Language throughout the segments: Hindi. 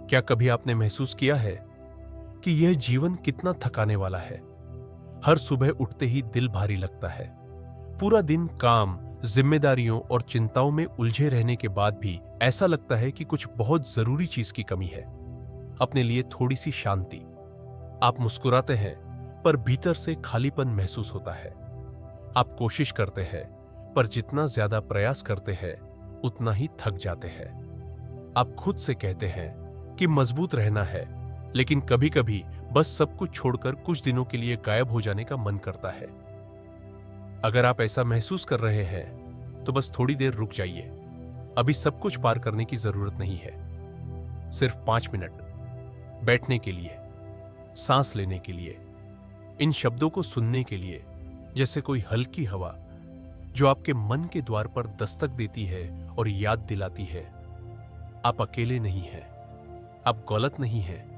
क्या कभी आपने महसूस किया है कि यह जीवन कितना थकाने वाला है? हर सुबह उठते ही दिल भारी लगता है। पूरा दिन काम, जिम्मेदारियों और चिंताओं में उलझे रहने के बाद भी ऐसा लगता है कि कुछ बहुत जरूरी चीज की कमी है। अपने लिए थोड़ी सी शांति। आप मुस्कुराते हैं, पर भीतर से खालीपन महसूस होता है। आप कोशिश करते हैं, पर जितना ज्यादा प्रयास करते हैं, उतना ही थक जाते हैं। आप खुद से कहते हैं कि मजबूत रहना है, लेकिन कभी-कभी बस सब कुछ छोड़कर कुछ दिनों के लिए गायब हो जाने का मन करता है। अगर आप ऐसा महसूस कर रहे हैं, तो बस थोड़ी देर रुक जाइए। अभी सब कुछ पार करने की जरूरत नहीं है। सिर्फ 5 मिनट बैठने के लिए, सांस लेने के लिए, इन शब्दों को सुनने के लिए, जैसे कोई हल्की हवा जो आपके मन के द्वार पर दस्तक देती है और याद दिलाती है, आप अकेले नहीं हैं, आप गलत नहीं हैं,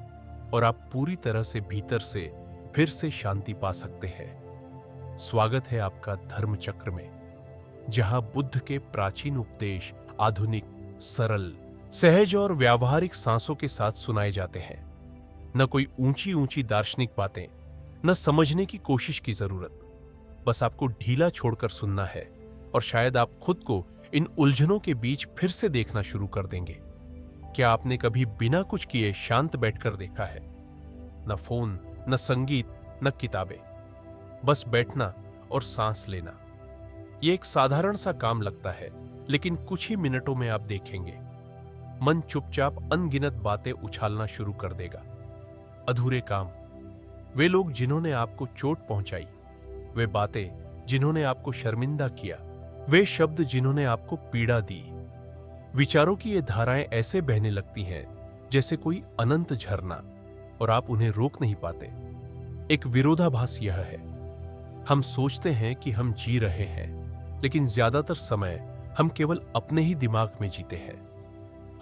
और आप पूरी तरह से भीतर से फिर से शांति पा सकते हैं। स्वागत है आपका धर्म चक्र में, जहां बुद्ध के प्राचीन उपदेश आधुनिक, सरल, सहज और व्यावहारिक सांसों के साथ सुनाए जाते हैं। न कोई ऊंची ऊंची दार्शनिक बातें, न समझने की कोशिश की जरूरत। बस आपको ढीला छोड़कर सुनना है, और शायद आप खुद को इन उलझनों के बीच फिर से देखना शुरू कर देंगे। क्या आपने कभी बिना कुछ किए शांत बैठकर देखा है? न फोन, न संगीत, न किताबें, बस बैठना और सांस लेना। यह एक साधारण सा काम लगता है, लेकिन कुछ ही मिनटों में आप देखेंगे मन चुपचाप अनगिनत बातें उछालना शुरू कर देगा। अधूरे काम, वे लोग जिन्होंने आपको चोट पहुंचाई, वे बातें जिन्होंने आपको शर्मिंदा किया, वे शब्द जिन्होंने आपको पीड़ा दी। विचारों की ये धाराएं ऐसे बहने लगती हैं जैसे कोई अनंत झरना, और आप उन्हें रोक नहीं पाते। एक विरोधाभास यह है, हम सोचते हैं कि हम जी रहे हैं, लेकिन ज्यादातर समय हम केवल अपने ही दिमाग में जीते हैं।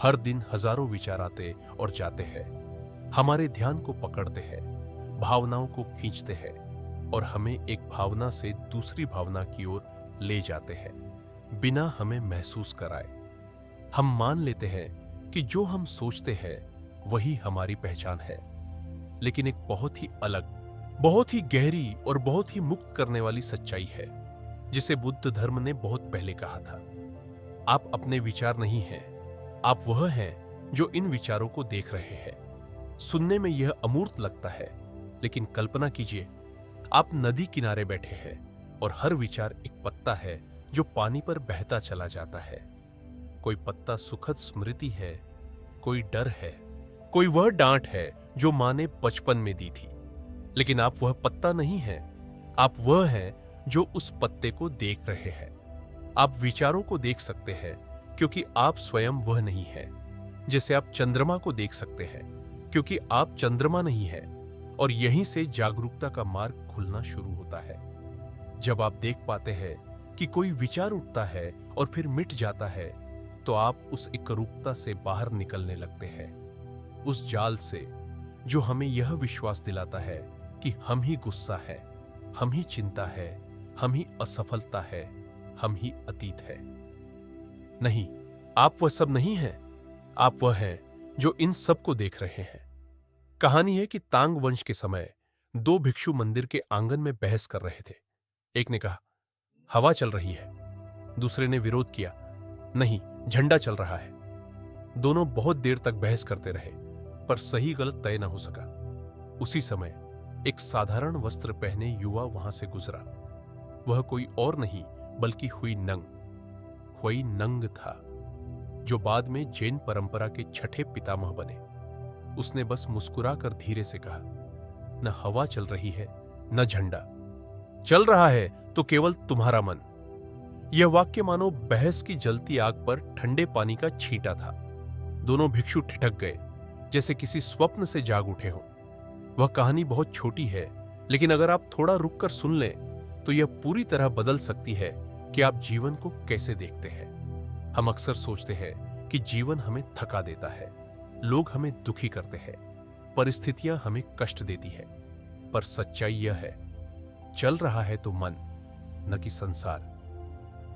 हर दिन हजारों विचार आते और जाते हैं, हमारे ध्यान को पकड़ते हैं, भावनाओं को खींचते हैं, और हमें एक भावना से दूसरी भावना की ओर ले जाते हैं, बिना हमें महसूस कराए। हम मान लेते हैं कि जो हम सोचते हैं वही हमारी पहचान है, लेकिन एक बहुत ही अलग, बहुत ही गहरी और बहुत ही मुक्त करने वाली सच्चाई है, जिसे बुद्ध धर्म ने बहुत पहले कहा था। आप अपने विचार नहीं हैं, आप वह हैं जो इन विचारों को देख रहे हैं। सुनने में यह अमूर्त लगता है, लेकिन कल्पना कीजिए, आप नदी किनारे बैठे हैं और हर विचार एक पत्ता है जो पानी पर बहता चला जाता है। कोई पत्ता सुखद स्मृति है, कोई डर है, कोई वह डांट है जो मां ने बचपन में दी थी। लेकिन आप वह पत्ता नहीं हैं, आप वह हैं जो उस पत्ते को देख रहे हैं। आप विचारों को देख सकते हैं क्योंकि आप स्वयं वह नहीं हैं। जैसे आप चंद्रमा को देख सकते हैं क्योंकि आप चंद्रमा नहीं हैं, और यहीं से जागरूकता का मार्ग खुलना शुरू होता है। जब आप देख पाते हैं कि कोई विचार उठता है और फिर मिट जाता है, तो आप उस एकरूपता से बाहर निकलने लगते हैं, उस जाल से जो हमें यह विश्वास दिलाता है कि हम ही गुस्सा है, हम ही चिंता है, हम ही असफलता है, हम ही अतीत है। नहीं, आप वह सब नहीं हैं, आप वह हैं जो इन सब को देख रहे हैं। कहानी है कि तांग वंश के समय 2 भिक्षु मंदिर के आंगन में बहस कर रहे थे। एक ने कहा, हवा चल रही है। दूसरे ने विरोध किया, नहीं, झंडा चल रहा है। दोनों बहुत देर तक बहस करते रहे, पर सही गलत तय न हो सका। उसी समय एक साधारण वस्त्र पहने युवा वहां से गुजरा। वह कोई और नहीं बल्कि हुई नंग था, जो बाद में जैन परंपरा के छठे पितामह बने। उसने बस मुस्कुराकर धीरे से कहा, न हवा चल रही है, न झंडा चल रहा है, तो केवल तुम्हारा मन। यह वाक्य मानो बहस की जलती आग पर ठंडे पानी का छींटा था। दोनों भिक्षु ठिठक गए, जैसे किसी स्वप्न से जाग उठे हों। वह कहानी बहुत छोटी है, लेकिन अगर आप थोड़ा रुककर सुन लें, तो यह पूरी तरह बदल सकती है कि आप जीवन को कैसे देखते हैं। हम अक्सर सोचते हैं कि जीवन हमें थका देता है, लोग हमें दुखी करते हैं, परिस्थितियां हमें कष्ट देती है, पर सच्चाई यह है, चल रहा है तो मन, न कि संसार।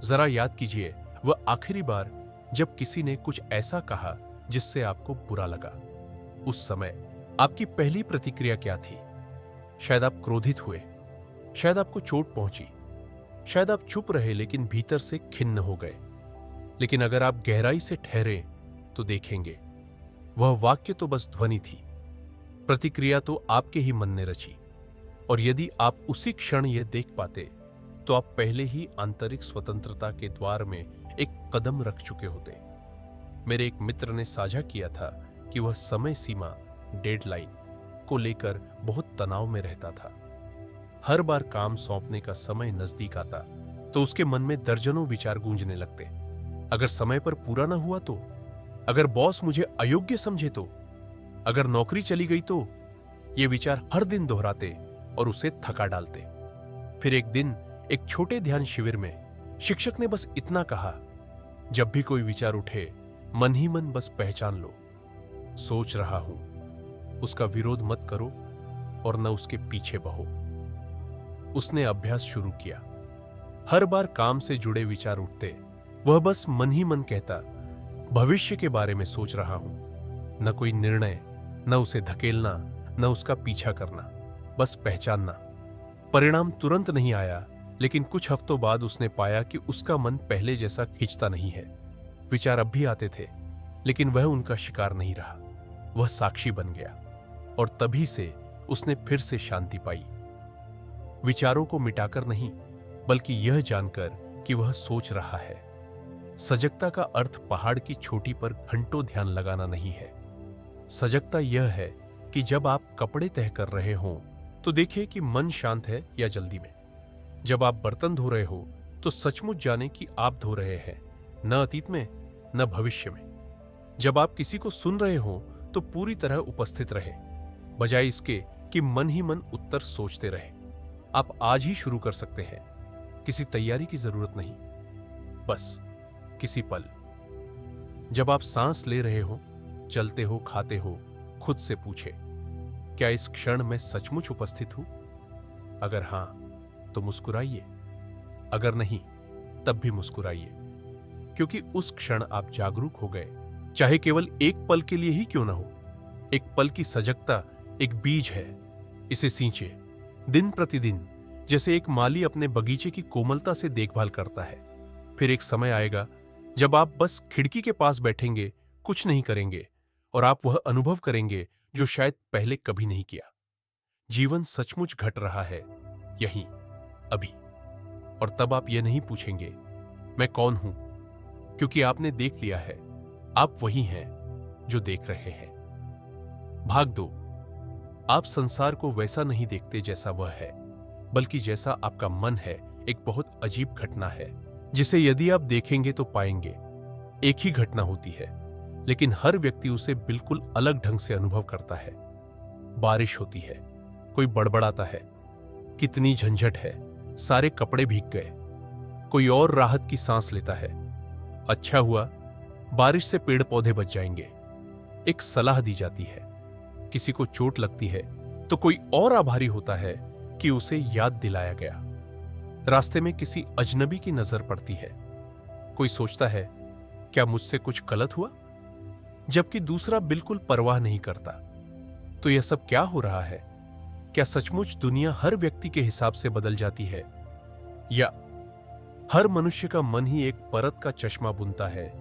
जरा याद कीजिए वह आखिरी बार जब किसी ने कुछ ऐसा कहा जिससे आपको बुरा लगा। उस समय आपकी पहली प्रतिक्रिया क्या थी? शायद आप क्रोधित हुए, शायद आपको चोट पहुंची, शायद आप चुप रहे लेकिन भीतर से खिन्न हो गए। लेकिन अगर आप गहराई से ठहरे तो देखेंगे वह वाक्य तो बस ध्वनि थी, प्रतिक्रिया तो आपके ही मन ने रची। और यदि आप उसी क्षण यह देख पाते तो आप पहले ही आंतरिक स्वतंत्रता के द्वार में एक कदम रख चुके होते। मेरे एक मित्र ने साझा किया था कि वह समय सीमा डेडलाइन को लेकर बहुत तनाव में रहता था। हर बार काम सौंपने का समय नजदीक आता तो उसके मन में दर्जनों विचार गूंजने लगते। अगर समय पर पूरा ना हुआ तो, अगर बॉस मुझे अयोग्य समझे तो, अगर नौकरी चली गई तो, ये विचार हर दिन दोहराते और उसे थका डालते। फिर एक दिन एक छोटे ध्यान शिविर में शिक्षक ने बस इतना कहा, जब भी कोई विचार उठे मन ही मन बस पहचान लो, सोच रहा हूं, उसका विरोध मत करो और न उसके पीछे बहो। उसने अभ्यास शुरू किया। हर बार काम से जुड़े विचार उठते, वह बस मन ही मन कहता, भविष्य के बारे में सोच रहा हूं। न कोई निर्णय, न उसे धकेलना, न उसका पीछा करना, बस पहचानना। परिणाम तुरंत नहीं आया, लेकिन कुछ हफ्तों बाद उसने पाया कि उसका मन पहले जैसा खींचता नहीं है। विचार अब भी आते थे, लेकिन वह उनका शिकार नहीं रहा, वह साक्षी बन गया। और तभी से उसने फिर से शांति पाई। विचारों को मिटाकर नहीं, बल्कि यह जानकर कि वह सोच रहा है। सजगता का अर्थ पहाड़ की चोटी पर घंटों ध्यान लगाना नहीं है। सजगता यह है कि जब आप कपड़े तह कर रहे हों तो देखिए कि मन शांत है या जल्दी में। जब आप बर्तन धो रहे हो तो सचमुच जाने कि आप धो रहे हैं, न अतीत में न भविष्य में। जब आप किसी को सुन रहे हो तो पूरी तरह उपस्थित रहे, बजाय इसके कि मन ही मन उत्तर सोचते रहे। आप आज ही शुरू कर सकते हैं, किसी तैयारी की जरूरत नहीं, बस किसी पल। जब आप सांस ले रहे हो, चलते हो, खाते हो, खुद से पूछे, क्या इस क्षण में सचमुच उपस्थित हूं? अगर हां तो मुस्कुराइए, अगर नहीं तब भी मुस्कुराइए, क्योंकि उस क्षण आप जागरूक हो गए, चाहे केवल एक पल के लिए ही क्यों ना हो। एक पल की सजगता एक बीज है, इसे सींचे दिन प्रतिदिन, जैसे एक माली अपने बगीचे की कोमलता से देखभाल करता है। फिर एक समय आएगा जब आप बस खिड़की के पास बैठेंगे, कुछ नहीं करेंगे, और आप वह अनुभव करेंगे जो शायद पहले कभी नहीं किया। जीवन सचमुच घट रहा है यहीं, अभी। और तब आप यह नहीं पूछेंगे मैं कौन हूं, क्योंकि आपने देख लिया है, आप वही हैं जो देख रहे हैं। भाग 2। आप संसार को वैसा नहीं देखते जैसा वह है, बल्कि जैसा आपका मन है। एक बहुत अजीब घटना है जिसे यदि आप देखेंगे तो पाएंगे। एक ही घटना होती है, लेकिन हर व्यक्ति उसे बिल्कुल अलग ढंग से अनुभव करता है। बारिश होती है, कोई बड़बड़ाता है, कितनी झंझट है, सारे कपड़े भीग गए। कोई और राहत की सांस लेता है, अच्छा हुआ बारिश से पेड़ पौधे बच जाएंगे। एक सलाह दी जाती है, किसी को चोट लगती है तो कोई और आभारी होता है कि उसे याद दिलाया गया। रास्ते में किसी अजनबी की नजर पड़ती है, कोई सोचता है क्या मुझसे कुछ गलत हुआ, जबकि दूसरा बिल्कुल परवाह नहीं करता। तो यह सब क्या हो रहा है? क्या सचमुच दुनिया हर व्यक्ति के हिसाब से बदल जाती है, या हर मनुष्य का मन ही एक परत का चश्मा बुनता है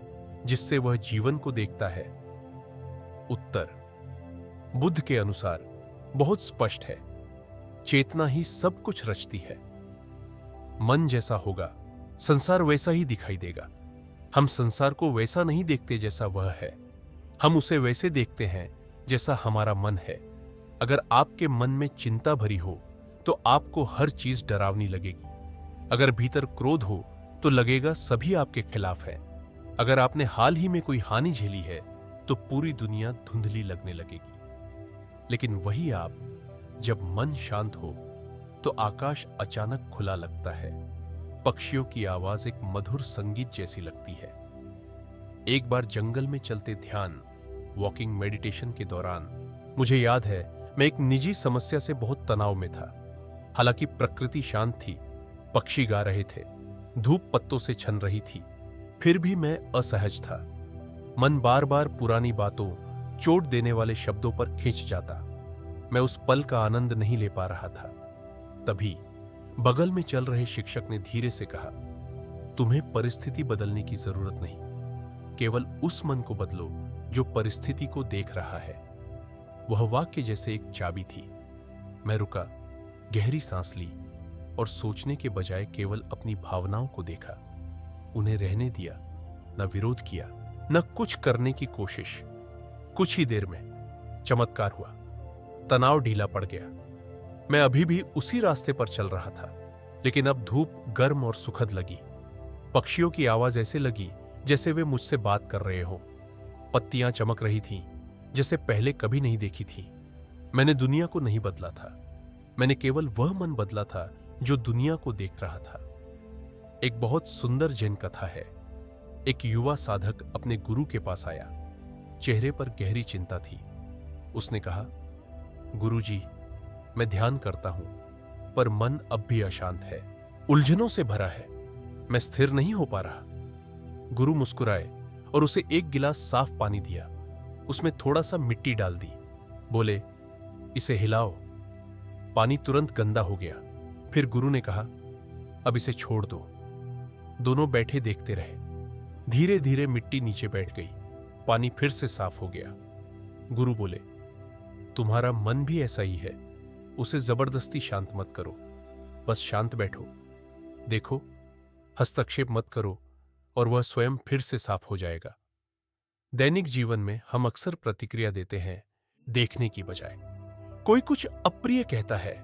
जिससे वह जीवन को देखता है? उत्तर बुद्ध के अनुसार बहुत स्पष्ट है, चेतना ही सब कुछ रचती है। मन जैसा होगा, संसार वैसा ही दिखाई देगा। हम संसार को वैसा नहीं देखते जैसा वह है, हम उसे वैसे देखते हैं जैसा हमारा मन है। अगर आपके मन में चिंता भरी हो तो आपको हर चीज डरावनी लगेगी। अगर भीतर क्रोध हो तो लगेगा सभी आपके खिलाफ है। अगर आपने हाल ही में कोई हानि झेली है तो पूरी दुनिया धुंधली लगने लगेगी। लेकिन वही आप, जब मन शांत हो तो आकाश अचानक खुला लगता है, पक्षियों की आवाज एक मधुर संगीत जैसी लगती है। एक बार जंगल में चलते ध्यान वॉकिंग मेडिटेशन के दौरान मुझे याद है मैं एक निजी समस्या से बहुत तनाव में था। हालांकि प्रकृति शांत थी, पक्षी गा रहे थे, धूप पत्तों से छन रही थी, फिर भी मैं असहज था। मन बार बार पुरानी बातों, चोट देने वाले शब्दों पर खींच जाता। मैं उस पल का आनंद नहीं ले पा रहा था। तभी बगल में चल रहे शिक्षक ने धीरे से कहा, तुम्हें परिस्थिति बदलने की जरूरत नहीं, केवल उस मन को बदलो जो परिस्थिति को देख रहा है। वह वाक्य जैसे एक चाबी थी। मैं रुका, गहरी सांस ली और सोचने के बजाय केवल अपनी भावनाओं को देखा। उन्हें रहने दिया, न विरोध किया, न कुछ करने की कोशिश। कुछ ही देर में चमत्कार हुआ। तनाव ढीला पड़ गया। मैं अभी भी उसी रास्ते पर चल रहा था, लेकिन अब धूप गर्म और सुखद लगी। पक्षियों की आवाज ऐसे लगी जैसे वे मुझसे बात कर रहे हो। पत्तियां चमक रही थीं, जैसे पहले कभी नहीं देखी थी। मैंने दुनिया को नहीं बदला था, मैंने केवल वह मन बदला था जो दुनिया को देख रहा था। एक बहुत सुंदर जैन कथा है। एक युवा साधक अपने गुरु के पास आया। चेहरे पर गहरी चिंता थी। उसने कहा, गुरुजी, मैं ध्यान करता हूं, पर मन अब भी अशांत है, उलझनों से भरा है, मैं स्थिर नहीं हो पा रहा। गुरु मुस्कुराए और उसे एक गिलास साफ पानी दिया। उसमें थोड़ा सा मिट्टी डाल दी। बोले, इसे हिलाओ। पानी तुरंत गंदा हो गया। फिर गुरु ने कहा, अब इसे छोड़ दो। दोनों बैठे देखते रहे। धीरे धीरे मिट्टी नीचे बैठ गई। पानी फिर से साफ हो गया। गुरु बोले, तुम्हारा मन भी ऐसा ही है, उसे जबरदस्ती शांत मत करो, बस शांत बैठो, देखो, हस्तक्षेप मत करो और वह स्वयं फिर से साफ हो जाएगा। दैनिक जीवन में हम अक्सर प्रतिक्रिया देते हैं देखने की बजाय। कोई कुछ अप्रिय कहता है,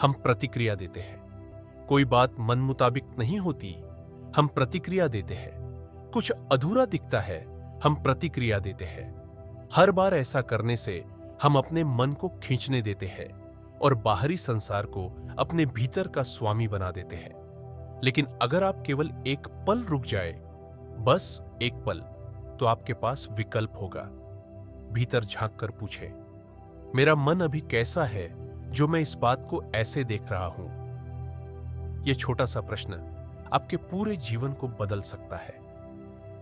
हम प्रतिक्रिया देते हैं। कोई बात मन मुताबिक नहीं होती, हम प्रतिक्रिया देते हैं। कुछ अधूरा दिखता है, हम प्रतिक्रिया देते हैं। हर बार ऐसा करने से हम अपने मन को खींचने देते हैं और बाहरी संसार को अपने भीतर का स्वामी बना देते हैं। लेकिन अगर आप केवल एक पल रुक जाए, बस एक पल, तो आपके पास विकल्प होगा। भीतर झांक कर पूछे, मेरा मन अभी कैसा है जो मैं इस बात को ऐसे देख रहा हूं? यह छोटा सा प्रश्न आपके पूरे जीवन को बदल सकता है।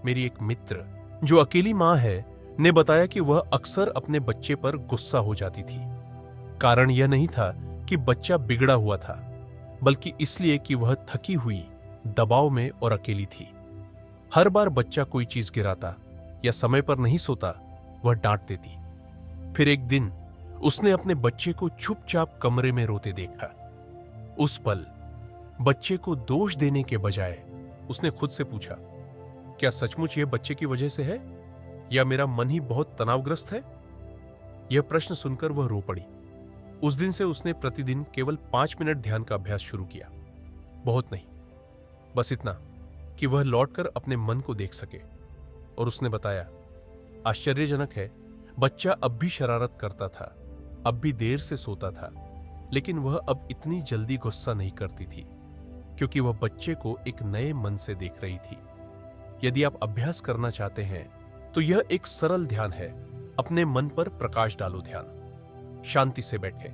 मेरी एक मित्र जो अकेली मां है ने बताया कि वह अक्सर अपने बच्चे पर गुस्सा हो जाती थी। कारण यह नहीं था कि बच्चा बिगड़ा हुआ था, बल्कि इसलिए कि वह थकी हुई, दबाव में और अकेली थी। हर बार बच्चा कोई चीज गिराता या समय पर नहीं सोता, वह डांट देती। फिर एक दिन उसने अपने बच्चे को चुपचाप कमरे में रोते देखा। उस पल बच्चे को दोष देने के बजाय उसने खुद से पूछा, क्या सचमुच यह बच्चे की वजह से है या मेरा मन ही बहुत तनावग्रस्त है? यह प्रश्न सुनकर वह रो पड़ी। उस दिन से उसने प्रतिदिन केवल 5 मिनट ध्यान का अभ्यास शुरू किया। बहुत नहीं, बस इतना कि वह लौटकर अपने मन को देख सके। और उसने बताया, आश्चर्यजनक है, बच्चा अब भी शरारत करता था, अब भी देर से सोता था, लेकिन वह अब इतनी जल्दी गुस्सा नहीं करती थी, क्योंकि वह बच्चे को एक नए मन से देख रही थी। यदि आप अभ्यास करना चाहते हैं तो यह एक सरल ध्यान है। अपने मन पर प्रकाश डालो। ध्यान, शांति से बैठे,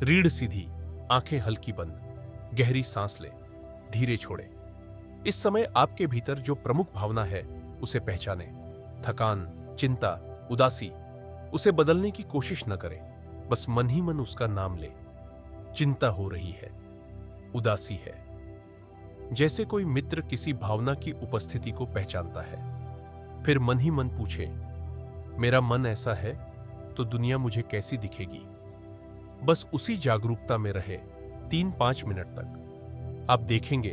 रीढ़ सीधी, आंखें हल्की बंद, गहरी सांस ले, धीरे छोड़े। इस समय आपके भीतर जो प्रमुख भावना है उसे पहचाने। थकान, चिंता, उदासी, उसे बदलने की कोशिश न करें, बस मन ही मन उसका नाम ले। चिंता हो रही है, उदासी है। जैसे कोई मित्र किसी भावना की उपस्थिति को पहचानता है। फिर मन ही मन पूछे, मेरा मन ऐसा है तो दुनिया मुझे कैसी दिखेगी? बस उसी जागरूकता में रहे 3-5 मिनट तक। आप देखेंगे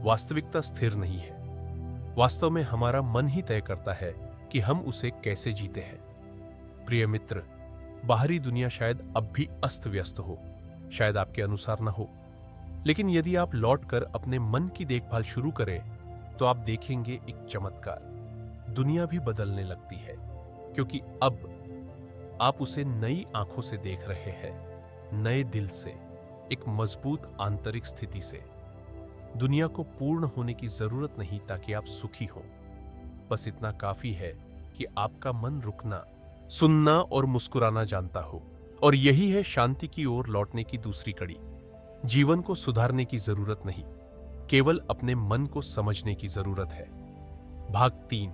वास्तविकता स्थिर नहीं है। वास्तव में हमारा मन ही तय करता है कि हम उसे कैसे जीते हैं। प्रिय मित्र, बाहरी दुनिया शायद अब भी अस्त व्यस्त हो, शायद आपके अनुसार न हो, लेकिन यदि आप लौटकर अपने मन की देखभाल शुरू करें तो आप देखेंगे एक चमत्कार। दुनिया भी बदलने लगती है, क्योंकि अब आप उसे नई आंखों से देख रहे हैं, नए दिल से, एक मजबूत आंतरिक स्थिति से। दुनिया को पूर्ण होने की जरूरत नहीं ताकि आप सुखी हो, बस इतना काफी है कि आपका मन रुकना, सुनना और मुस्कुराना जानता हो। और यही है शांति की ओर लौटने की दूसरी कड़ी। जीवन को सुधारने की जरूरत नहीं, केवल अपने मन को समझने की जरूरत है। भाग 3,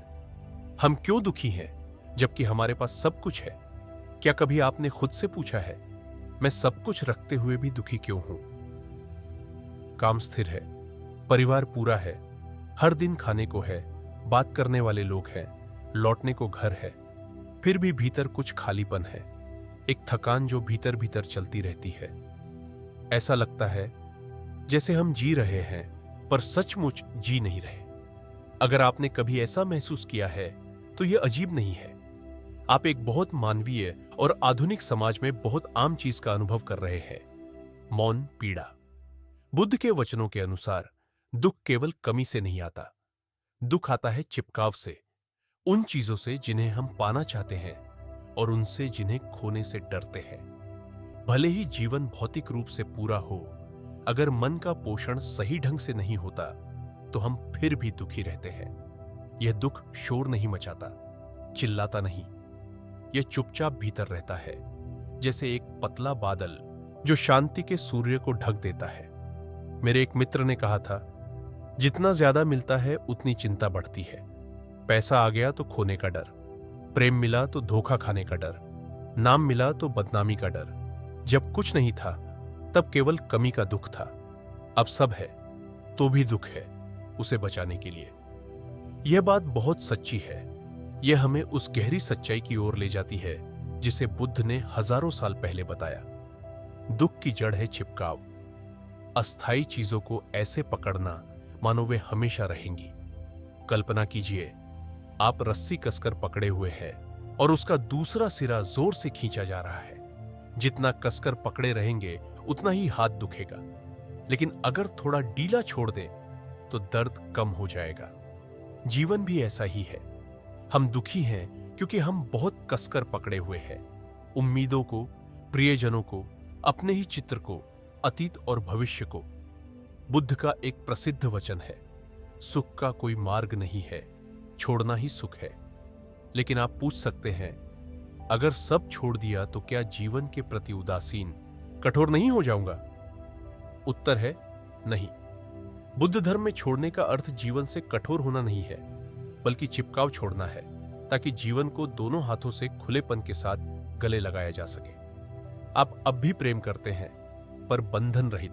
हम क्यों दुखी हैं? जबकि हमारे पास सब कुछ है। क्या कभी आपने खुद से पूछा है, मैं सब कुछ रखते हुए भी दुखी क्यों हूं? काम स्थिर है, परिवार पूरा है, हर दिन खाने को है, बात करने वाले लोग हैं, लौटने को घर है, फिर भी भीतर कुछ खालीपन है, एक थकान जो भीतर भीतर चलती रहती है। ऐसा लगता है जैसे हम जी रहे हैं पर सचमुच जी नहीं रहे। अगर आपने कभी ऐसा महसूस किया है तो यह अजीब नहीं है। आप एक बहुत मानवीय और आधुनिक समाज में बहुत आम चीज का अनुभव कर रहे हैं, मौन पीड़ा। बुद्ध के वचनों के अनुसार दुख केवल कमी से नहीं आता, दुख आता है चिपकाव से, उन चीजों से जिन्हें हम पाना चाहते हैं और उनसे जिन्हें खोने से डरते हैं। भले ही जीवन भौतिक रूप से पूरा हो, अगर मन का पोषण सही ढंग से नहीं होता तो हम फिर भी दुखी रहते हैं। यह दुख शोर नहीं मचाता, चिल्लाता नहीं, यह चुपचाप भीतर रहता है, जैसे एक पतला बादल जो शांति के सूर्य को ढक देता है। मेरे एक मित्र ने कहा था, जितना ज्यादा मिलता है उतनी चिंता बढ़ती है। पैसा आ गया तो खोने का डर, प्रेम मिला तो धोखा खाने का डर, नाम मिला तो बदनामी का डर। जब कुछ नहीं था तब केवल कमी का दुख था, अब सब है तो भी दुख है उसे बचाने के लिए। यह बात बहुत सच्ची है। यह हमें उस गहरी सच्चाई की ओर ले जाती है जिसे बुद्ध ने हजारों साल पहले बताया। दुख की जड़ है चिपकाव, अस्थायी चीजों को ऐसे पकड़ना मानो वे हमेशा रहेंगी। कल्पना कीजिए, आप रस्सी कसकर पकड़े हुए हैं और उसका दूसरा सिरा जोर से खींचा जा रहा है। जितना कसकर पकड़े रहेंगे उतना ही हाथ दुखेगा, लेकिन अगर थोड़ा ढीला छोड़ दें तो दर्द कम हो जाएगा। जीवन भी ऐसा ही है। हम दुखी हैं क्योंकि हम बहुत कसकर पकड़े हुए हैं, उम्मीदों को, प्रियजनों को, अपने ही चित्र को, अतीत और भविष्य को। बुद्ध का एक प्रसिद्ध वचन है, सुख का कोई मार्ग नहीं है, छोड़ना ही सुख है। लेकिन आप पूछ सकते हैं, अगर सब छोड़ दिया तो क्या जीवन के प्रति उदासीन, कठोर नहीं हो जाऊंगा? उत्तर है नहीं। बुद्ध धर्म में छोड़ने का अर्थ जीवन से कठोर होना नहीं है, बल्कि चिपकाव छोड़ना है, ताकि जीवन को दोनों हाथों से खुलेपन के साथ गले लगाया जा सके। आप अब भी प्रेम करते हैं पर बंधन रहित।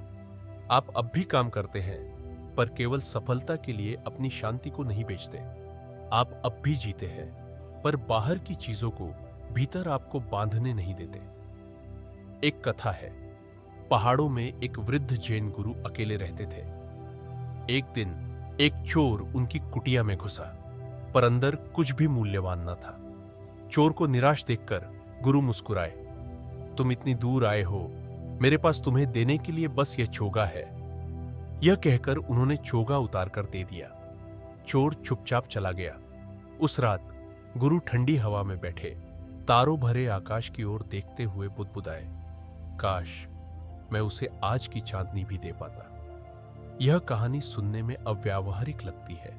आप अब भी काम करते हैं पर केवल सफलता के लिए अपनी शांति को नहीं बेचते। आप अब भी जीते हैं पर बाहर की चीजों को भीतर आपको बांधने नहीं देते। एक कथा है, पहाड़ों में एक वृद्ध जैन गुरु अकेले रहते थे। एक दिन एक चोर उनकी कुटिया में घुसा, पर अंदर कुछ भी मूल्यवान न था। चोर को निराश देखकर गुरु मुस्कुराए, तुम इतनी दूर आए हो, मेरे पास तुम्हें देने के लिए बस यह चोगा है। यह कहकर उन्होंने चोगा उतारकर दे दिया। चोर चुपचाप चला गया। उस रात गुरु ठंडी हवा में बैठे तारों भरे आकाश की ओर देखते हुए बुदबुदाए, काश मैं उसे आज की चांदनी भी दे पाता। यह कहानी सुनने में अव्यावहारिक लगती है,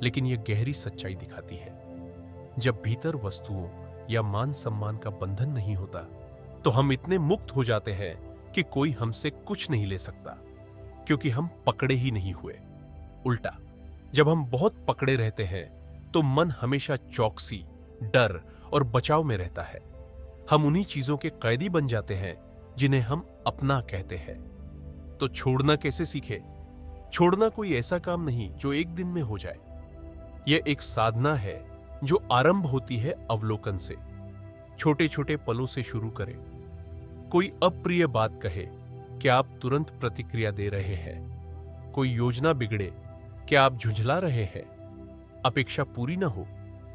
लेकिन यह गहरी सच्चाई दिखाती है। जब भीतर वस्तुओं या मान सम्मान का बंधन नहीं होता तो हम इतने मुक्त हो जाते हैं कि कोई हमसे कुछ नहीं ले सकता, क्योंकि हम पकड़े ही नहीं हुए। उल्टा, जब हम बहुत पकड़े रहते हैं तो मन हमेशा चौकसी, डर और बचाव में रहता है। हम उन्हीं चीजों के कैदी बन जाते हैं जिन्हें हम अपना कहते हैं। तो छोड़ना कैसे सीखे? छोड़ना कोई ऐसा काम नहीं जो एक दिन में हो जाए। यह एक साधना है जो आरंभ होती है अवलोकन से। छोटे छोटे पलों से शुरू करें। कोई अप्रिय बात कहे, क्या आप तुरंत प्रतिक्रिया दे रहे हैं? कोई योजना बिगड़े, क्या आप झुंझला रहे हैं? अपेक्षा पूरी ना हो,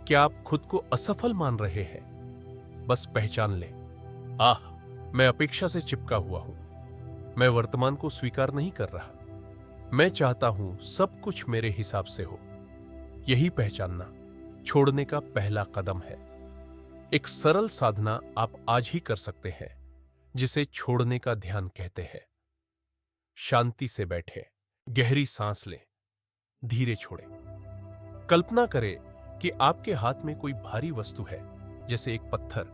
क्या आप खुद को असफल मान रहे हैं? बस पहचान लें, आह, मैं अपेक्षा से चिपका हुआ हूं। मैं वर्तमान को स्वीकार नहीं कर रहा। मैं चाहता हूं सब कुछ मेरे हिसाब से हो। यही पहचानना छोड़ने का पहला कदम है। एक सरल साधना आप आज ही कर सकते हैं, जिसे छोड़ने का ध्यान कहते हैं। शांति से बैठे, गहरी सांस लें, धीरे छोड़ें। कल्पना करें कि आपके हाथ में कोई भारी वस्तु है, जैसे एक पत्थर,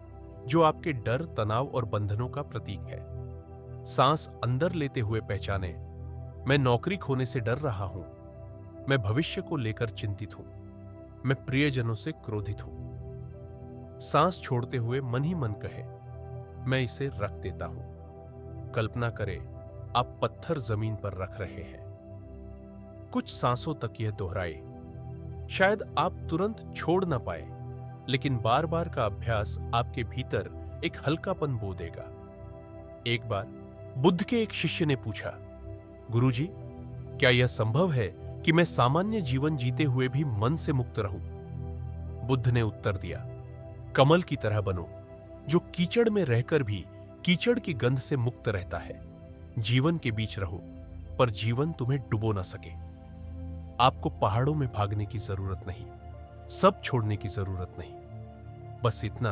जो आपके डर, तनाव और बंधनों का प्रतीक है। सांस अंदर लेते हुए पहचाने, मैं नौकरी खोने से डर रहा हूं, मैं भविष्य को लेकर चिंतित हूं, मैं प्रियजनों से क्रोधित हूं। सांस छोड़ते हुए मन ही मन कहे, मैं इसे रख देता हूं। कल्पना करें आप पत्थर जमीन पर रख रहे हैं। कुछ सांसों तक यह दोहराए। शायद आप तुरंत छोड़ ना पाए, लेकिन बार बार का अभ्यास आपके भीतर एक हल्कापन बो देगा। एक बार बुद्ध के एक शिष्य ने पूछा, गुरुजी, क्या यह संभव है कि मैं सामान्य जीवन जीते हुए भी मन से मुक्त रहूं? बुद्ध ने उत्तर दिया, कमल की तरह बनो, जो कीचड़ में रहकर भी कीचड़ की गंध से मुक्त रहता है। जीवन के बीच रहो, पर जीवन तुम्हें डुबो ना सके। आपको पहाड़ों में भागने की जरूरत नहीं, सब छोड़ने की जरूरत नहीं। बस इतना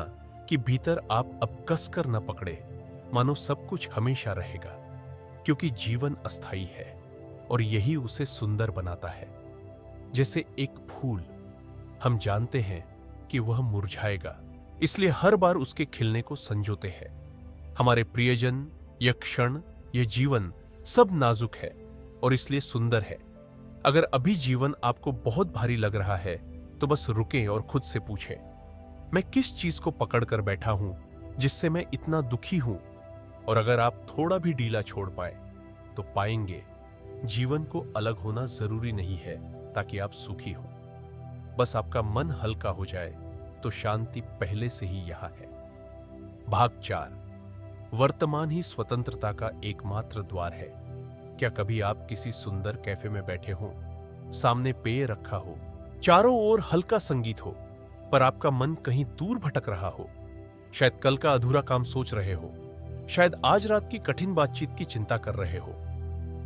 कि भीतर आप अब कसकर न पकड़े, मानो सब कुछ हमेशा रहेगा, क्योंकि जीवन अस्थायी है और यही उसे सुंदर बनाता है। जैसे एक फूल, हम जानते हैं कि वह मुरझाएगा, इसलिए हर बार उसके खिलने को संजोते हैं। हमारे प्रियजन, यह क्षण, यह जीवन सब नाजुक है और इसलिए सुंदर है। अगर अभी जीवन आपको बहुत भारी लग रहा है तो बस रुकें और खुद से पूछें, मैं किस चीज को पकड़कर बैठा हूं जिससे मैं इतना दुखी हूं? और अगर आप थोड़ा भी ढीला छोड़ पाए तो पाएंगे जीवन को अलग होना जरूरी नहीं है ताकि आप सुखी हो। बस आपका मन हल्का हो जाए तो शांति पहले से ही यहां है। भाग 4, वर्तमान ही स्वतंत्रता का एकमात्र द्वार है। क्या कभी आप किसी सुंदर कैफे में बैठे हो, सामने पेय रखा हो, चारों ओर हल्का संगीत हो, पर आपका मन कहीं दूर भटक रहा हो? शायद कल का अधूरा काम सोच रहे हो, शायद आज रात की कठिन बातचीत की चिंता कर रहे हो,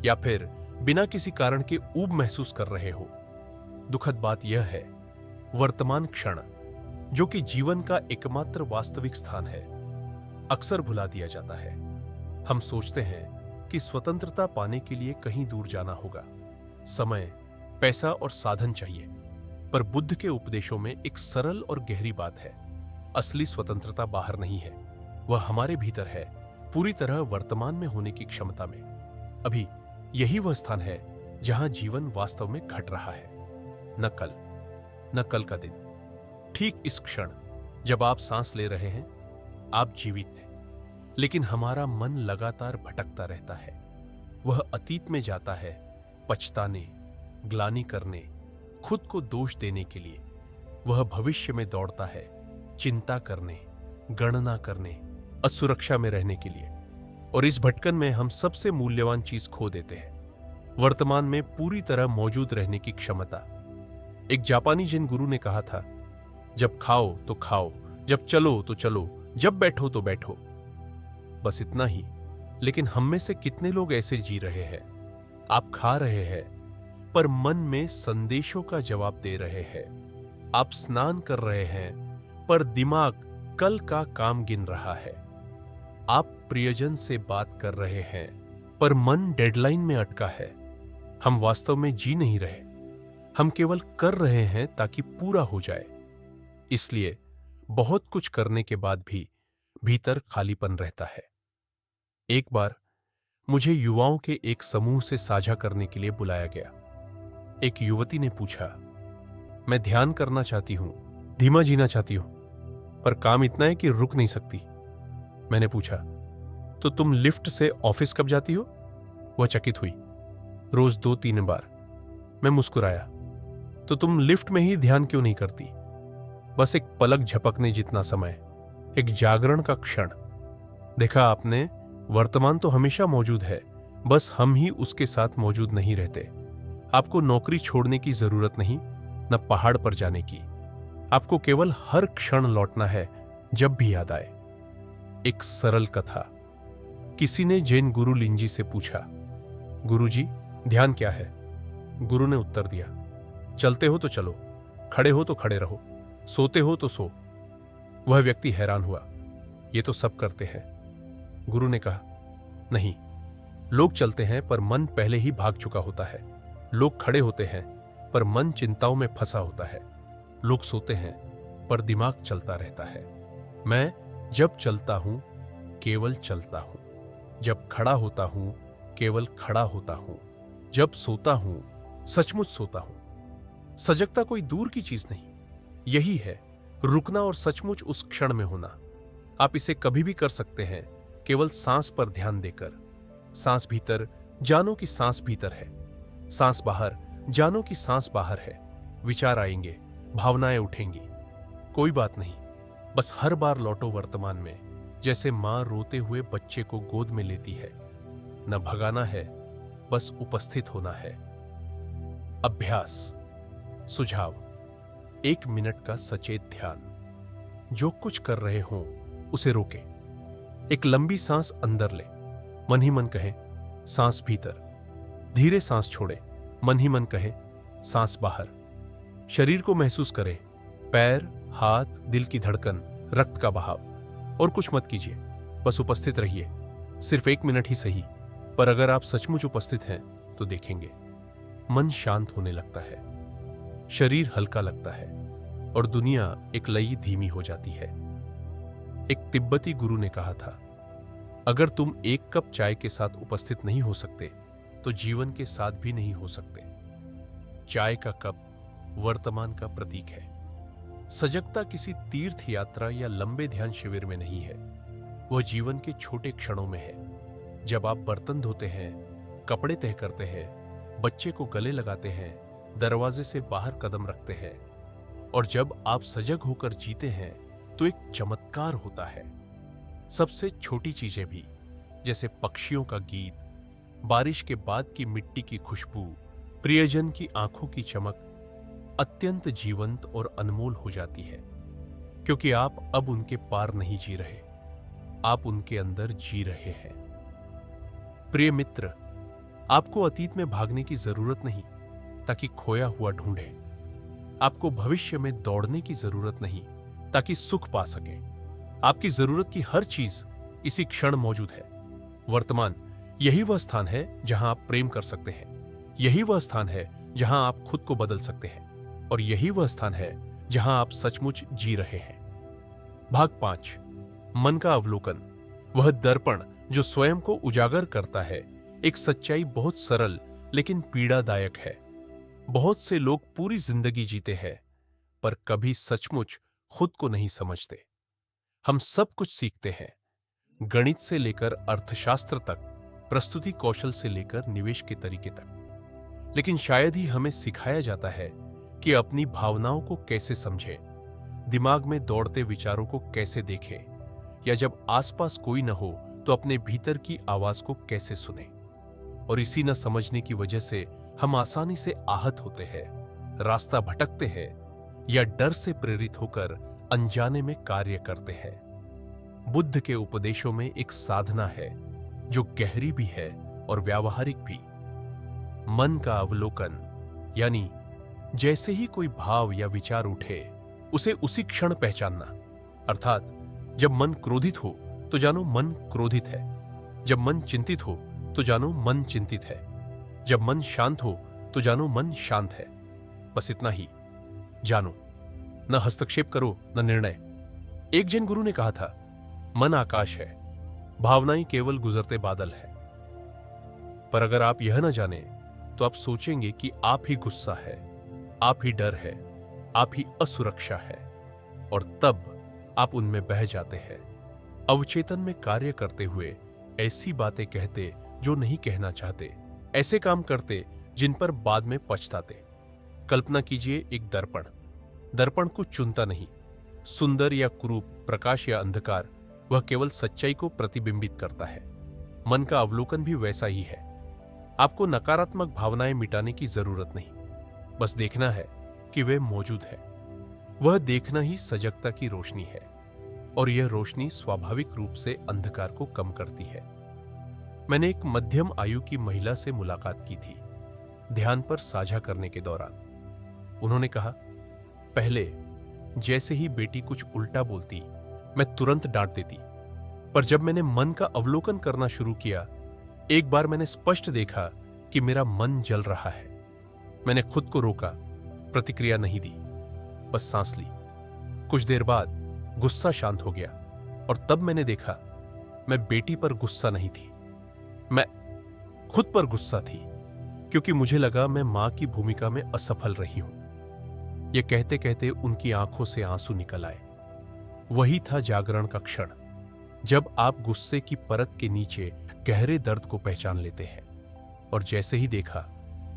या फिर बिना किसी कारण के ऊब महसूस कर रहे हो। दुखद बात यह है, वर्तमान क्षण, जो कि जीवन का एकमात्र वास्तविक स्थान है, अक्सर भुला दिया जाता है। हम सोचते हैं कि स्वतंत्रता पाने के लिए कहीं दूर जाना होगा, समय, पैसा और साधन चाहिए। पर बुद्ध के उपदेशों में एक सरल और गहरी बात है, असली स्वतंत्रता बाहर नहीं है, वह हमारे भीतर है, पूरी तरह वर्तमान में होने की क्षमता में। अभी यही वह स्थान है जहां जीवन वास्तव में घट रहा है, न कल का दिन। ठीक इस क्षण जब आप सांस ले रहे हैं, आप जीवित हैं, लेकिन हमारा मन लगातार भटकता रहता है। वह अतीत में जाता है, पछताने, ग्लानि करने, खुद को दोष देने के लिए। वह भविष्य में दौड़ता है, चिंता करने, गणना करने, असुरक्षा में रहने के लिए। और इस भटकन में हम सबसे मूल्यवान चीज खो देते हैं, वर्तमान में पूरी तरह मौजूद रहने की क्षमता। एक जापानी जैन गुरु ने कहा था, जब खाओ तो खाओ, जब चलो तो चलो, जब बैठो तो बैठो। बस इतना ही, लेकिन हम में से कितने लोग ऐसे जी रहे हैं? आप खा रहे हैं, पर मन में संदेशों का जवाब दे रहे हैं। आप स्नान कर रहे हैं, पर दिमाग कल का काम गिन रहा है। आप प्रियजन से बात कर रहे हैं, पर मन डेडलाइन में अटका है। हम वास्तव में जी नहीं रहे, हम केवल कर रहे हैं ताकि पूरा हो जाए। इसलिए बहुत कुछ करने के बाद भी भीतर खालीपन रहता है। एक बार मुझे युवाओं के एक समूह से साझा करने के लिए बुलाया गया। एक युवती ने पूछा, मैं ध्यान करना चाहती हूं, धीमा जीना चाहती हूं, पर काम इतना है कि रुक नहीं सकती। मैंने पूछा, तो तुम लिफ्ट से ऑफिस कब जाती हो? वह चकित हुई, रोज 2-3 बार। मैं मुस्कुराया, तो तुम लिफ्ट में ही ध्यान क्यों नहीं करती? बस एक पलक झपकने जितना समय, एक जागरण का क्षण। देखा आपने, वर्तमान तो हमेशा मौजूद है, बस हम ही उसके साथ मौजूद नहीं रहते। आपको नौकरी छोड़ने की जरूरत नहीं, न पहाड़ पर जाने की। आपको केवल हर क्षण लौटना है जब भी याद आए। एक सरल कथा। किसी ने जैन गुरु लिंजी से पूछा, गुरुजी, ध्यान क्या है? गुरु ने उत्तर दिया, चलते हो तो चलो, खड़े हो तो खड़े रहो, सोते हो तो सो। वह व्यक्ति हैरान हुआ, ये तो सब करते हैं। गुरु ने कहा, नहीं, लोग चलते हैं पर मन पहले ही भाग चुका होता है। लोग खड़े होते हैं पर मन चिंताओं में फंसा होता है। लोग सोते हैं पर दिमाग चलता रहता है। मैं जब चलता हूं केवल चलता हूं, जब खड़ा होता हूं केवल खड़ा होता हूं, जब सोता हूं सचमुच सोता हूं। सजगता कोई दूर की चीज नहीं, यही है रुकना और सचमुच उस क्षण में होना। आप इसे कभी भी कर सकते हैं, केवल सांस पर ध्यान देकर। सांस भीतर, जानो कि सांस भीतर है। सांस बाहर, जानो कि सांस बाहर है। विचार आएंगे, भावनाएं उठेंगी, कोई बात नहीं, बस हर बार लौटो वर्तमान में, जैसे मां रोते हुए बच्चे को गोद में लेती है। न भगाना है, बस उपस्थित होना है। अभ्यास। सुझाव: 1 मिनट का सचेत ध्यान। जो कुछ कर रहे हो उसे रोके। एक लंबी सांस अंदर ले, मन ही मन कहे सांस भीतर। धीरे सांस छोड़े, मन ही मन कहे सांस बाहर। शरीर को महसूस करें, पैर, हाथ, दिल की धड़कन, रक्त का बहाव। और कुछ मत कीजिए, बस उपस्थित रहिए। सिर्फ 1 मिनट ही सही, पर अगर आप सचमुच उपस्थित हैं तो देखेंगे मन शांत होने लगता है, शरीर हल्का लगता है और दुनिया एक लई धीमी हो जाती है। एक तिब्बती गुरु ने कहा था, अगर तुम 1 कप चाय के साथ उपस्थित नहीं हो सकते तो जीवन के साथ भी नहीं हो सकते। चाय का कप वर्तमान का प्रतीक है। सजगता किसी तीर्थ यात्रा या लंबे ध्यान शिविर में नहीं है, वह जीवन के छोटे क्षणों में है। जब आप बर्तन धोते हैं, कपड़े तय करते हैं, बच्चे को गले लगाते हैं, दरवाजे से बाहर कदम रखते हैं, और जब आप सजग होकर जीते हैं तो एक चमत्कार होता है। सबसे छोटी चीजें भी, जैसे पक्षियों का गीत, बारिश के बाद की मिट्टी की खुशबू, प्रियजन की आंखों की चमक, अत्यंत जीवंत और अनमोल हो जाती है, क्योंकि आप अब उनके पार नहीं जी रहे, आप उनके अंदर जी रहे हैं। प्रिय मित्र, आपको अतीत में भागने की जरूरत नहीं ताकि खोया हुआ ढूंढे। आपको भविष्य में दौड़ने की जरूरत नहीं ताकि सुख पा सके। आपकी जरूरत की हर चीज इसी क्षण मौजूद है। वर्तमान यही वह स्थान है जहां आप प्रेम कर सकते हैं, यही वह स्थान है जहां आप खुद को बदल सकते हैं, और यही वह स्थान है जहां आप सचमुच जी रहे हैं। भाग 5, मन का अवलोकन। वह दर्पण जो स्वयं को उजागर करता है। एक सच्चाई बहुत सरल लेकिन पीड़ादायक है। बहुत से लोग पूरी जिंदगी जीते हैं पर कभी सचमुच खुद को नहीं समझते। हम सब कुछ सीखते हैं, गणित से लेकर अर्थशास्त्र तक, प्रस्तुति कौशल से लेकर निवेश के तरीके तक, लेकिन शायद ही हमें सिखाया जाता है कि अपनी भावनाओं को कैसे समझें, दिमाग में दौड़ते विचारों को कैसे देखें, या जब आसपास कोई न हो तो अपने भीतर की आवाज को कैसे सुने। और इसी न समझने की वजह से हम आसानी से आहत होते हैं, रास्ता भटकते हैं, या डर से प्रेरित होकर अनजाने में कार्य करते हैं। बुद्ध के उपदेशों में एक साधना है जो गहरी भी है और व्यावहारिक भी। मन का अवलोकन, यानी जैसे ही कोई भाव या विचार उठे उसे उसी क्षण पहचानना। अर्थात जब मन क्रोधित हो तो जानो मन क्रोधित है, जब मन चिंतित हो तो जानो मन चिंतित है, जब मन शांत हो तो जानो मन शांत है। बस इतना ही जानो, न हस्तक्षेप करो न निर्णय। एक जैन गुरु ने कहा था, मन आकाश है, भावनाएं केवल गुजरते बादल है। पर अगर आप यह न जाने तो आप सोचेंगे कि आप ही गुस्सा है, आप ही डर है, आप ही असुरक्षा है, और तब आप उनमें बह जाते हैं, अवचेतन में कार्य करते हुए ऐसी बातें कहते जो नहीं कहना चाहते, ऐसे काम करते जिन पर बाद में पछताते। कल्पना कीजिए एक दर्पण। दर्पण को चुनता नहीं, सुंदर या कुरूप, प्रकाश या अंधकार, वह केवल सच्चाई को प्रतिबिंबित करता है। मन का अवलोकन भी वैसा ही है। आपको नकारात्मक भावनाएं मिटाने की जरूरत नहीं, बस देखना है कि वे मौजूद है। वह देखना ही सजगता की रोशनी है, और यह रोशनी स्वाभाविक रूप से अंधकार को कम करती है। मैंने एक मध्यम आयु की महिला से मुलाकात की थी, ध्यान पर साझा करने के दौरान। उन्होंने कहा, पहले जैसे ही बेटी कुछ उल्टा बोलती मैं तुरंत डांट देती, पर जब मैंने मन का अवलोकन करना शुरू किया, एक बार मैंने स्पष्ट देखा कि मेरा मन जल रहा है। मैंने खुद को रोका, प्रतिक्रिया नहीं दी, बस सांस ली। कुछ देर बाद गुस्सा शांत हो गया, और तब मैंने देखा मैं बेटी पर गुस्सा नहीं थी, मैं खुद पर गुस्सा थी, क्योंकि मुझे लगा मैं मां की भूमिका में असफल रही हूं। ये कहते कहते उनकी आंखों से आंसू निकल आए। वही था जागरण का क्षण, जब आप गुस्से की परत के नीचे गहरे दर्द को पहचान लेते हैं। और जैसे ही देखा,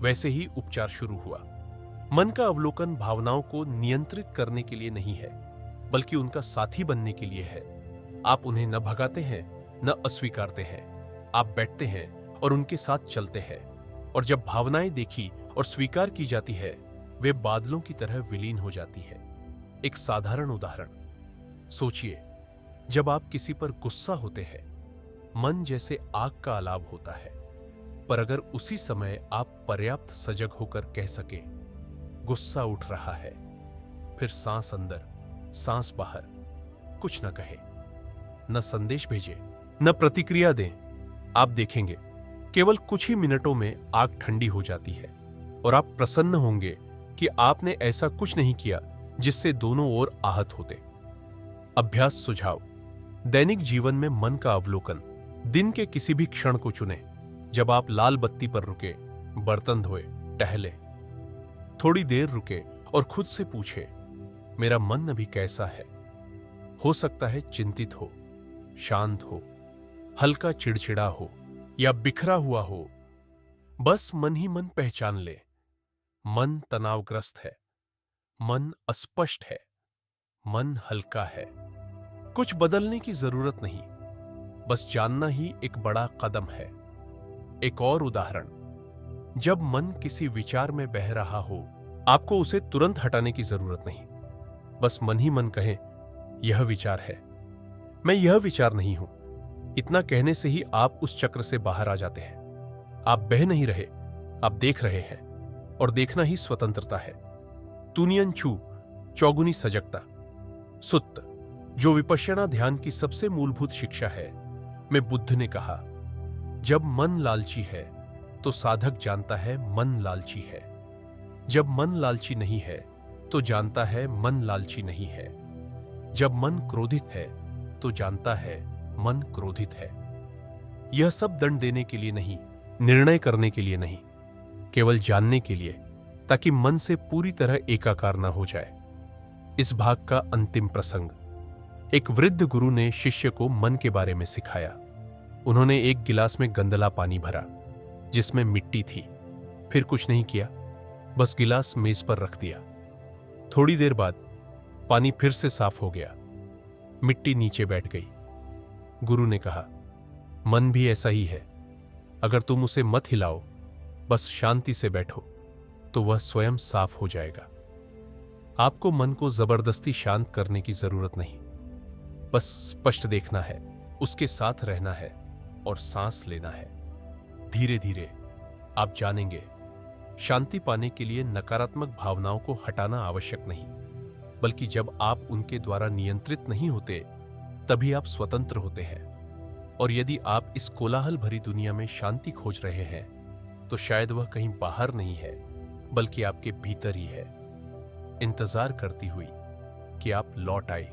वैसे ही उपचार शुरू हुआ। मन का अवलोकन भावनाओं को नियंत्रित करने के लिए नहीं है, बल्कि उनका साथी बनने के लिए है। आप उन्हें न भगाते हैं, न अस्वीकारते हैं। आप बैठते हैं और उनके साथ चलते हैं। और जब भावनाएं देखी और स्वीकार की जाती है, वे बादलों की तरह विलीन हो जाती है। एक साधारण उदाहरण सोचिए, जब आप किसी पर गुस्सा होते हैं, मन जैसे आग का अलाव होता है। पर अगर उसी समय आप पर्याप्त सजग होकर कह सके, गुस्सा उठ रहा है, फिर सांस अंदर सांस बाहर, कुछ न कहे, न संदेश भेजे, न प्रतिक्रिया दें, आप देखेंगे केवल कुछ ही मिनटों में आग ठंडी हो जाती है। और आप प्रसन्न होंगे कि आपने ऐसा कुछ नहीं किया जिससे दोनों ओर आहत होते। अभ्यास सुझाव: दैनिक जीवन में मन का अवलोकन। दिन के किसी भी क्षण को चुनें। जब आप लाल बत्ती पर रुके, बर्तन धोए, टहले, थोड़ी देर रुके और खुद से पूछे, मेरा मन अभी कैसा है? हो सकता है चिंतित हो, शांत हो, हल्का चिड़चिड़ा हो या बिखरा हुआ हो। बस मन ही मन पहचान ले, मन तनावग्रस्त है, मन अस्पष्ट है, मन हल्का है। कुछ बदलने की जरूरत नहीं, बस जानना ही एक बड़ा कदम है। एक और उदाहरण, जब मन किसी विचार में बह रहा हो, आपको उसे तुरंत हटाने की जरूरत नहीं। बस मन ही मन कहें, यह विचार है, मैं यह विचार नहीं हूं। इतना कहने से ही आप उस चक्र से बाहर आ जाते हैं। आप बह नहीं रहे, आप देख रहे हैं, और देखना ही स्वतंत्रता है। तुनियन छू, चौगुनी सजगता। सुत्त, जो विपश्यना ध्यान की सबसे मूलभूत शिक्षा है, में बुद्ध ने कहा, जब मन लालची है तो साधक जानता है मन लालची है। जब मन लालची नहीं है तो जानता है मन लालची नहीं है। जब मन क्रोधित है तो जानता है मन क्रोधित है। यह सब दंड देने के लिए नहीं, निर्णय करने के लिए नहीं, केवल जानने के लिए, ताकि मन से पूरी तरह एकाकार न हो जाए। इस भाग का अंतिम प्रसंग। एक वृद्ध गुरु ने शिष्य को मन के बारे में सिखाया। उन्होंने एक गिलास में गंदला पानी भरा जिसमें मिट्टी थी। फिर कुछ नहीं किया, बस गिलास मेज पर रख दिया। थोड़ी देर बाद पानी फिर से साफ हो गया, मिट्टी नीचे बैठ गई। गुरु ने कहा, मन भी ऐसा ही है। अगर तुम उसे मत हिलाओ, बस शांति से बैठो, तो वह स्वयं साफ हो जाएगा। आपको मन को जबरदस्ती शांत करने की जरूरत नहीं, बस स्पष्ट देखना है, उसके साथ रहना है और सांस लेना है। धीरे धीरे आप जानेंगे, शांति पाने के लिए नकारात्मक भावनाओं को हटाना आवश्यक नहीं, बल्कि जब आप उनके द्वारा नियंत्रित नहीं होते, तभी आप स्वतंत्र होते हैं। और यदि आप इस कोलाहल भरी दुनिया में शांति खोज रहे हैं, तो शायद वह कहीं बाहर नहीं है, बल्कि आपके भीतर ही है, इंतजार करती हुई कि आप लौट आए।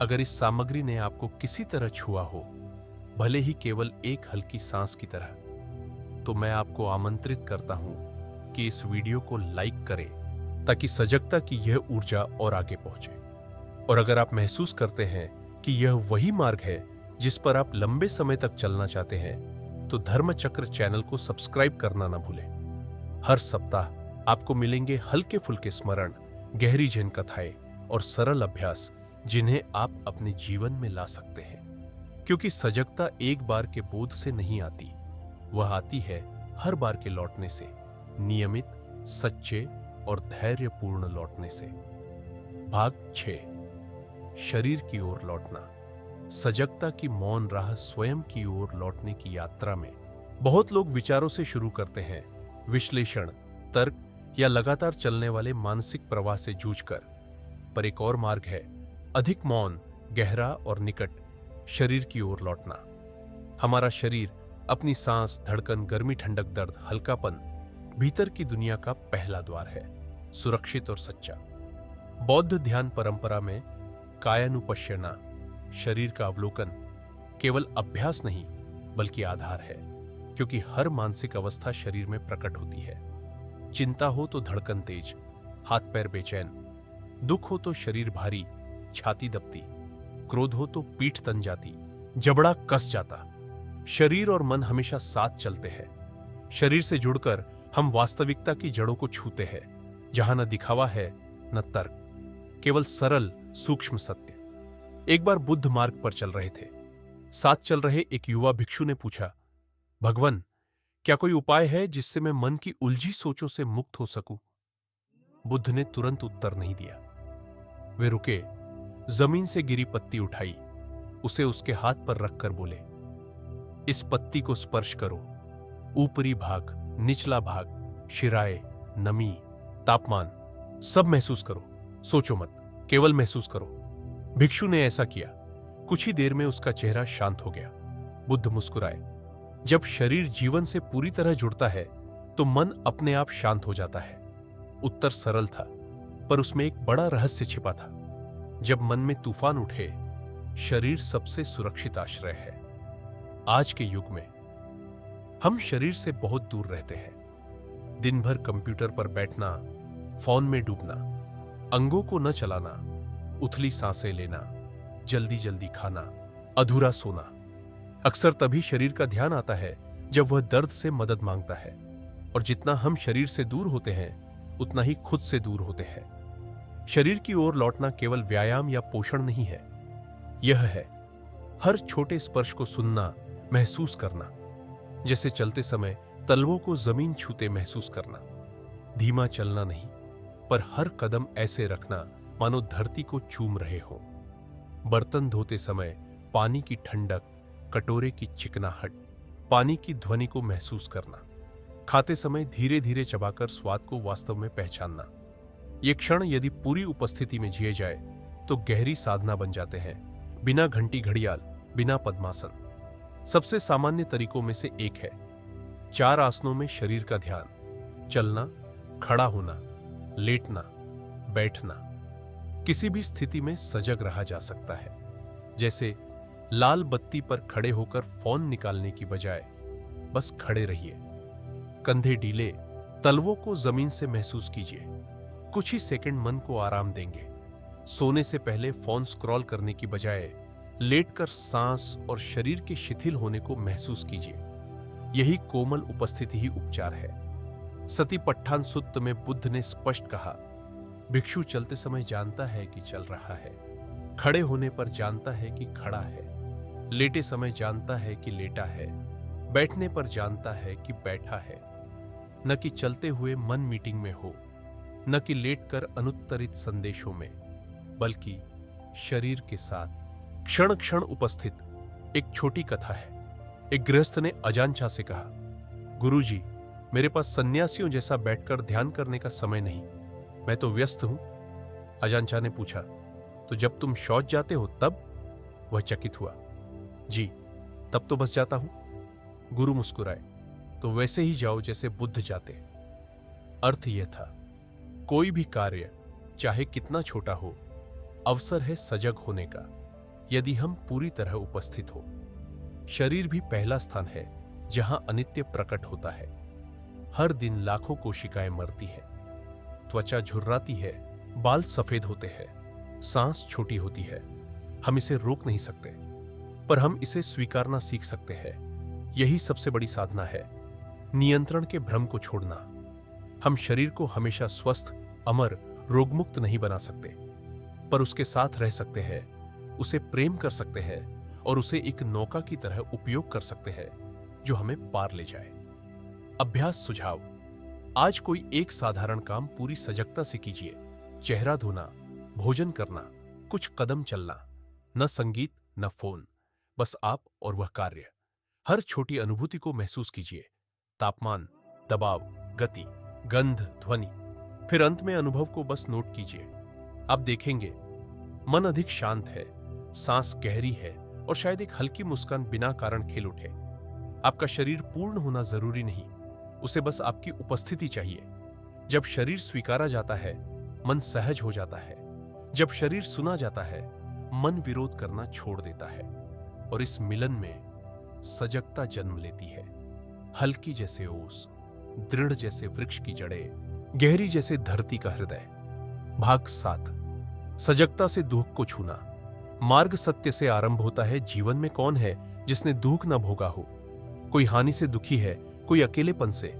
अगर इस सामग्री ने आपको किसी तरह छुआ हो, भले ही केवल एक हल्की सांस की तरह, तो मैं आपको आमंत्रित करता हूं कि इस वीडियो को लाइक करें, ताकि सजगता की यह ऊर्जा और आगे पहुंचे। और अगर आप महसूस करते हैं कि यह वही मार्ग है जिस पर आप लंबे समय तक चलना चाहते हैं, तो धर्मचक्र चैनल को सब्सक्राइब करना ना भूलें। हर सप्ताह आपको मिलेंगे हल्के फुल्के स्मरण, गहरी जैन कथाएं और सरल अभ्यास, जिन्हें आप अपने जीवन में ला सकते हैं। क्योंकि सजगता एक बार के बोध से नहीं आती, वह आती है हर बार के लौटने से, नियमित, सच्चे और धैर्यपूर्ण लौटने से। भाग 6, शरीर की ओर लौटना। सजगता की मौन राह स्वयं की ओर लौटने की यात्रा में बहुत लोग विचारों से शुरू करते हैं, विश्लेषण, तर्क या लगातार चलने वाले मानसिक प्रवाह से जूझकर। पर एक और मार्ग है, अधिक मौन, गहरा और निकट, शरीर की ओर लौटना। हमारा शरीर अपनी सांस, धड़कन, गर्मी, ठंडक, दर्द, हल्कापन, भीतर की दुनिया का पहला द्वार है, सुरक्षित और सच्चा। बौद्ध ध्यान परंपरा में कायानुपश्यना, शरीर का अवलोकन, केवल अभ्यास नहीं बल्कि आधार है, क्योंकि हर मानसिक अवस्था शरीर में प्रकट होती है। चिंता हो तो धड़कन तेज, हाथ पैर बेचैन, दुख हो तो शरीर भारी, छाती दबती, क्रोध हो तो पीठ तन जाती, जबड़ा कस जाता। शरीर और मन हमेशा साथ चलते हैं। शरीर से जुड़कर हम वास्तविकता की जड़ों को छूते हैं, जहां न दिखावा है न तर्क, केवल सरल सूक्ष्म सत्य। एक बार बुद्ध मार्ग पर चल रहे थे। साथ चल रहे एक युवा भिक्षु ने पूछा, भगवान, क्या कोई उपाय है जिससे मैं मन की उलझी सोचों से मुक्त हो सकूं? बुद्ध ने तुरंत उत्तर नहीं दिया। वे रुके, जमीन से गिरी पत्ती उठाई, उसे उसके हाथ पर रखकर बोले, इस पत्ती को स्पर्श करो। ऊपरी भाग, निचला भाग, शिराएं, नमी, तापमान, सब महसूस करो। सोचो मत, केवल महसूस करो। भिक्षु ने ऐसा किया। कुछ ही देर में उसका चेहरा शांत हो गया। बुद्ध मुस्कुराए। जब शरीर जीवन से पूरी तरह जुड़ता है तो मन अपने आप शांत हो जाता है। उत्तर सरल था, पर उसमें एक बड़ा रहस्य छिपा था। जब मन में तूफान उठे, शरीर सबसे सुरक्षित आश्रय है। आज के युग में हम शरीर से बहुत दूर रहते हैं। दिन भर कंप्यूटर पर बैठना, फोन में डूबना, अंगों को न चलाना, उथली सांसें लेना, जल्दी जल्दी खाना, अधूरा सोना। अक्सर तभी शरीर का ध्यान आता है जब वह दर्द से मदद मांगता है। और जितना हम शरीर से दूर होते हैं, उतना ही खुद से दूर होते हैं। शरीर की ओर लौटना केवल व्यायाम या पोषण नहीं है, यह है हर छोटे स्पर्श को सुनना, महसूस करना। जैसे चलते समय तलवों को जमीन छूते महसूस करना। धीमा चलना नहीं, पर हर कदम ऐसे रखना मानो धरती को चूम रहे हो। बर्तन धोते समय पानी की ठंडक, कटोरे की चिकनाहट, पानी की ध्वनि को महसूस करना। खाते समय धीरे धीरे चबाकर स्वाद को वास्तव में पहचानना। ये क्षण यदि पूरी उपस्थिति में जिए जाए तो गहरी साधना बन जाते हैं, बिना घंटी घड़ियाल, बिना पद्मासन। सबसे सामान्य तरीकों में से एक है 4 आसनों में शरीर का ध्यान। चलना, खड़ा होना, लेटना, बैठना। किसी भी स्थिति में सजग रहा जा सकता है। जैसे लाल बत्ती पर खड़े होकर फोन निकालने की बजाय बस खड़े रहिए। कंधे ढीले, तलवों को जमीन से महसूस कीजिए। कुछ ही सेकंड मन को आराम देंगे। सोने से पहले फोन स्क्रॉल करने की बजाय लेटकर सांस और शरीर के शिथिल होने को महसूस कीजिए। यही कोमल उपस्थिति ही उपचार है। सतिपट्ठान सुत्त में बुद्ध ने स्पष्ट कहा, भिक्षु चलते समय जानता है कि चल रहा है, खड़े होने पर जानता है कि खड़ा है, लेटे समय जानता है कि लेटा है, बैठने पर जानता है कि बैठा है। न कि चलते हुए मन मीटिंग में हो, न कि लेटकर अनुत्तरित संदेशों में, बल्कि शरीर के साथ क्षण क्षण उपस्थित। एक छोटी कथा है। एक गृहस्थ ने अजानचा से कहा, गुरुजी, मेरे पास सन्यासियों जैसा बैठकर ध्यान करने का समय नहीं, मैं तो व्यस्त हूं। अजानचा ने पूछा, तो जब तुम शौच जाते हो तब? वह चकित हुआ, जी, तब तो बस जाता हूं। गुरु मुस्कुराए, तो वैसे ही जाओ जैसे बुद्ध जाते। अर्थ यह था, कोई भी कार्य चाहे कितना छोटा हो, अवसर है सजग होने का, यदि हम पूरी तरह उपस्थित हो। शरीर भी पहला स्थान है जहां अनित्य प्रकट होता है। हर दिन लाखों कोशिकाएं मरती है, त्वचा झुर्राती है, बाल सफेद होते हैं, सांस छोटी होती है। हम इसे रोक नहीं सकते, पर हम इसे स्वीकारना सीख सकते हैं। यही सबसे बड़ी साधना है, नियंत्रण के भ्रम को छोड़ना। हम शरीर को हमेशा स्वस्थ, अमर, रोगमुक्त नहीं बना सकते, पर उसके साथ रह सकते हैं, उसे प्रेम कर सकते हैं और उसे एक नौका की तरह उपयोग कर सकते हैं जो हमें पार ले जाए। अभ्यास सुझाव: आज कोई एक साधारण काम पूरी सजगता से कीजिए। चेहरा धोना, भोजन करना, कुछ कदम चलना। न संगीत, न फोन, बस आप और वह कार्य। हर छोटी अनुभूति को महसूस कीजिए। तापमान, दबाव, गति, गंध, ध्वनि। फिर अंत में अनुभव को बस नोट कीजिए। आप देखेंगे मन अधिक शांत है, सांस गहरी है और शायद एक हल्की मुस्कान बिना कारण खिल उठे। आपका शरीर पूर्ण होना जरूरी नहीं, उसे बस आपकी उपस्थिति चाहिए। जब शरीर स्वीकारा जाता है, मन सहज हो जाता है। जब शरीर सुना जाता है, मन विरोध करना छोड़ देता है और इस मिलन में सजगता जन्म लेती है। हल्की जैसे ओस, दृढ़ जैसे वृक्ष की जड़ें, गहरी जैसे धरती का हृदय। भाग 7। सजगता से दुख को छूना। मार्ग सत्य से आरंभ होता है। जीवन में कौन है जिसने दुख न भोगा हो? कोई हानि से दुखी है, कोई अकेलेपन से,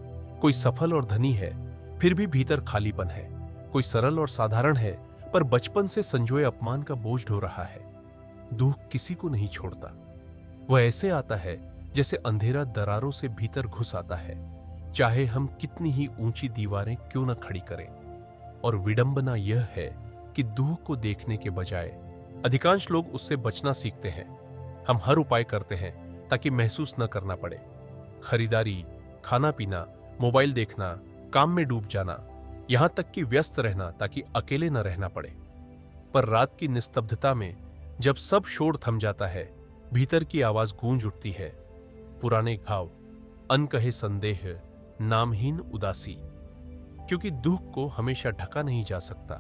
कोई सफल और धनी है फिर भी भीतर खालीपन है, कोई सरल और साधारण है पर बचपन से संजोए अपमान का बोझ ढो रहा है। दुख किसी को नहीं छोड़ता। वह ऐसे आता है जैसे अंधेरा दरारों से भीतर घुस आता है, चाहे हम कितनी ही ऊंची दीवारें क्यों न खड़ी करें। और विडंबना यह है कि दुख को देखने के बजाय अधिकांश लोग उससे बचना सीखते हैं। हम हर उपाय करते हैं ताकि महसूस न करना पड़े। खरीदारी, खाना पीना, मोबाइल देखना, काम में डूब जाना, यहां तक कि व्यस्त रहना ताकि अकेले न रहना पड़े। पर रात की निस्तब्धता में जब सब शोर थम जाता है, भीतर की आवाज गूंज उठती है। पुराने घाव, अनकहे संदेह, नामहीन उदासी। क्योंकि दुख को हमेशा ढका नहीं जा सकता।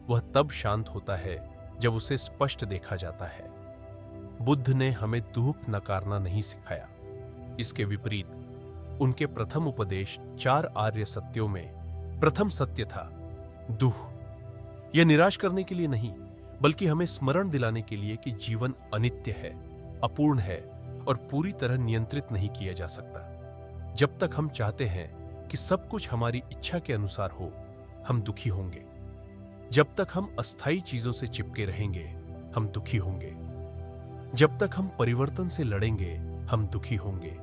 वह तब शांत होता है जब उसे स्पष्ट देखा जाता है। बुद्ध ने हमें दुख नकारना नहीं सिखाया। इसके विपरीत उनके प्रथम उपदेश 4 आर्य सत्यों में प्रथम सत्य था दुह। यह निराश करने के लिए नहीं, बल्कि हमें स्मरण दिलाने के लिए कि जीवन अनित्य है, अपूर्ण है और पूरी तरह नियंत्रित नहीं किया जा सकता। जब तक हम चाहते हैं कि सब कुछ हमारी इच्छा के अनुसार हो, हम दुखी होंगे। जब तक हम अस्थायी चीजों से चिपके रहेंगे, हम दुखी होंगे। जब तक हम परिवर्तन से लड़ेंगे, हम दुखी होंगे।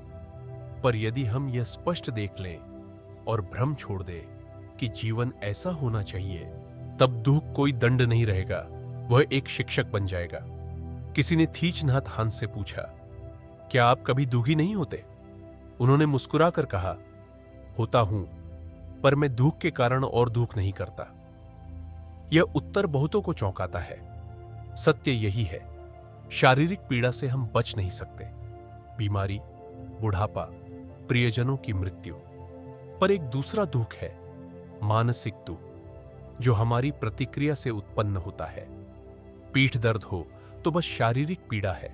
पर यदि हम यह स्पष्ट देख लें और भ्रम छोड़ दें कि जीवन ऐसा होना चाहिए, तब दुख कोई दंड नहीं रहेगा, वह एक शिक्षक बन जाएगा। किसी ने थीचनाथ हान से पूछा, क्या आप कभी दुखी नहीं होते? उन्होंने मुस्कुराकर कहा, होता हूं, पर मैं दुख के कारण और दुख नहीं करता। यह उत्तर बहुतों को चौंकाता है। सत्य यही है, शारीरिक पीड़ा से हम बच नहीं सकते, बीमारी, बुढ़ापा, प्रियजनों की मृत्यु। पर एक दूसरा दुख है, मानसिक दुख, जो हमारी प्रतिक्रिया से उत्पन्न होता है। पीठ दर्द हो तो बस शारीरिक पीड़ा है।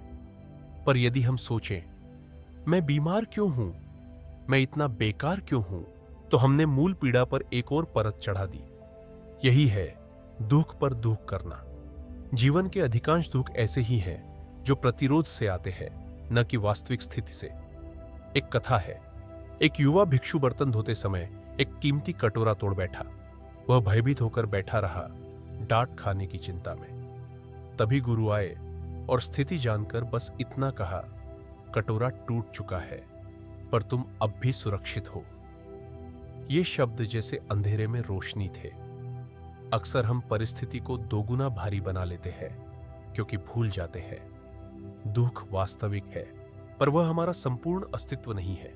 पर यदि हम सोचें, मैं बीमार क्यों हूं, मैं इतना बेकार क्यों हूं, तो हमने मूल पीड़ा पर एक और परत चढ़ा दी। यही है दुख पर दुख करना। जीवन के अधिकांश दुख ऐसे ही हैं जो प्रतिरोध से आते हैं, न कि वास्तविक स्थिति से। एक कथा है, एक युवा भिक्षु बर्तन धोते समय एक कीमती कटोरा तोड़ बैठा। वह भयभीत होकर बैठा रहा, डांट खाने की चिंता में। तभी गुरु आए और स्थिति जानकर बस इतना कहा, कटोरा टूट चुका है, पर तुम अब भी सुरक्षित हो। ये शब्द जैसे अंधेरे में रोशनी थे। अक्सर हम परिस्थिति को दोगुना भारी बना लेते हैं क्योंकि भूल जाते हैं दुख वास्तविक है, पर वह हमारा संपूर्ण अस्तित्व नहीं है।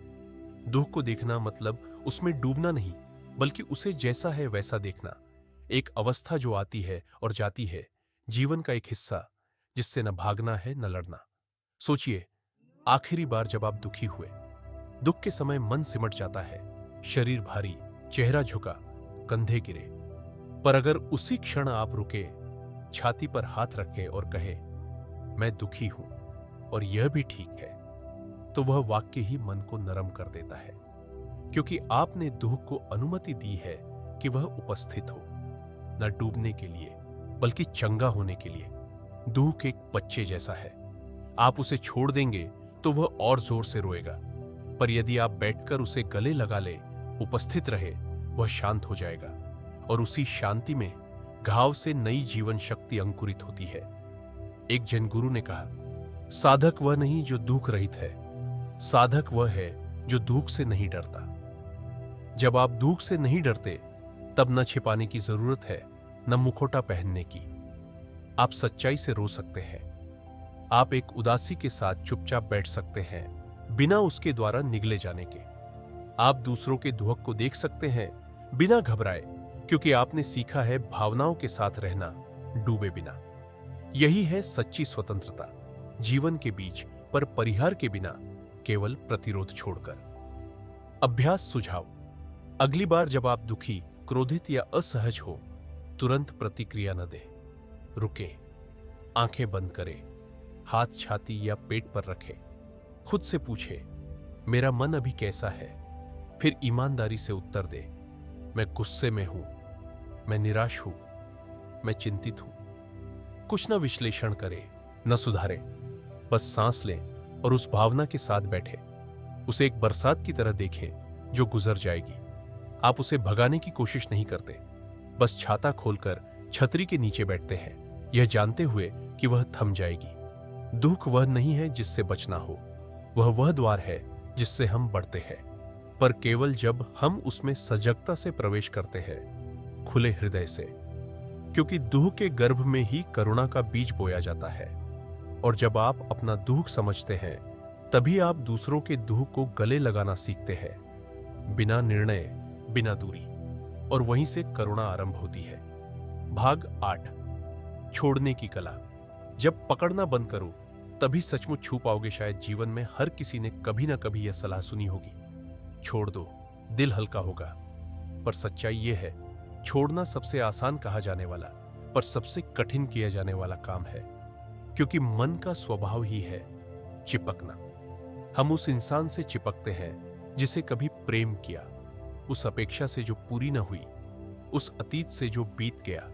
दुख को देखना मतलब उसमें डूबना नहीं, बल्कि उसे जैसा है वैसा देखना। एक अवस्था जो आती है और जाती है, जीवन का एक हिस्सा जिससे न भागना है न लड़ना। सोचिए, आखिरी बार जब आप दुखी हुए, दुख के समय मन सिमट जाता है, शरीर भारी, चेहरा झुका, कंधे गिरे। पर अगर उसी क्षण आप रुके, छाती पर हाथ रखे और कहे, मैं दुखी हूं और यह भी ठीक है, तो वह वाक्य ही मन को नरम कर देता है। क्योंकि आपने दुख को अनुमति दी है कि वह उपस्थित हो, न डूबने के लिए बल्कि चंगा होने के लिए। दुख एक बच्चे जैसा है, आप उसे छोड़ देंगे तो वह और जोर से रोएगा, पर यदि आप बैठकर उसे गले लगा ले, उपस्थित रहे, वह शांत हो जाएगा और उसी शांति में घाव से नई जीवन शक्ति अंकुरित होती है। एक जैन गुरु ने कहा, साधक वह नहीं जो दुख रहित है, साधक वह है जो दुख से नहीं डरता। जब आप दुख से नहीं डरते, तब न छिपाने की जरूरत है, न मुखौटा पहनने की। आप सच्चाई से रो सकते हैं, आप एक उदासी के साथ चुपचाप बैठ सकते हैं, बिना उसके द्वारा निगले जाने के। आप दूसरों के दुख को देख सकते हैं, बिना घबराए, क्योंकि आपने सीखा है भावनाओं के साथ रहना, डूबे बिना। यही है सच्ची स्वतंत्रता, जीवन के बीच पर परिहार के बिना, केवल प्रतिरोध छोड़कर। अभ्यास सुझाव: अगली बार जब आप दुखी, क्रोधित या असहज हो, तुरंत प्रतिक्रिया न दें। रुके, आंखें बंद करें, हाथ छाती या पेट पर रखें। खुद से पूछे, मेरा मन अभी कैसा है? फिर ईमानदारी से उत्तर दे, मैं गुस्से में हूं, मैं निराश हूं, मैं चिंतित हूं। कुछ न विश्लेषण करें, न सुधारें, बस सांस लें और उस भावना के साथ बैठे। उसे एक बरसात की तरह देखें जो गुजर जाएगी। आप उसे भगाने की कोशिश नहीं करते, बस छाता खोलकर छतरी के नीचे बैठते हैं, यह जानते हुए कि वह थम जाएगी। दुख वह नहीं है जिससे बचना हो, वह द्वार है जिससे हम बढ़ते हैं, पर केवल जब हम उसमें सजगता से प्रवेश करते हैं, खुले हृदय से। क्योंकि दुख के गर्भ में ही करुणा का बीज बोया जाता है, और जब आप अपना दुख समझते हैं, तभी आप दूसरों के दुख को गले लगाना सीखते हैं, बिना निर्णय, बिना दूरी, और वहीं से करुणा आरंभ होती है। भाग 8, छोड़ने की कला। जब पकड़ना बंद करो, तभी सचमुच छू पाओगे। शायद जीवन में हर किसी ने कभी ना कभी यह सलाह सुनी होगी, छोड़ दो, दिल हल्का होगा। पर सच्चाई यह है, छोड़ना सबसे आसान कहा जाने वाला, पर सबसे कठिन किया जाने वाला काम है, क्योंकि मन का स्वभाव ही है चिपकना। हम उस इंसान से चिपकते हैं जिसे कभी प्रेम किया, उस अपेक्षा से जो पूरी न हुई, उस अतीत से जो बीत गया,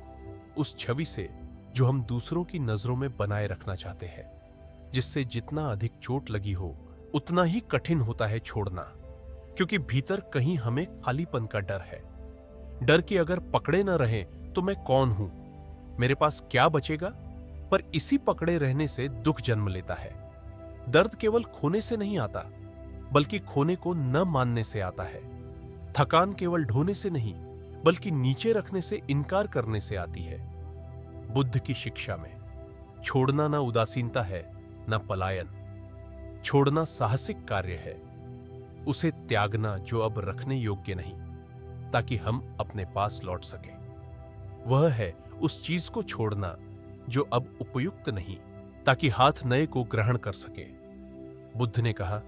उस छवि से जो हम दूसरों की नजरों में बनाए रखना चाहते हैं, जिससे जितना अधिक चोट लगी हो उतना ही कठिन होता है छोड़ना। क्योंकि भीतर कहीं हमें खालीपन का डर है, डर कि अगर पकड़े न रहें तो मैं कौन हूं, मेरे पास क्या बचेगा। पर इसी पकड़े रहने से दुख जन्म लेता है। दर्द केवल खोने से नहीं आता, बल्कि खोने को न मानने से आता है। थकान केवल ढोने से नहीं, बल्कि नीचे रखने से इनकार करने से आती है। बुद्ध की शिक्षा में छोड़ना ना उदासीनता है, ना पलायन। छोड़ना साहसिक कार्य है, उसे त्यागना जो अब रखने योग्य नहीं, ताकि हम अपने पास लौट सके। वह है उस चीज को छोड़ना जो अब उपयुक्त नहीं, ताकि हाथ नए को ग्रहण कर सके। बुद्ध ने कहा,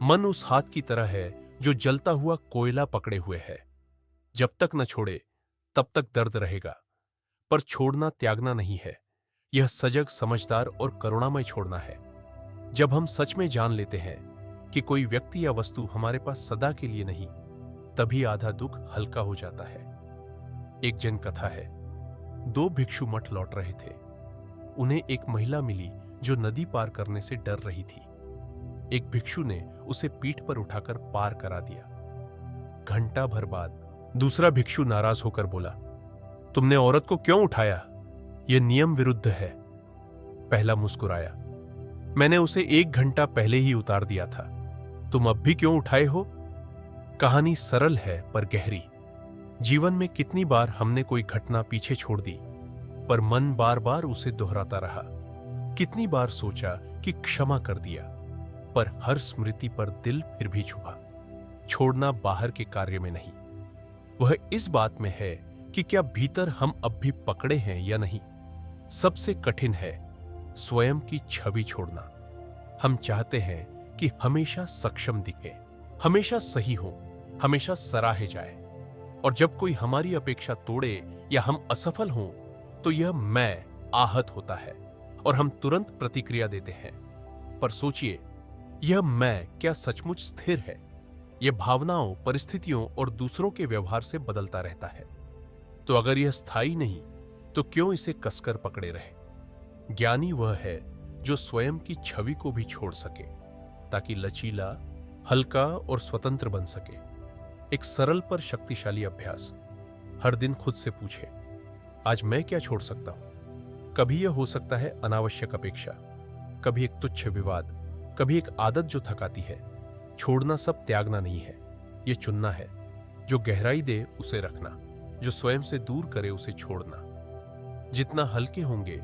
मन उस हाथ की तरह है जो जलता हुआ कोयला पकड़े हुए है। जब तक न छोड़े तब तक दर्द रहेगा। पर छोड़ना त्यागना नहीं है, यह सजग, समझदार और करुणामय छोड़ना है। जब हम सच में जान लेते हैं कि कोई व्यक्ति या वस्तु हमारे पास सदा के लिए नहीं, तभी आधा दुख हल्का हो जाता है। एक जन कथा है, 2 भिक्षु मठ लौट रहे थे। उन्हें एक महिला मिली जो नदी पार करने से डर रही थी। एक भिक्षु ने उसे पीठ पर उठाकर पार करा दिया। घंटा भर बाद दूसरा भिक्षु नाराज होकर बोला, तुमने औरत को क्यों उठाया? यह नियम विरुद्ध है। पहला मुस्कुराया, मैंने उसे 1 घंटा पहले ही उतार दिया था, तुम अब भी क्यों उठाए हो? कहानी सरल है पर गहरी। जीवन में कितनी बार हमने कोई घटना पीछे छोड़ दी, पर मन बार बार उसे दोहराता रहा। कितनी बार सोचा कि क्षमा कर दिया, पर हर स्मृति पर दिल फिर भी छुपा। छोड़ना बाहर के कार्य में नहीं, वह इस बात में है कि क्या भीतर हम अब भी पकड़े हैं या नहीं। सबसे कठिन है स्वयं की छवि छोड़ना। हम चाहते हैं कि हमेशा सक्षम दिखे, हमेशा सही हो, हमेशा सराहे जाए, और जब कोई हमारी अपेक्षा तोड़े या हम असफल हों, तो यह मैं आहत होता है और हम तुरंत प्रतिक्रिया देते हैं। पर सोचिए, यह मैं क्या सचमुच स्थिर है? यह भावनाओं, परिस्थितियों और दूसरों के व्यवहार से बदलता रहता है। तो अगर यह स्थायी नहीं, तो क्यों इसे कसकर पकड़े रहे? ज्ञानी वह है जो स्वयं की छवि को भी छोड़ सके, ताकि लचीला, हल्का और स्वतंत्र बन सके। एक सरल पर शक्तिशाली अभ्यास। हर दिन खुद से पूछे, आज मैं क्या छोड़ सकता हूं? कभी यह हो सकता है अनावश्यक अपेक्षा, कभी एक तुच्छ विवाद, कभी एक आदत जो थकाती है। छोड़ना सब त्यागना नहीं है, यह चुनना है। जो गहराई दे उसे रखना, जो स्वयं से दूर करे उसे छोड़ना। जितना हल्के होंगे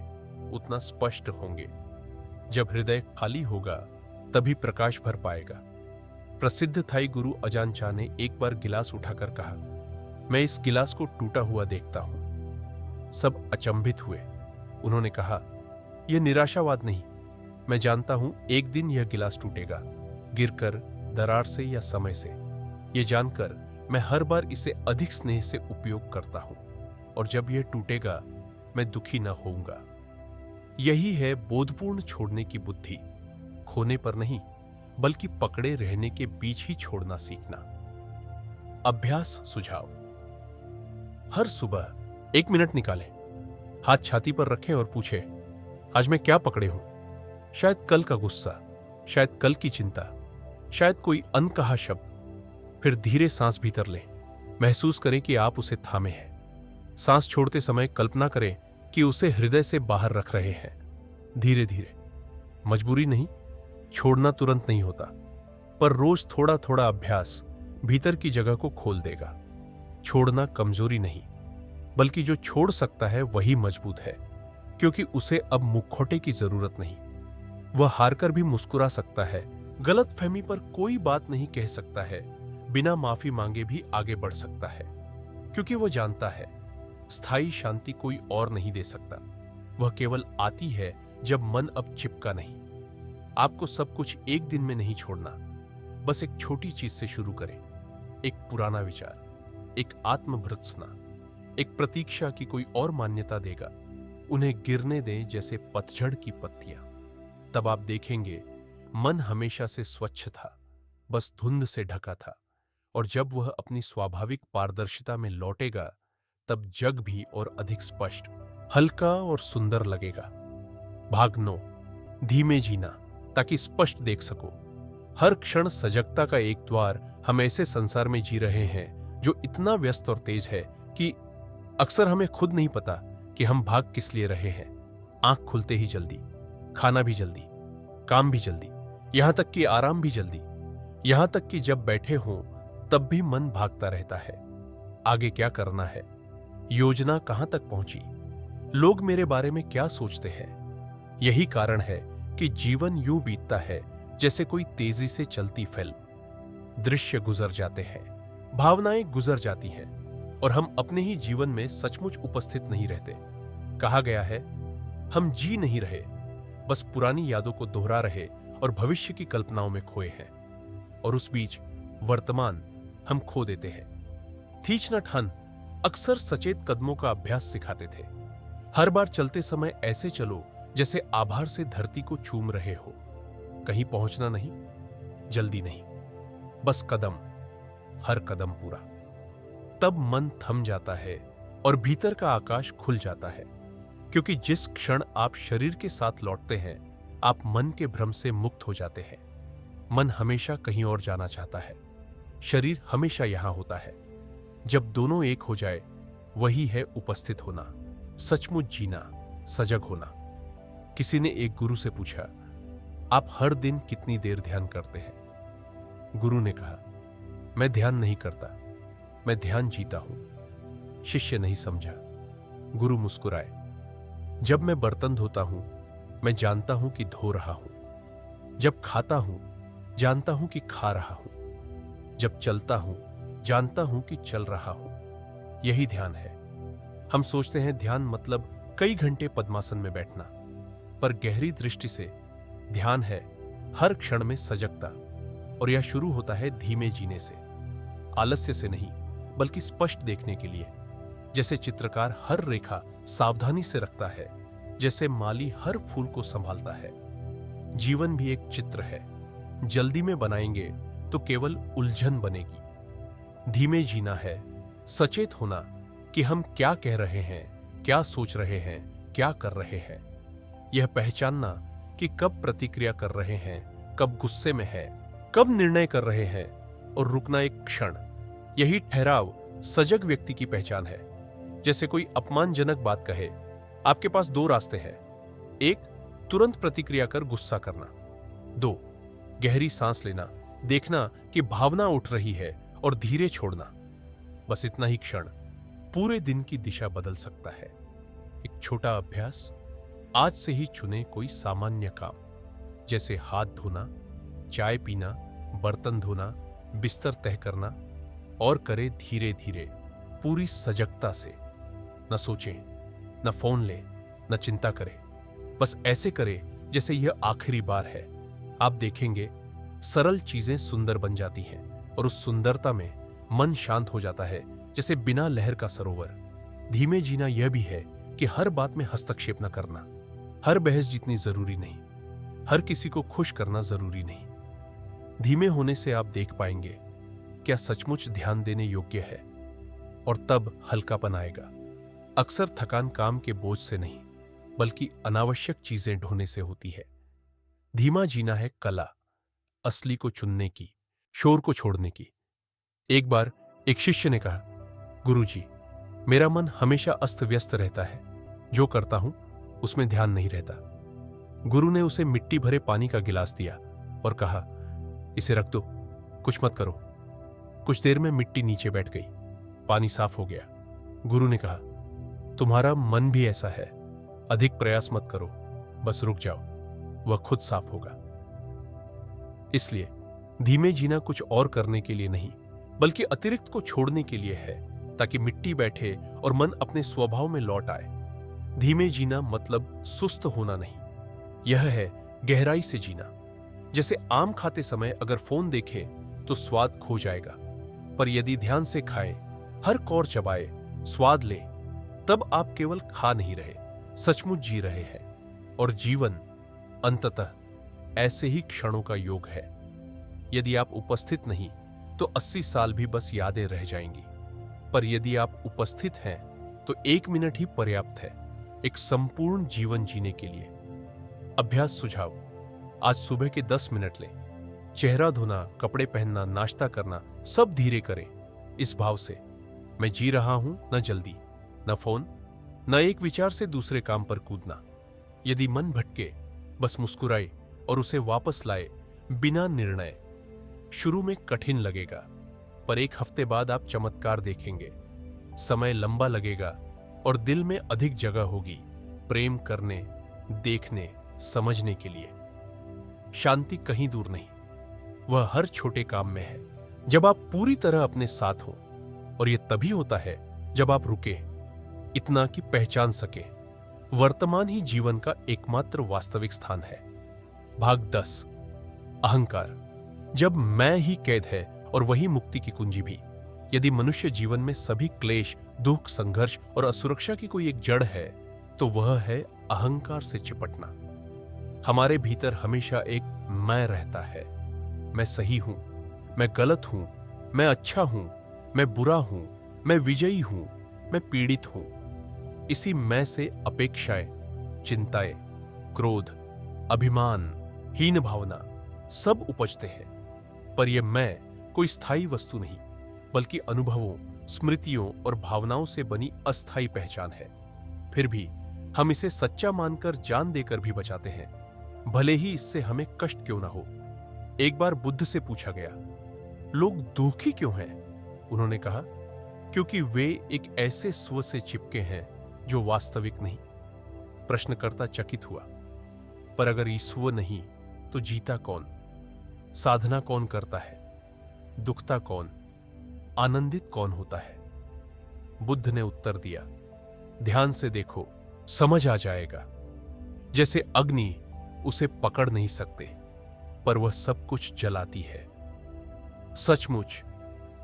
उतना स्पष्ट होंगे। जब हृदय खाली होगा तभी प्रकाश भर पाएगा। प्रसिद्ध थाई गुरु अजान चा ने एक बार गिलास उठाकर कहा, मैं इस गिलास को टूटा हुआ देखता हूं। सब अचंभित हुए। उन्होंने कहा, यह निराशावाद नहीं, मैं जानता हूं एक दिन यह गिलास टूटेगा, गिरकर, दरार से या समय से। यह जानकर मैं हर बार इसे अधिक स्नेह से उपयोग करता हूं, और जब यह टूटेगा मैं दुखी न होऊंगा। यही है बोधपूर्ण छोड़ने की बुद्धि। खोने पर नहीं, बल्कि पकड़े रहने के बीच ही छोड़ना सीखना। अभ्यास सुझाव। हर सुबह 1 मिनट निकालें, हाथ छाती पर रखें और पूछें, आज मैं क्या पकड़े हूं? शायद कल का गुस्सा, शायद कल की चिंता, शायद कोई अनकहा शब्द। फिर धीरे सांस भीतर लें। महसूस करें कि आप उसे थामे हैं। सांस छोड़ते समय कल्पना करें कि उसे हृदय से बाहर रख रहे हैं। धीरे धीरे, मजबूरी नहीं, छोड़ना तुरंत नहीं होता, पर रोज थोड़ा थोड़ा अभ्यास भीतर की जगह को खोल देगा। छोड़ना कमजोरी नहीं, बल्कि जो छोड़ सकता है वही मजबूत है, क्योंकि उसे अब मुखौटे की जरूरत नहीं। वह हारकर भी मुस्कुरा सकता है, गलतफहमी पर कोई बात नहीं कह सकता है, बिना माफी मांगे भी आगे बढ़ सकता है, क्योंकि वह जानता है स्थायी शांति कोई और नहीं दे सकता। वह केवल आती है जब मन अब चिपका नहीं। आपको सब कुछ एक दिन में नहीं छोड़ना, बस एक छोटी चीज से शुरू करें। एक पुराना विचार, एक आत्मभर्त्सना, एक प्रतीक्षा की कोई और मान्यता देगा। उन्हें गिरने दें जैसे पतझड़ की पत्तियां। तब आप देखेंगे मन हमेशा से स्वच्छ था, बस धुंध से ढका था। और जब वह अपनी स्वाभाविक पारदर्शिता में लौटेगा, तब जग भी और अधिक स्पष्ट, हल्का और सुंदर लगेगा। भाग 9, धीमे जीना, ताकि स्पष्ट देख सको। हर क्षण सजगता का एक द्वार। हम ऐसे संसार में जी रहे हैं जो इतना व्यस्त और तेज है कि अक्सर हमें खुद नहीं पता कि हम भाग किस लिए रहे हैं। आंख खुलते ही जल्दी, खाना भी जल्दी, काम भी जल्दी, यहां तक कि आराम भी जल्दी। यहां तक कि जब बैठे हों तब भी मन भागता रहता है। आगे क्या करना है, योजना कहां तक पहुंची, लोग मेरे बारे में क्या सोचते हैं। यही कारण है कि जीवन यूं बीतता है जैसे कोई तेजी से चलती फिल्म। दृश्य गुजर जाते हैं, भावनाएं गुजर जाती हैं, और हम अपने ही जीवन में सचमुच उपस्थित नहीं रहते। कहा गया है, हम जी नहीं रहे, बस पुरानी यादों को दोहरा रहे और भविष्य की कल्पनाओं में खोए हैं। और उस बीच वर्तमान हम खो देते हैं। थीच नट हन अक्सर सचेत कदमों का अभ्यास सिखाते थे। हर बार चलते समय ऐसे चलो जैसे आभार से धरती को चूम रहे हो। कहीं पहुंचना नहीं, जल्दी नहीं, बस कदम, हर कदम पूरा। तब मन थम जाता है और भीतर का आकाश खुल जाता है, क्योंकि जिस क्षण आप शरीर के साथ लौटते हैं, आप मन के भ्रम से मुक्त हो जाते हैं। मन हमेशा कहीं और जाना चाहता है, शरीर हमेशा यहां होता है। जब दोनों एक हो जाए, वही है उपस्थित होना, सचमुच जीना, सजग होना। किसी ने एक गुरु से पूछा, आप हर दिन कितनी देर ध्यान करते हैं? गुरु ने कहा, मैं ध्यान नहीं करता, मैं ध्यान जीता हूं। शिष्य नहीं समझा। गुरु मुस्कुराए, जब मैं बर्तन धोता हूं, मैं जानता हूं कि धो रहा हूं। जब खाता हूं, जानता हूं कि खा रहा हूं। जब चलता हूं, जानता हूं कि चल रहा हूं। यही ध्यान है। हम सोचते हैं ध्यान मतलब कई घंटे पद्मासन में बैठना, पर गहरी दृष्टि से ध्यान है हर क्षण में सजगता। और यह शुरू होता है धीमे जीने से, आलस्य से नहीं, बल्कि स्पष्ट देखने के लिए। जैसे चित्रकार हर रेखा सावधानी से रखता है, जैसे माली हर फूल को संभालता है। जीवन भी एक चित्र है। जल्दी में बनाएंगे तो केवल उलझन बनेगी। धीमे जीना है सचेत होना कि हम क्या कह रहे हैं, क्या सोच रहे हैं, क्या कर रहे हैं। यह पहचानना कि कब प्रतिक्रिया कर रहे हैं, कब गुस्से में है, कब निर्णय कर रहे हैं, और रुकना एक क्षण। यही ठहराव सजग व्यक्ति की पहचान है। जैसे कोई अपमानजनक बात कहे, आपके पास दो रास्ते हैं। एक, तुरंत प्रतिक्रिया कर गुस्सा करना। दो, गहरी सांस लेना, देखना कि भावना उठ रही है और धीरे छोड़ना। बस इतना ही क्षण पूरे दिन की दिशा बदल सकता है। एक छोटा अभ्यास, आज से ही चुने कोई सामान्य काम, जैसे हाथ धोना, चाय पीना, बर्तन धोना, बिस्तर तय करना, और करे धीरे धीरे, पूरी सजगता से। न सोचें, न फोन ले, न चिंता करे, बस ऐसे करे जैसे यह आखिरी बार है। आप देखेंगे सरल चीजें सुंदर बन जाती हैं, और उस सुंदरता में मन शांत हो जाता है, जैसे बिना लहर का सरोवर। धीमे जीना यह भी है कि हर बात में हस्तक्षेप न करना। हर बहस जीतनी जरूरी नहीं, हर किसी को खुश करना जरूरी नहीं। धीमे होने से आप देख पाएंगे क्या सचमुच ध्यान देने योग्य है, और तब हल्कापन आएगा। अक्सर थकान काम के बोझ से नहीं, बल्कि अनावश्यक चीजें ढोने से होती है। धीमा जीना है कला, असली को चुनने की, शोर को छोड़ने की। एक बार एक शिष्य ने कहा, गुरुजी, मेरा मन हमेशा अस्त व्यस्त रहता है, जो करता हूं उसमें ध्यान नहीं रहता। गुरु ने उसे मिट्टी भरे पानी का गिलास दिया और कहा, इसे रख दो, कुछ मत करो। कुछ देर में मिट्टी नीचे बैठ गई, पानी साफ हो गया। गुरु ने कहा, तुम्हारा मन भी ऐसा है, अधिक प्रयास मत करो, बस रुक जाओ, वह खुद साफ होगा। इसलिए धीमे जीना कुछ और करने के लिए नहीं, बल्कि अतिरिक्त को छोड़ने के लिए है, ताकि मिट्टी बैठे और मन अपने स्वभाव में लौट आए। धीमे जीना मतलब सुस्त होना नहीं, यह है गहराई से जीना। जैसे आम खाते समय अगर फोन देखें तो स्वाद खो जाएगा, पर यदि ध्यान से खाएं, हर कौर चबाए, स्वाद ले, तब आप केवल खा नहीं रहे, सचमुच जी रहे हैं। और जीवन अंततः ऐसे ही क्षणों का योग है। यदि आप उपस्थित नहीं तो 80 साल भी बस यादें रह जाएंगी, पर यदि आप उपस्थित हैं तो 1 मिनट ही पर्याप्त है एक संपूर्ण जीवन जीने के लिए। अभ्यास सुझाव: आज सुबह के 10 मिनट लें। चेहरा धोना, कपड़े पहनना, नाश्ता करना, सब धीरे करें, इस भाव से, मैं जी रहा हूं, न जल्दी, न फोन, न एक विचार से दूसरे काम पर कूदना। यदि मन भटके, बस मुस्कुराए और उसे वापस लाए, बिना निर्णय। शुरू में कठिन लगेगा, पर 1 हफ्ते बाद आप चमत्कार देखेंगे। समय लंबा लगेगा और दिल में अधिक जगह होगी प्रेम करने, देखने, समझने के लिए। शांति कहीं दूर नहीं, वह हर छोटे काम में है, जब आप पूरी तरह अपने साथ हो। और यह तभी होता है जब आप रुके, इतना कि पहचान सके, वर्तमान ही जीवन का एकमात्र वास्तविक स्थान है। भाग 10: अहंकार। जब मैं ही कैद है और वही मुक्ति की कुंजी भी। यदि मनुष्य जीवन में सभी क्लेश, दुख, संघर्ष और असुरक्षा की कोई एक जड़ है, तो वह है अहंकार से चिपटना। हमारे भीतर हमेशा एक मैं रहता है। मैं सही हूं, मैं गलत हूं, मैं अच्छा हूं, मैं बुरा हूं, मैं विजयी हूं, मैं पीड़ित हूं। इसी मैं से अपेक्षाएं, चिंताएं, क्रोध, अभिमान, हीन भावना सब उपजते हैं। पर यह मैं कोई स्थायी वस्तु नहीं, बल्कि अनुभवों, स्मृतियों और भावनाओं से बनी अस्थायी पहचान है। फिर भी हम इसे सच्चा मानकर जान देकर भी बचाते हैं, भले ही इससे हमें कष्ट क्यों ना हो। एक बार बुद्ध से पूछा गया, लोग दुखी क्यों हैं? उन्होंने कहा, क्योंकि वे एक ऐसे स्व से चिपके हैं जो वास्तविक नहीं। प्रश्नकर्ता चकित हुआ, पर अगर ये स्व नहीं तो जीता कौन? साधना कौन करता है? दुखता कौन? आनंदित कौन होता है? बुद्ध ने उत्तर दिया, ध्यान से देखो, समझ आ जाएगा। जैसे अग्नि उसे पकड़ नहीं सकते, पर वह सब कुछ जलाती है। सचमुच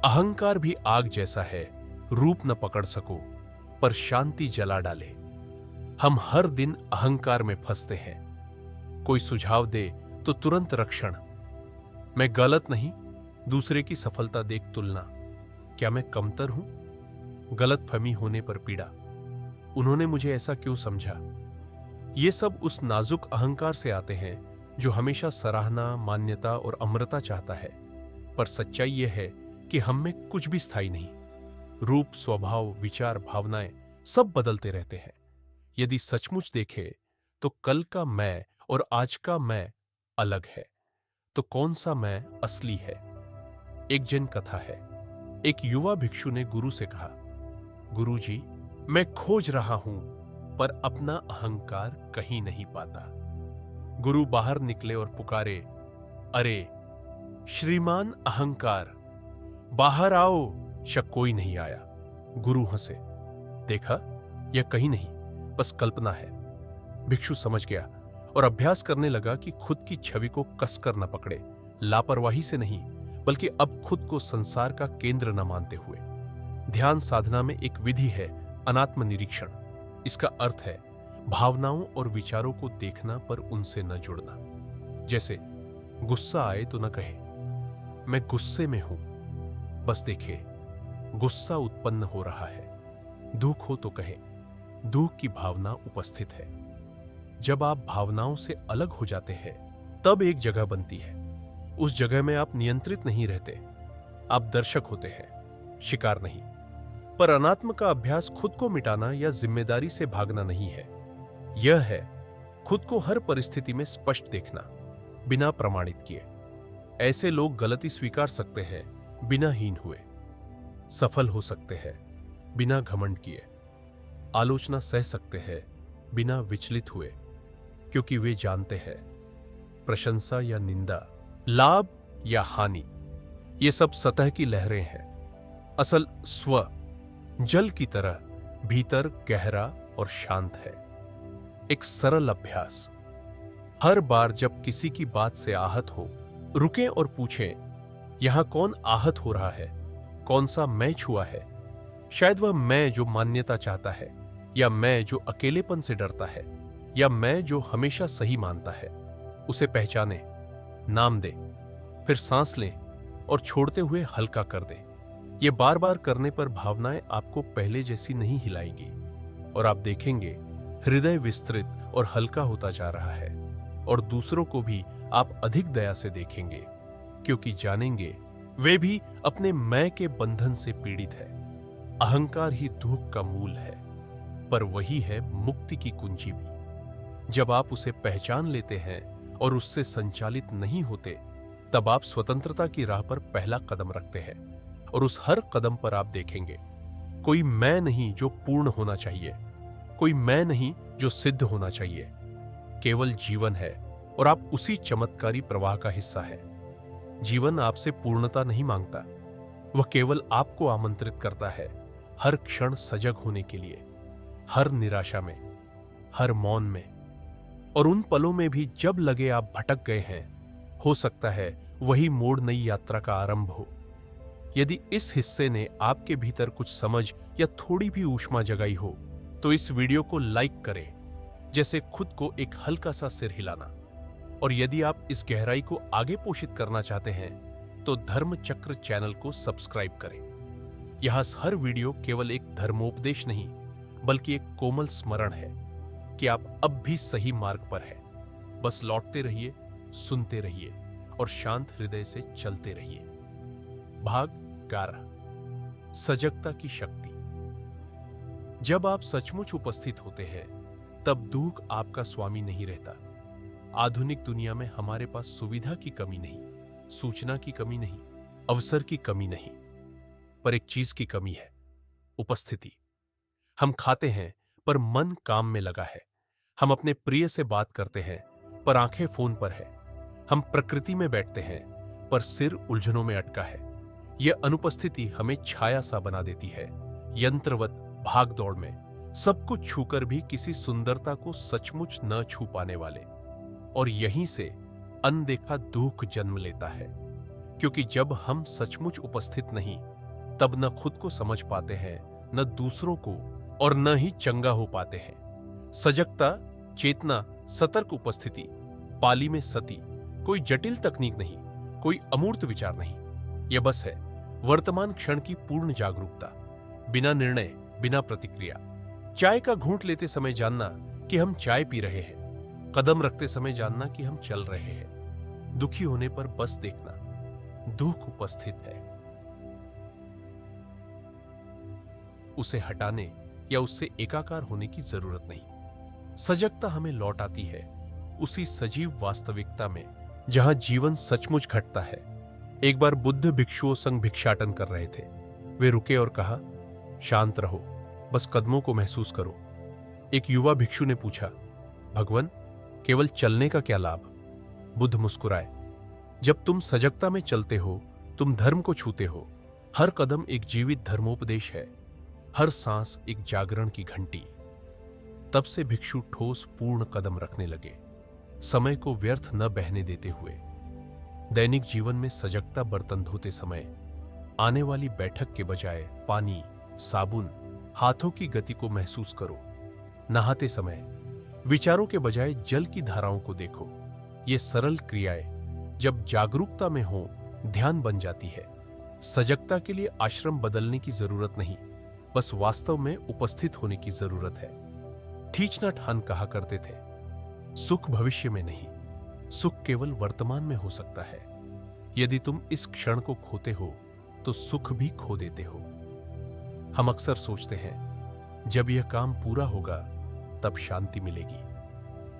अहंकार भी आग जैसा है, रूप न पकड़ सको, पर शांति जला डाले। हम हर दिन अहंकार में फंसते हैं। कोई सुझाव दे तो तुरंत रक्षण। मैं गलत नहीं, दूसरे की सफलता देख तुलना। क्या मैं कमतर हूं? गलतफहमी होने पर पीड़ा। उन्होंने मुझे ऐसा क्यों समझा? ये सब उस नाजुक अहंकार से आते हैं जो हमेशा सराहना, मान्यता और अमरता चाहता है। पर सच्चाई यह है कि हम में कुछ भी स्थायी नहीं। रूप, स्वभाव, विचार, भावनाएं सब बदलते रहते हैं। यदि सचमुच देखे तो कल का मैं और आज का मैं अलग है। तो कौन सा मैं असली है? एक जन कथा है। एक युवा भिक्षु ने गुरु से कहा, गुरुजी, मैं खोज रहा हूं, पर अपना अहंकार कहीं नहीं पाता। गुरु बाहर निकले और पुकारे, अरे श्रीमान अहंकार, बाहर आओ। शक कोई नहीं आया। गुरु हंसे, देखा, यह कहीं नहीं, बस कल्पना है। भिक्षु समझ गया और अभ्यास करने लगा कि खुद की छवि को कसकर न पकड़े, लापरवाही से नहीं, बल्कि अब खुद को संसार का केंद्र न मानते हुए। ध्यान साधना में एक विधि है अनात्म निरीक्षण। इसका अर्थ है भावनाओं और विचारों को देखना, पर उनसे न जुड़ना। जैसे गुस्सा आए तो न कहे मैं गुस्से में हूं, बस देखे गुस्सा उत्पन्न हो रहा है। दुख हो तो कहे दुख की भावना उपस्थित है। जब आप भावनाओं से अलग हो जाते हैं तब एक जगह बनती है। उस जगह में आप नियंत्रित नहीं रहते, आप दर्शक होते हैं, शिकार नहीं। पर अनात्म का अभ्यास खुद को मिटाना या जिम्मेदारी से भागना नहीं है। यह है खुद को हर परिस्थिति में स्पष्ट देखना, बिना प्रमाणित किए। ऐसे लोग गलती स्वीकार सकते हैं बिना हीन हुए, सफल हो सकते हैं बिना घमंड किए, आलोचना सह सकते हैं बिना विचलित हुए, क्योंकि वे जानते हैं प्रशंसा या निंदा, लाभ या हानि, ये सब सतह की लहरें हैं। असल स्व जल की तरह भीतर गहरा और शांत है। एक सरल अभ्यास, हर बार जब किसी की बात से आहत हो, रुकें और पूछें, यहां कौन आहत हो रहा है? कौन सा मैं छुआ है? शायद वह मैं जो मान्यता चाहता है, या मैं जो अकेलेपन से डरता है, या मैं जो हमेशा सही मानता है। उसे पहचानें, नाम दें, फिर सांस लें और छोड़ते हुए हल्का कर दें। ये बार बार करने पर भावनाएं आपको पहले जैसी नहीं हिलाएंगी और आप देखेंगे हृदय विस्तृत और हल्का होता जा रहा है। और दूसरों को भी आप अधिक दया से देखेंगे, क्योंकि जानेंगे वे भी अपने मैं के बंधन से पीड़ित है। अहंकार ही दुख का मूल है, पर वही है मुक्ति की कुंजी भी। जब आप उसे पहचान लेते हैं और उससे संचालित नहीं होते, तब आप स्वतंत्रता की राह पर पहला कदम रखते हैं। और उस हर कदम पर आप देखेंगे कोई मैं नहीं जो पूर्ण होना चाहिए, कोई मैं नहीं जो सिद्ध होना चाहिए, केवल जीवन है और आप उसी चमत्कारी प्रवाह का हिस्सा है। जीवन आपसे पूर्णता नहीं मांगता, वह केवल आपको आमंत्रित करता है हर क्षण सजग होने के लिए, हर निराशा में, हर मौन में, और उन पलों में भी जब लगे आप भटक गए हैं। हो सकता है वही मोड़ नई यात्रा का आरंभ हो। यदि इस हिस्से ने आपके भीतर कुछ समझ या थोड़ी भी ऊष्मा जगाई हो, तो इस वीडियो को लाइक करें, जैसे खुद को एक हल्का सा सिर हिलाना। और यदि आप इस गहराई को आगे पोषित करना चाहते हैं, तो धर्म चक्र चैनल को सब्सक्राइब करें। यहां हर वीडियो केवल एक धर्मोपदेश नहीं, बल्कि एक कोमल स्मरण है कि आप अब भी सही मार्ग पर हैं। बस लौटते रहिए, सुनते रहिए और शांत हृदय से चलते रहिए। भाग 11, सजगता की शक्ति। जब आप सचमुच उपस्थित होते हैं, तब दुख आपका स्वामी नहीं रहता। आधुनिक दुनिया में हमारे पास सुविधा की कमी नहीं, सूचना की कमी नहीं, अवसर की कमी नहीं, पर एक चीज की कमी है, उपस्थिति। हम खाते हैं पर मन काम में लगा है। हम अपने प्रिय से बात करते हैं पर आंखें फोन पर है। हम प्रकृति में बैठते हैं पर सिर उलझनों में अटका है। यह अनुपस्थिति हमें छाया सा बना देती है, यंत्रवत भाग दौड़ में, सब कुछ छूकर भी किसी सुंदरता को सचमुच न छू पाने वाले। और यहीं से अनदेखा दुख जन्म लेता है, क्योंकि जब हम सचमुच उपस्थित नहीं, तब न खुद को समझ पाते हैं, न दूसरों को, और न ही चंगा हो पाते हैं। सजगता, चेतना, सतर्क उपस्थिति, पाली में सती, कोई जटिल तकनीक नहीं, कोई अमूर्त विचार नहीं। यह बस है वर्तमान क्षण की पूर्ण जागरूकता, बिना निर्णय, बिना प्रतिक्रिया। चाय का घूंट लेते समय जानना कि हम चाय पी रहे हैं, कदम रखते समय जानना कि हम चल रहे हैं। दुखी होने पर बस देखना, दुख उपस्थित है, उसे हटाने या उससे एकाकार होने की जरूरत नहीं। सजगता हमें लौट आती है उसी सजीव वास्तविकता में जहां जीवन सचमुच घटता है। एक बार बुद्ध भिक्षुओं संग भिक्षाटन कर रहे थे। वे रुके और कहा, शांत रहो, बस कदमों को महसूस करो। एक युवा भिक्षु ने पूछा, भगवान, केवल चलने का क्या लाभ? बुद्ध मुस्कुराए, जब तुम सजगता में चलते हो, तुम धर्म को छूते हो। हर कदम एक जीवित धर्मोपदेश है, हर सांस एक जागरण की घंटी। तब से भिक्षु ठोस पूर्ण कदम रखने लगे, समय को व्यर्थ न बहने देते हुए। दैनिक जीवन में सजगता बर्तन धोते समय आने वाली बैठक के बजाय पानी, साबुन, हाथों की गति को महसूस करो। नहाते समय विचारों के बजाय जल की धाराओं को देखो। ये सरल क्रियाएं जब जागरूकता में हो, ध्यान बन जाती है। सजगता के लिए आश्रम बदलने की जरूरत नहीं, बस वास्तव में उपस्थित होने की जरूरत है। थीच नट हन कहा करते थे, सुख भविष्य में नहीं, सुख केवल वर्तमान में हो सकता है। यदि तुम इस क्षण को खोते हो तो सुख भी खो देते हो। हम अक्सर सोचते हैं जब यह काम पूरा होगा तब शांति मिलेगी,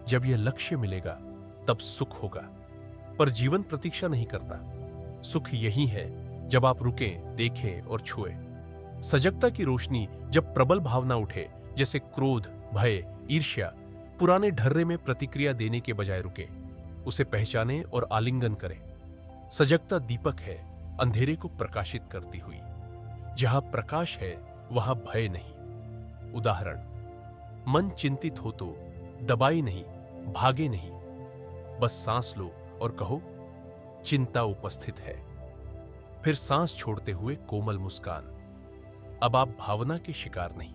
जब यह लक्ष्य मिलेगा तब सुख होगा। पर जीवन प्रतीक्षा नहीं करता। सुख यही है जब आप रुकें, देखें और छुएं। सजगता की रोशनी जब प्रबल भावना उठे, जैसे क्रोध, भय, ईर्ष्या, पुराने ढर्रे में प्रतिक्रिया देने के बजाय रुके, उसे पहचाने और आलिंगन करें। सजगता दीपक है, अंधेरे को प्रकाशित करती हुई। जहां प्रकाश है वहां भय नहीं। उदाहरण, मन चिंतित हो तो दबाई नहीं, भागे नहीं, बस सांस लो और कहो चिंता उपस्थित है। फिर सांस छोड़ते हुए कोमल मुस्कान। अब आप भावना के शिकार नहीं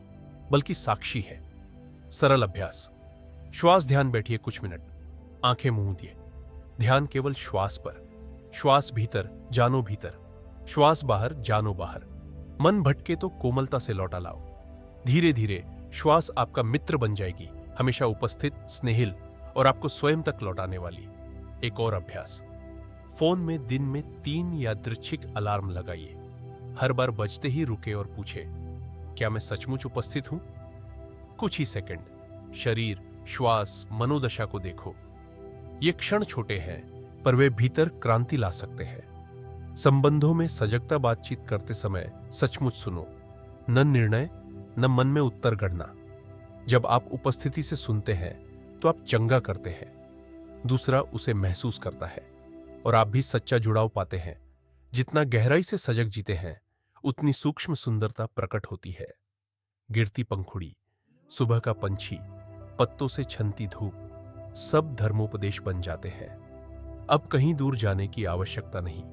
बल्कि साक्षी है। सरल अभ्यास, श्वास ध्यान बैठिए कुछ मिनट, आंखें मूंद दिए, ध्यान केवल श्वास पर। श्वास भीतर जानो भीतर, श्वास बाहर जानो बाहर। मन भटके तो कोमलता से लौटा लाओ। धीरे धीरे श्वास आपका मित्र बन जाएगी, हमेशा उपस्थित, स्नेहिल और आपको स्वयं तक लौटाने वाली। एक और अभ्यास, फोन में दिन में 3 यादृच्छिक अलार्म लगाइए। हर बार बजते ही रुके और पूछे, क्या मैं सचमुच उपस्थित हूं? कुछ ही सेकंड शरीर, श्वास, मनोदशा को देखो। ये क्षण छोटे हैं पर वे भीतर क्रांति ला सकते हैं। संबंधों में सजगता बातचीत करते समय सचमुच सुनो, न निर्णय न मन में उत्तर गढ़ना। जब आप उपस्थिति से सुनते हैं तो आप चंगा करते हैं, दूसरा उसे महसूस करता है और आप भी सच्चा जुड़ाव पाते हैं। जितना गहराई से सजग जीते हैं उतनी सूक्ष्म सुंदरता प्रकट होती है। गिरती पंखुड़ी, सुबह का पंछी, पत्तों से छनती धूप, सब धर्मोपदेश बन जाते हैं। अब कहीं दूर जाने की आवश्यकता नहीं,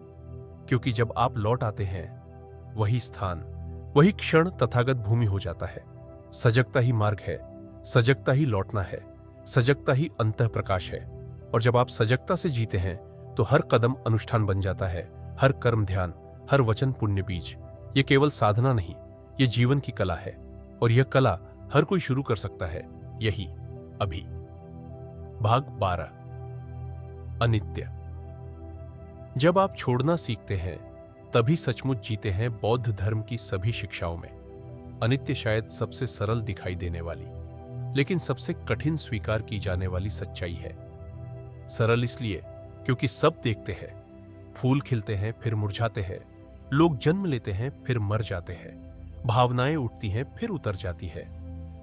क्योंकि जब आप लौट आते हैं वही स्थान, वही क्षण तथागत भूमि हो जाता है। सजगता ही मार्ग है, सजगता ही लौटना है, सजगता ही अंतः प्रकाश है। और जब आप सजगता से जीते हैं तो हर कदम अनुष्ठान बन जाता है, हर कर्म ध्यान, हर वचन पुण्य बीज। ये केवल साधना नहीं, ये जीवन की कला है और यह कला हर कोई शुरू कर सकता है, यही अभी। भाग 12, अनित्य। जब आप छोड़ना सीखते हैं तभी सचमुच जीते हैं बौद्ध धर्म की सभी शिक्षाओं में। अनित्य शायद सबसे सरल दिखाई देने वाली, लेकिन सबसे कठिन स्वीकार की जाने वाली सच्चाई है। सरल इसलिए क्योंकि सब देखते हैं, फूल खिलते हैं फिर मुरझाते हैं, लोग जन्म लेते हैं फिर मर जाते हैं, भावनाएं उठती हैं फिर उतर जाती है।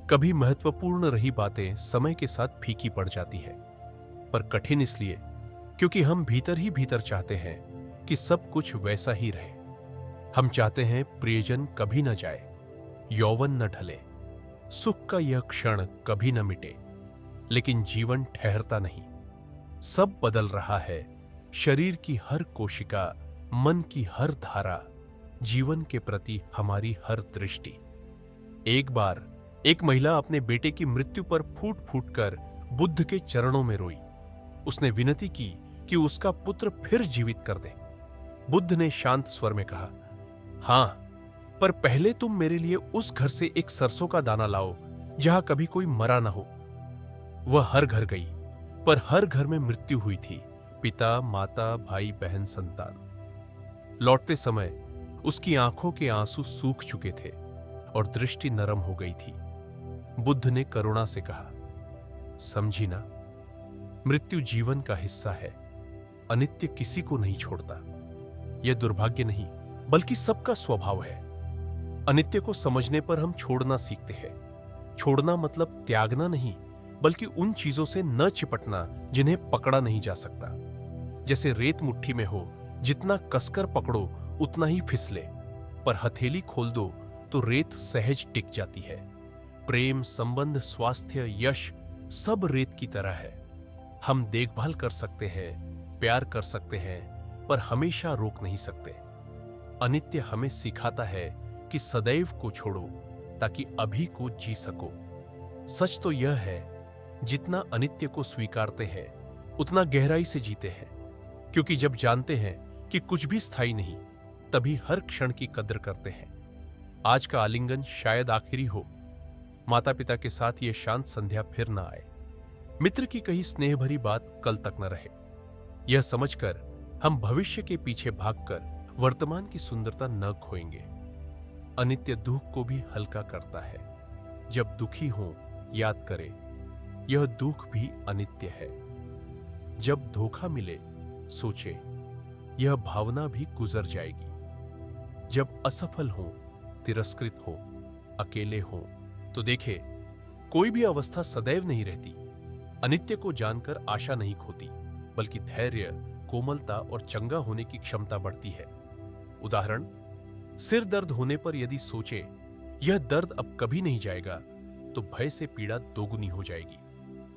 कभी महत्वपूर्ण रही बातें समय के साथ फीकी पड़ जाती है। पर कठिन इसलिए क्योंकि हम भीतर ही भीतर चाहते हैं कि सब कुछ वैसा ही रहे। हम चाहते हैं प्रियजन कभी न जाए, यौवन न ढले, सुख का यह क्षण कभी न मिटे। लेकिन जीवन ठहरता नहीं, सब बदल रहा है। शरीर की हर कोशिका, मन की हर धारा, जीवन के प्रति हमारी हर दृष्टि। एक बार एक महिला अपने बेटे की मृत्यु पर फूट फूट कर बुद्ध के चरणों में रोई। उसने विनती की कि उसका पुत्र फिर जीवित कर दे। बुद्ध ने शांत स्वर में कहा, हां, पर पहले तुम मेरे लिए उस घर से एक सरसों का दाना लाओ जहां कभी कोई मरा ना हो। वह हर घर गई, पर हर घर में मृत्यु हुई थी, पिता, माता, भाई, बहन, संतान। लौटते समय उसकी आंखों के आंसू सूख चुके थे और दृष्टि नरम हो गई थी। बुद्ध ने करुणा से कहा, समझी ना, मृत्यु जीवन का हिस्सा है। अनित्य किसी को नहीं छोड़ता। यह दुर्भाग्य नहीं बल्कि सबका स्वभाव है। अनित्य को समझने पर हम छोड़ना सीखते हैं। छोड़ना मतलब त्यागना नहीं, बल्कि उन चीजों से न चिपटना जिन्हें पकड़ा नहीं जा सकता। जैसे रेत मुट्ठी में हो, जितना कसकर पकड़ो उतना ही फिसले, पर हथेली खोल दो तो रेत सहज टिक जाती है। प्रेम, संबंध, स्वास्थ्य, यश सब रेत की तरह है। हम देखभाल कर सकते हैं, प्यार कर सकते हैं, पर हमेशा रोक नहीं सकते। अनित्य हमें सिखाता है कि सदैव को छोड़ो ताकि अभी को जी सको। सच तो यह है, जितना अनित्य को स्वीकारते हैं उतना गहराई से जीते हैं, क्योंकि जब जानते हैं कि कुछ भी स्थायी नहीं, तभी हर क्षण की कद्र करते हैं। आज का आलिंगन शायद आखिरी हो, माता पिता के साथ ये शांत संध्या फिर ना आए, मित्र की कही स्नेह भरी बात कल तक न रहे। यह समझकर हम भविष्य के पीछे भागकर वर्तमान की सुंदरता न खोएंगे। अनित्य दुख को भी हल्का करता है। जब दुखी हो याद करें, यह दुख भी अनित्य है। जब धोखा मिले सोचे, यह भावना भी गुजर जाएगी। जब असफल हो, तिरस्कृत हो, अकेले हो, तो देखे कोई भी अवस्था सदैव नहीं रहती। अनित्य को जानकर आशा नहीं खोती, बल्कि धैर्य, कोमलता और चंगा होने की क्षमता बढ़ती है। उदाहरण, सिर दर्द होने पर यदि सोचे यह दर्द अब कभी नहीं जाएगा, तो भय से पीड़ा दोगुनी हो जाएगी।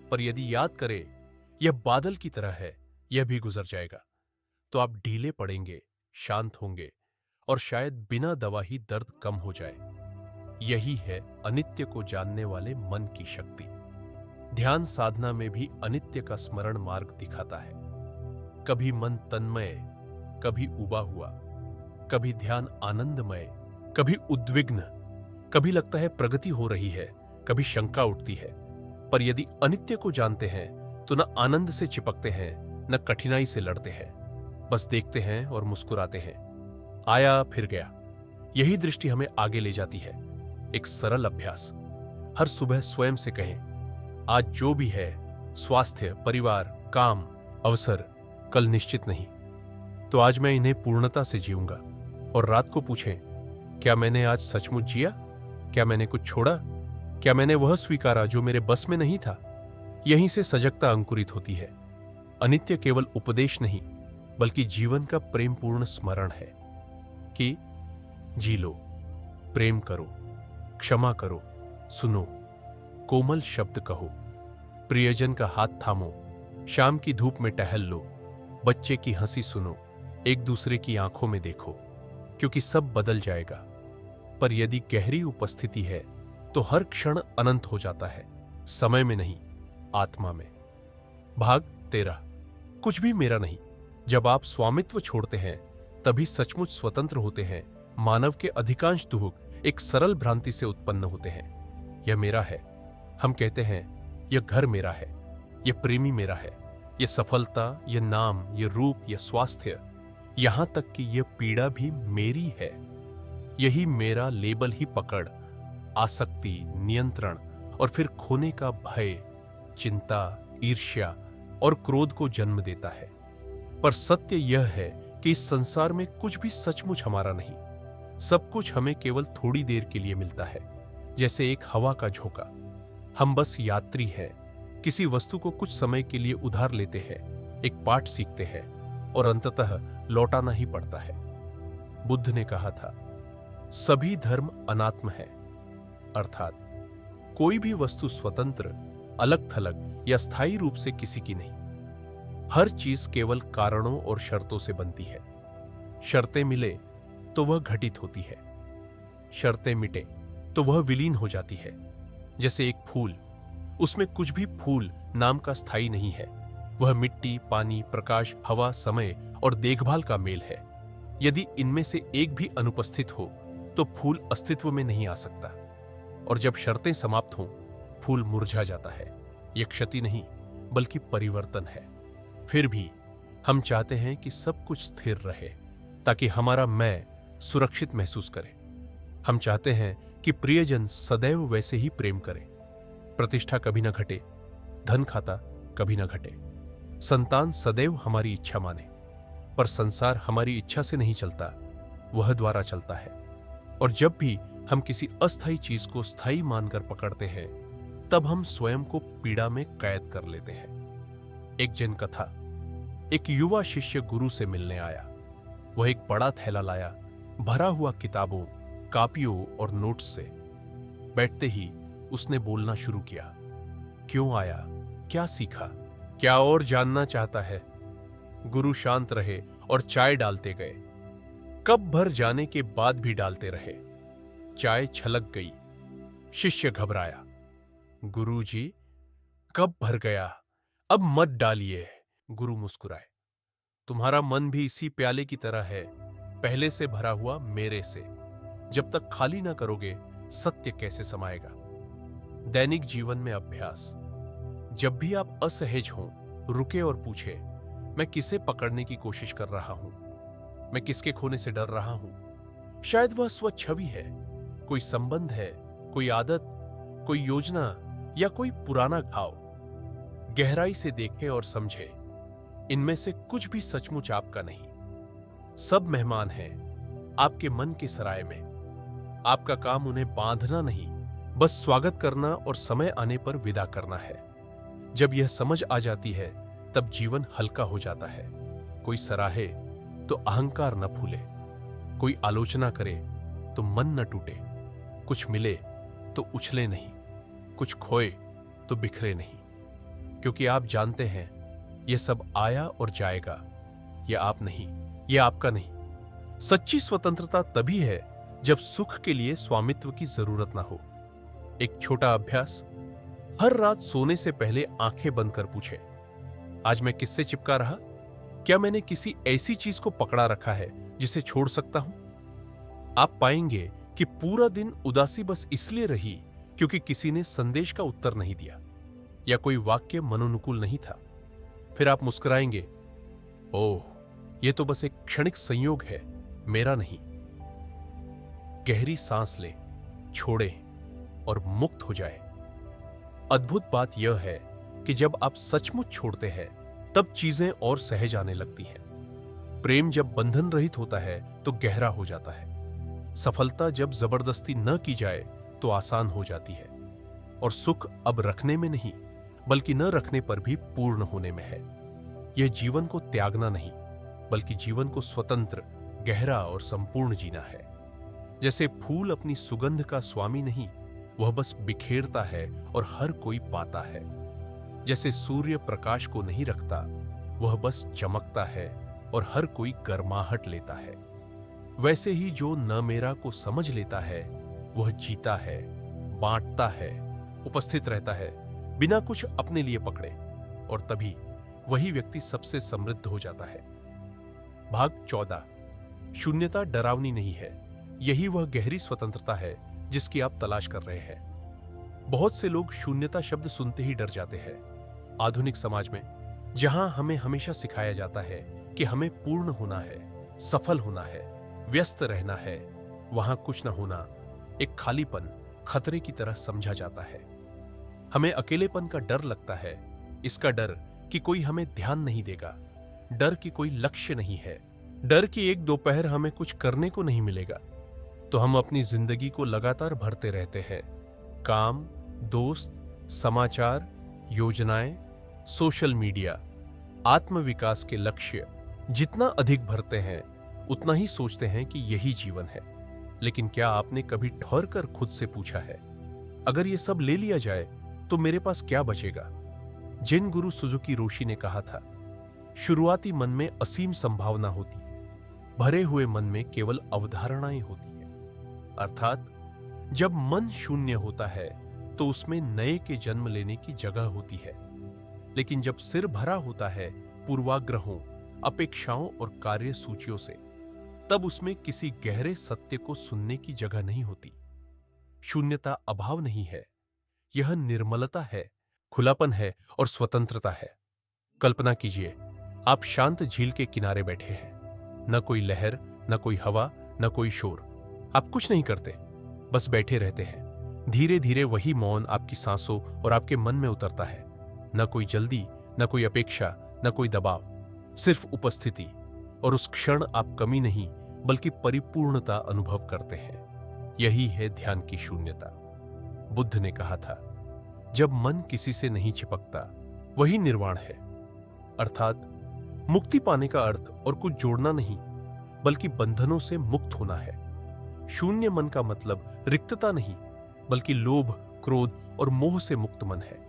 पर यदि याद करे यह बादल की तरह है, यह भी गुजर जाएगा, तो आप ढीले पड़ेंगे, शांत होंगे और शायद बिना दवा ही दर्द कम हो जाए। यही है अनित्य को जानने वाले मन की शक्ति। ध्यान साधना में भी अनित्य का स्मरण मार्ग दिखाता है। कभी मन तन्मय, कभी उबा हुआ, कभी ध्यान आनंदमय, कभी उद्विग्न, कभी लगता है प्रगति हो रही है, कभी शंका उठती है। पर यदि अनित्य को जानते हैं तो न आनंद से चिपकते हैं, न कठिनाई से लड़ते हैं, बस देखते हैं और मुस्कुराते हैं। आया फिर गया, यही दृष्टि हमें आगे ले जाती है। एक सरल अभ्यास, हर सुबह स्वयं से कहें, आज जो भी है, स्वास्थ्य, परिवार, काम, अवसर कल निश्चित नहीं, तो आज मैं इन्हें पूर्णता से जीऊंगा। और रात को पूछें, क्या मैंने आज सचमुच जिया? क्या मैंने कुछ छोड़ा? क्या मैंने वह स्वीकारा जो मेरे बस में नहीं था? यहीं से सजगता अंकुरित होती है। अनित्य केवल उपदेश नहीं, बल्कि जीवन का प्रेमपूर्ण स्मरण है कि जी लो, प्रेम करो, क्षमा करो, सुनो, कोमल शब्द कहो, प्रियजन का हाथ थामो, शाम की धूप में टहल लो, बच्चे की हंसी सुनो, एक दूसरे की आंखों में देखो, क्योंकि सब बदल जाएगा। पर यदि गहरी उपस्थिति है तो हर क्षण अनंत हो जाता है, समय में नहीं, आत्मा में। भाग 13। कुछ भी मेरा नहीं। जब आप स्वामित्व छोड़ते हैं तभी सचमुच स्वतंत्र होते हैं। मानव के अधिकांश दुख एक सरल भ्रांति से उत्पन्न होते हैं। यह मेरा है। हम कहते हैं यह घर मेरा है, यह प्रेमी मेरा है, यह सफलता, यह नाम, यह रूप, यह स्वास्थ्य, यहां तक कि यह पीड़ा भी मेरी है। यही मेरा लेबल ही पकड़, आसक्ति, नियंत्रण और फिर खोने का भय, चिंता, ईर्ष्या और क्रोध को जन्म देता है। पर सत्य यह है कि इस संसार में कुछ भी सचमुच हमारा नहीं। सब कुछ हमें केवल थोड़ी देर के लिए मिलता है, जैसे एक हवा का झोंका। हम बस यात्री हैं, किसी वस्तु को कुछ समय के लिए उधार लेते हैं, एक पाठ सीखते हैं और अंततः लौटाना ही पड़ता है। बुद्ध ने कहा था, सभी धर्म अनात्म है, अर्थात कोई भी वस्तु स्वतंत्र, अलग थलग या स्थायी रूप से किसी की नहीं। हर चीज केवल कारणों और शर्तों से बनती है। शर्तें मिले तो वह घटित होती है, शर्तें मिटे तो वह विलीन हो जाती है। जैसे एक फूल, उसमें कुछ भी फूल नाम का स्थायी नहीं है। वह मिट्टी, पानी, प्रकाश, हवा, समय और देखभाल का मेल है। यदि इनमें से एक भी अनुपस्थित हो तो फूल अस्तित्व में नहीं आ सकता। और जब शर्तें समाप्त हों, फूल मुरझा जाता है। यह क्षति नहीं, बल्कि परिवर्तन है। फिर भी हम चाहते हैं कि सब कुछ स्थिर रहे, ताकि हमारा मैं सुरक्षित महसूस करे। हम चाहते हैं कि प्रियजन सदैव वैसे ही प्रेम करे, प्रतिष्ठा कभी न घटे, धन खाता कभी न घटे, संतान सदैव हमारी इच्छा माने। पर संसार हमारी इच्छा से नहीं चलता, वह द्वारा चलता है। और जब भी हम किसी अस्थायी चीज को स्थायी मानकर पकड़ते हैं, तब हम स्वयं को पीड़ा में कैद कर लेते हैं। एक जन कथा। एक युवा शिष्य गुरु से मिलने आया। वह एक बड़ा थैला लाया, भरा हुआ किताबों, कापियों और नोट्स से। बैठते ही उसने बोलना शुरू किया। क्यों आया, क्या सीखा, क्या और जानना चाहता है? गुरु शांत रहे और चाय डालते गए। कप भर जाने के बाद भी डालते रहे। चाय छलक गई। शिष्य घबराया। गुरुजी, कप भर गया, अब मत डालिए। गुरु मुस्कुराए। तुम्हारा मन भी इसी प्याले की तरह है, पहले से भरा हुआ मेरे से। जब तक खाली ना करोगे, सत्य कैसे समाएगा? दैनिक जीवन में अभ्यास। जब भी आप असहज हों, रुके और पूछे, मैं किसे पकड़ने की कोशिश कर रहा हूं? मैं किसके खोने से डर रहा हूं? शायद वह स्व छवि है, कोई संबंध है, कोई आदत, कोई योजना या कोई पुराना घाव। गहराई से देखें और समझे, इनमें से कुछ भी सचमुच आपका नहीं। सब मेहमान हैं आपके मन के सराय में। आपका काम उन्हें बांधना नहीं, बस स्वागत करना और समय आने पर विदा करना है। जब यह समझ आ जाती है, तब जीवन हल्का हो जाता है। कोई सराहे तो अहंकार न फूले, कोई आलोचना करे तो मन न टूटे, कुछ मिले तो उछले नहीं, कुछ खोए तो बिखरे नहीं, क्योंकि आप जानते हैं यह सब आया और जाएगा। यह आप नहीं, यह आपका नहीं। सच्ची स्वतंत्रता तभी है जब सुख के लिए स्वामित्व की जरूरत ना हो। एक छोटा अभ्यास, हर रात सोने से पहले आंखें बंद कर पूछे, आज मैं किससे चिपका रहा? क्या मैंने किसी ऐसी चीज को पकड़ा रखा है जिसे छोड़ सकता हूं? आप पाएंगे कि पूरा दिन उदासी बस इसलिए रही क्योंकि किसी ने संदेश का उत्तर नहीं दिया या कोई वाक्य मनोनुकूल नहीं था। फिर आप मुस्कुराएंगे, ओह, यह तो बस एक क्षणिक संयोग है, मेरा नहीं। गहरी सांस ले, छोड़े और मुक्त हो जाए। अद्भुत बात यह है कि जब आप सचमुच छोड़ते हैं, तब चीजें और सहज आने लगती हैं। प्रेम जब बंधन रहित होता है तो गहरा हो जाता है। सफलता जब जबरदस्ती न की जाए तो आसान हो जाती है। और सुख अब रखने में नहीं, बल्कि न रखने पर भी पूर्ण होने में है। यह जीवन को त्यागना नहीं, बल्कि जीवन को स्वतंत्र, गहरा और संपूर्ण जीना है। जैसे फूल अपनी सुगंध का स्वामी नहीं, वह बस बिखेरता है और हर कोई पाता है। जैसे सूर्य प्रकाश को नहीं रखता, वह बस चमकता है और हर कोई गर्माहट लेता है। वैसे ही जो न मेरा को समझ लेता है, वह जीता है, बांटता है, उपस्थित रहता है, बिना कुछ अपने लिए पकड़े, और तभी वही व्यक्ति सबसे समृद्ध हो जाता है। भाग 14। शून्यता डरावनी नहीं है, यही वह गहरी स्वतंत्रता है जिसकी आप तलाश कर रहे हैं। बहुत से लोग शून्यता शब्द सुनते ही डर जाते हैं। आधुनिक समाज में, जहां हमें हमेशा सिखाया जाता है कि हमें पूर्ण होना है, सफल होना है, व्यस्त रहना है, वहां कुछ न होना एक खालीपन, खतरे की तरह समझा जाता है। हमें अकेलेपन का डर लगता है, इसका डर कि कोई हमें ध्यान नहीं देगा, डर कि कोई लक्ष्य नहीं है, डर कि एक दोपहर हमें कुछ करने को नहीं मिलेगा। तो हम अपनी जिंदगी को लगातार भरते रहते हैं। काम, दोस्त, समाचार, योजनाएं, सोशल मीडिया, आत्मविकास के लक्ष्य। जितना अधिक भरते हैं, उतना ही सोचते हैं कि यही जीवन है। लेकिन क्या आपने कभी ठहर कर खुद से पूछा है, अगर ये सब ले लिया जाए तो मेरे पास क्या बचेगा? जिन गुरु सुजुकी रोशी ने कहा था, शुरुआती मन में असीम संभावना होती है, भरे हुए मन में केवल अवधारणाएं होती हैं। अर्थात जब मन शून्य होता है तो उसमें नए के जन्म लेने की जगह होती है। लेकिन जब सिर भरा होता है पूर्वाग्रहों, अपेक्षाओं और कार्य सूचियों से, तब उसमें किसी गहरे सत्य को सुनने की जगह नहीं होती। शून्यता अभाव नहीं है, यह निर्मलता है, खुलापन है और स्वतंत्रता है। कल्पना कीजिए, आप शांत झील के किनारे बैठे हैं, न कोई लहर, न कोई हवा, न कोई शोर। आप कुछ नहीं करते, बस बैठे रहते हैं। धीरे धीरे वही मौन आपकी सांसों और आपके मन में उतरता है। न कोई जल्दी, न कोई अपेक्षा, न कोई दबाव, सिर्फ उपस्थिति। और उस क्षण आप कमी नहीं, बल्कि परिपूर्णता अनुभव करते हैं। यही है ध्यान की शून्यता। बुद्ध ने कहा था, जब मन किसी से नहीं चिपकता, वही निर्वाण है। अर्थात मुक्ति पाने का अर्थ और कुछ जोड़ना नहीं, बल्कि बंधनों से मुक्त होना है। शून्य मन का मतलब रिक्तता नहीं, बल्कि लोभ, क्रोध और मोह से मुक्त मन है।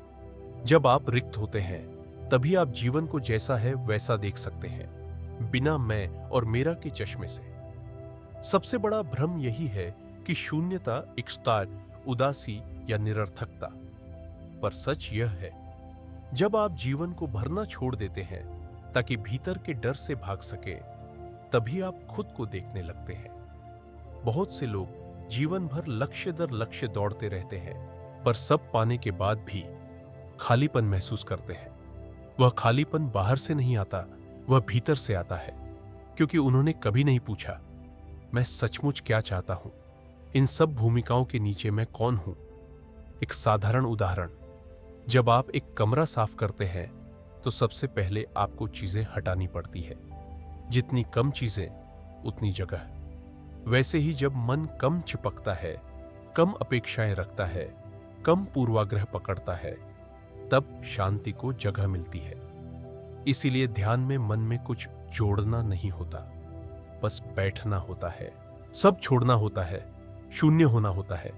जब आप रिक्त होते हैं, तभी आप जीवन को जैसा है वैसा देख सकते हैं, बिना मैं और मेरा के चश्मे से। सबसे बड़ा भ्रम यही है कि शून्यता एक स्टार, उदासी या निरर्थकता। पर सच यह है, जब आप जीवन को भरना छोड़ देते हैं ताकि भीतर के डर से भाग सके, तभी आप खुद को देखने लगते हैं। बहुत से लोग जीवन भर लक्ष्य दर लक्ष्य दौड़ते रहते हैं, पर सब पाने के बाद भी खालीपन महसूस करते हैं। वह खालीपन बाहर से नहीं आता, वह भीतर से आता है, क्योंकि उन्होंने कभी नहीं पूछा, मैं सचमुच क्या चाहता हूं? इन सब भूमिकाओं के नीचे मैं कौन हूं? एक साधारण उदाहरण, जब आप एक कमरा साफ करते हैं तो सबसे पहले आपको चीजें हटानी पड़ती है। जितनी कम चीजें उतनी जगह। वैसे ही जब मन कम चिपकता है, कम अपेक्षाएं रखता है, कम पूर्वाग्रह पकड़ता है, तब शांति को जगह मिलती है। इसीलिए ध्यान में मन में कुछ जोड़ना नहीं होता, बस बैठना होता है। सब छोड़ना होता है, शून्य होना होता है,